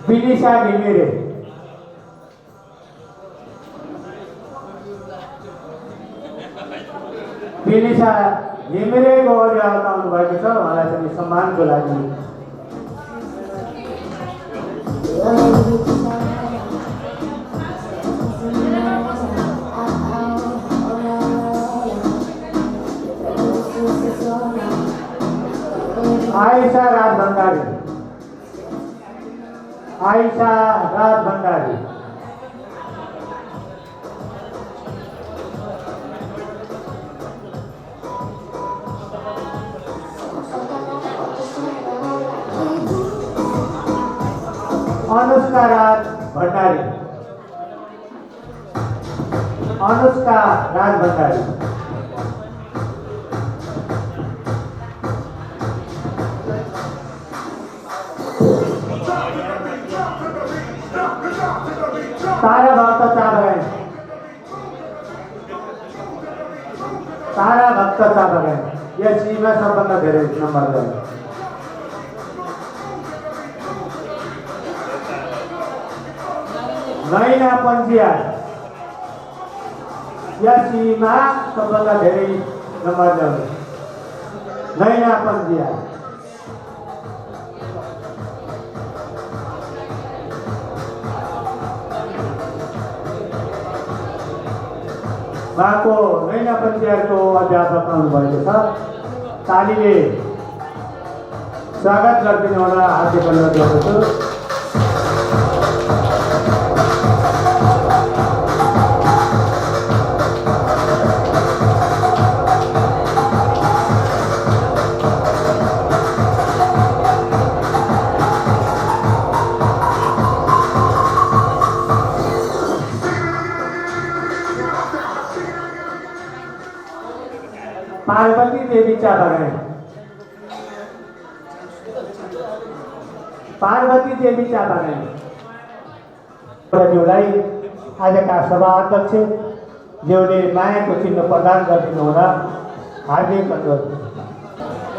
विनिशा घिमिरे घिमिरेको अभिभावक आउनुभएको छ। उहाँलाई पनि सम्मानको लागि आयशा राज भण्डारी अनुष्का राज भण्डारी तारा भक्त चाबगान यस सीमा सबभन्दा धेरै नम्बर ल्यायो। नैना पन्जिया यस सीमा सबभन्दा धेरै नम्बर ल्यायो। नैना पन्जिया उहाँको नैना पन्जियाको अध्यापक आउनुभएको छ। तालीले स्वागत गरिदिनु होला, हार्दिक अनुरोध गर्दछु। पार्वती देवी चाबगान ज्यूलाई आजका सभा अध्यक्ष ज्यूले मायाको चिन्ह प्रदान गरिदिनु होला, हार्दिक अनुरोध।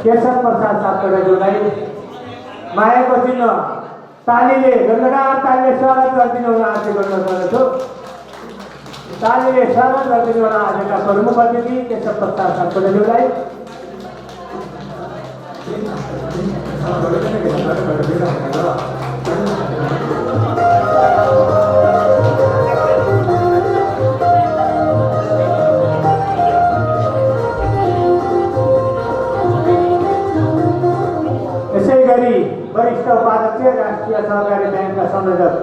केशव प्रसाद सापकोटाज्यूलाई मायाको चिन्ह तालीले गणगडार तालीले स्वागत गरिदिनु हुन आग्रह गर्न चाहन्छु। तालीले स्वागत गरिदिनु हुन आजका प्रमुख अतिथि केशव प्रसाद सापकोटाज्यूलाई। यसैगरी वरिष्ठ उपाध्यक्ष राष्ट्रिय सहकारी ब्याङ्कका संयोजक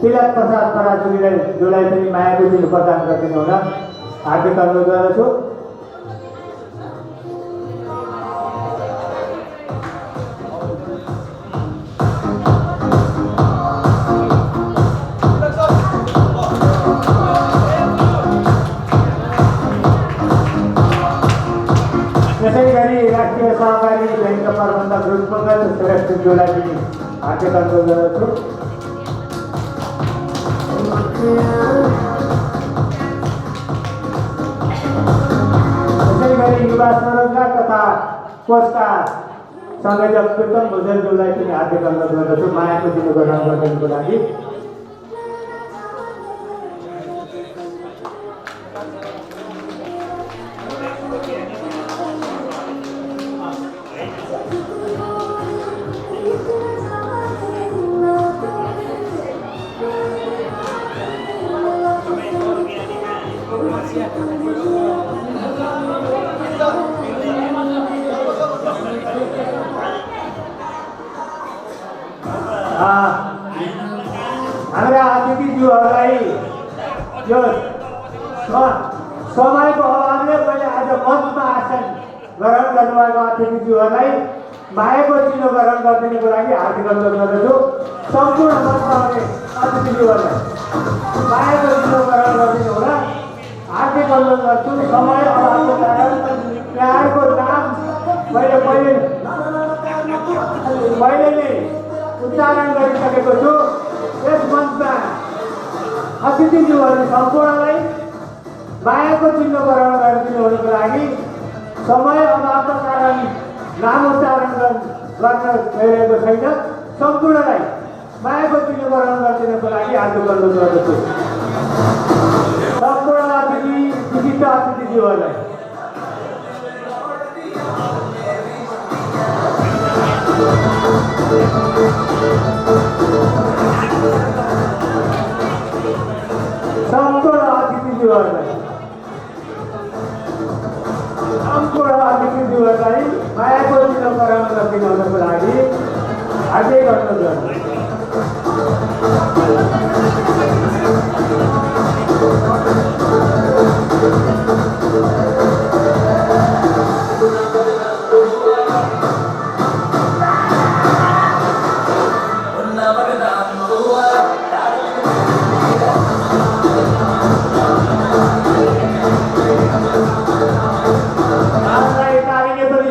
तिलक प्रसाद पराजुलीलाई पनि मायाको चिन्ह प्रदान गरिदिनु हुन हार्दिक अनुरोध गर्दछु। यसैगरी राष्ट्रिय सहकारी ब्याङ्कका प्रबन्धक रुपङ्गल श्रेष्ठज्यूलाई पनि हार्दिक अनुरोध गर्दछु। यसैगरी युवा स्वरोजगार तथा कोषका संयोजक प्रीतम भुजेलज्यूलाई पनि हार्दिक अनुरोध गर्दछु मायाको चिन्ह ग्रहण गरिदिनुको लागि। हाम्रा अतिथिज्यूहरूलाई यो समयको अभावले मैले आज मञ्चमा आसन ग्रहण गर्नुभएको अतिथिज्यूहरूलाई मायाको चिन्ह ग्रहण गरिदिनुको लागि हार्दिक अनुरोध गर्दछु। सम्पूर्ण मञ्चमा आउने अतिथिज्यूहरूलाई मायाको चिन्ह ग्रहण गरिदिनु होला हार्दिक अनुरोध गर्छु। समय अभावको कारण यहाँहरूको नाम मैले पहिले नै उच्चारण गरिसकेको छु। यस मञ्चमा अतिथिज्यूहरू सम्पूर्णलाई मायाको चिन्ह ग्रहण गरिदिनु हुनुको लागि समय अभावको कारण नाम उच्चारण गर्न गइरहेको छैन। सम्पूर्णलाई मायाको चिन्ह ग्रहण गरिदिनुको लागि हार्दिक अनुरोध गर्दछु। सम्पूर्ण अतिथि विशिष्ट अतिथिज्यूहरूलाई सम्पूर्ण अतिथिज्यूहरूलाई मायाको चिन्ह ग्रहण गरिदिनुको लागि हार्दिक अनुरोध गर्दछु।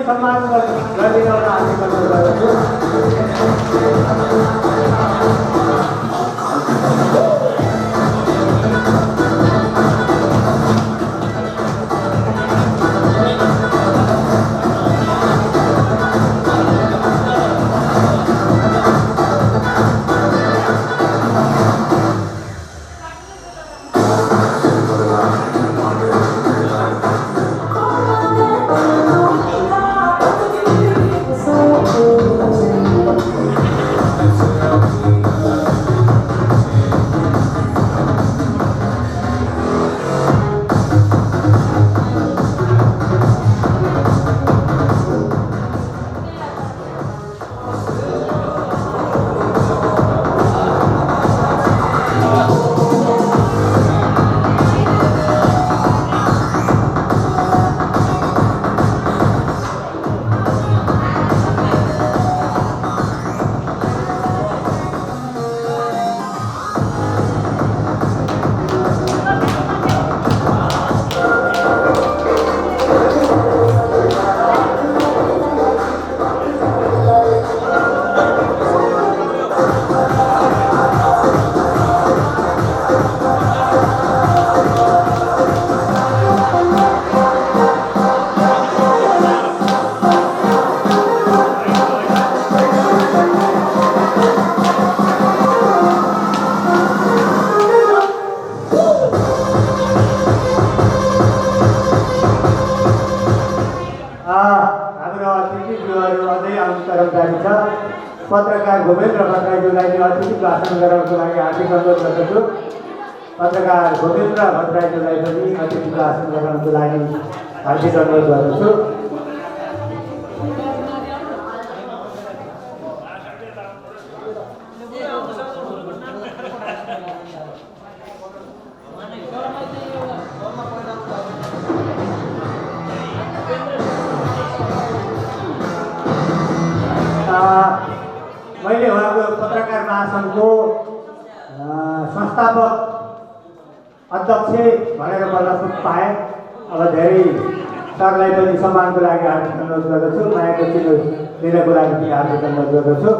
सम्मान गरिदिनु हुन हार्दिक अनुरोध गर्दछु। कर्मचारी छ। पत्रकार भूपेन्द्र भट्टराईज्यूलाई अतिथि भाषण गराउनको लागि हार्दिक अनुरोध गर्दछु। पत्रकार भूपेन्द्र भट्टराईज्यूलाई पनि अतिथि भाषण गराउनको लागि हार्दिक अनुरोध गर्दछु। मैले उहाँको पत्रकार महासङ्घको संस्थापक अध्यक्ष भनेर बोल्न पाएँ। अब धेरै सरलाई पनि सम्मानको लागि हार्दिक अनुरोध गर्दछु। मायाको चिनो दिनको लागि पनि हार्दिक अनुरोध गर्दछु।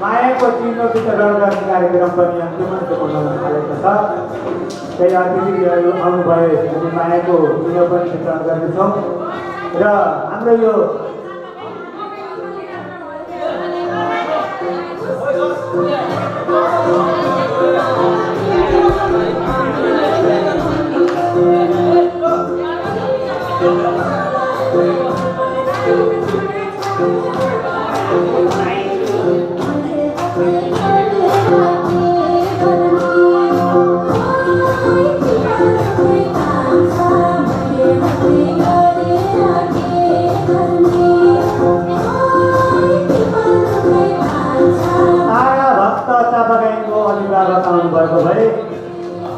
मायाको चिनो वितरण गर्ने कार्यक्रम पनि अन्तिमन्त बनाउन थालेको छ। त्यही अतिथिहरू आउनुभयो हामी मायाको चिनो पनि वितरण गर्नेछौँ र हाम्रो यो अभिभावक आउनुभएको भए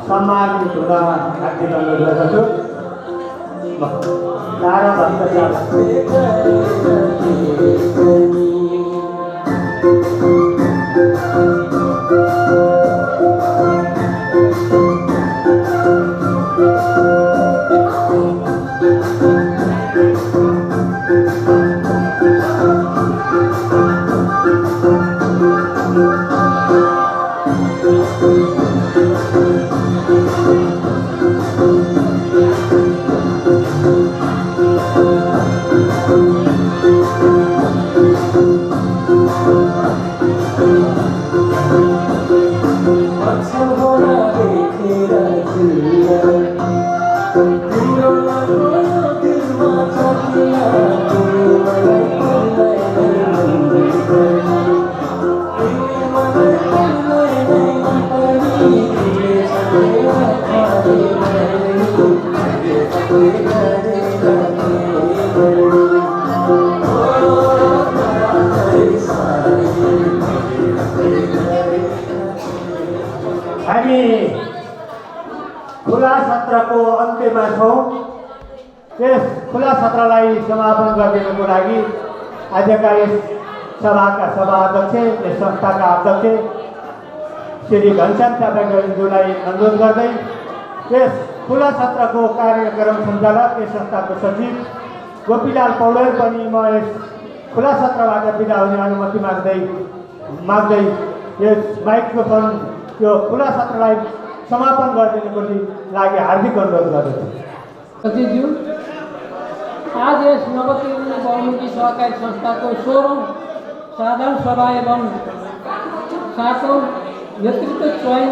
सम्मानित हुन हार्दिक अनुरोध गर्दछु। तारा भक्त हामी खुला सत्रको अन्त्यमा छौँ। त्यस खुला सत्रलाई समापन गरिदिनुको लागि आजका यस सभाका सभाध्यक्ष, यस संस्थाका अध्यक्ष श्री घनश्याम चापाज्यूलाई अनुरोध गर्दै यस खुला सत्रको कार्यक्रम सञ्चालक, यस संस्थाको सचिव गोपीलाल पौडेल पनि म यस खुला सत्रबाट बिदा हुने अनुमति माग्दै यस माइक्रोफोन यो खुला सत्रलाई समापन गरिदिनुको लागि हार्दिक अनुरोध गर्दछु। सचिवज्यू, आज यस नवतीर्ण बहुमुखी सहकारी संस्थाको 16औं साधारण सभा एवं 7औं नेतृत्व चयन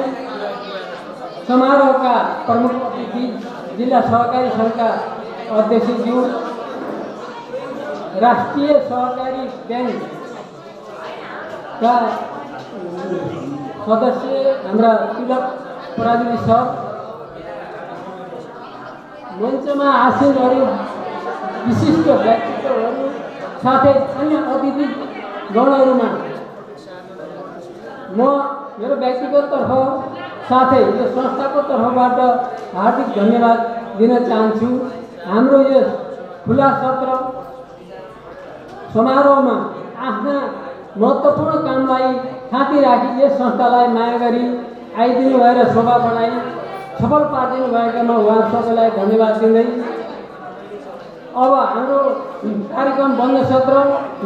समारोहका प्रमुख अतिथि जिल्ला सहकारी सङ्घका अध्यक्षज्यू, राष्ट्रिय सहकारी ब्याङ्कका सदस्य हाम्रा तिलक पराजुली सर, मञ्चमा आसीनहरू विशिष्ट व्यक्तित्वहरू साथै अन्य अतिथि गणहरूमा म मेरो व्यक्तिगत तर्फ साथै यो संस्थाको तर्फबाट हार्दिक धन्यवाद दिन चाहन्छु। हाम्रो यस खुला सत्र समारोहमा आफ्ना महत्त्वपूर्ण कामलाई थाती राखी यस संस्थालाई माया गरी आइदिनु भएर शोभा बढाई सफल पारिदिनु भएकामा उहाँ सबैलाई धन्यवाद दिँदै अब हाम्रो कार्यक्रम बन्द सत्र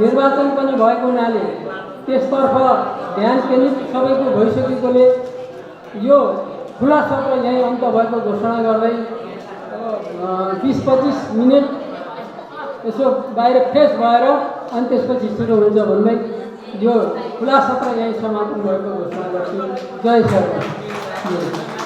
निर्वाचन पनि भएको हुनाले त्यसतर्फ ध्यान केन्द्रित सबैको भइसकेकोले यो खुला सत्र यहीँ अन्त भएको घोषणा गर्दै 20-25 मिनट यसो बाहिर फ्रेस भएर अनि त्यसपछि सुरु हुन्छ भन्दै यो खुला सत्र यहीँ समापन भएको घोषणा गर्छु। जय सरकार।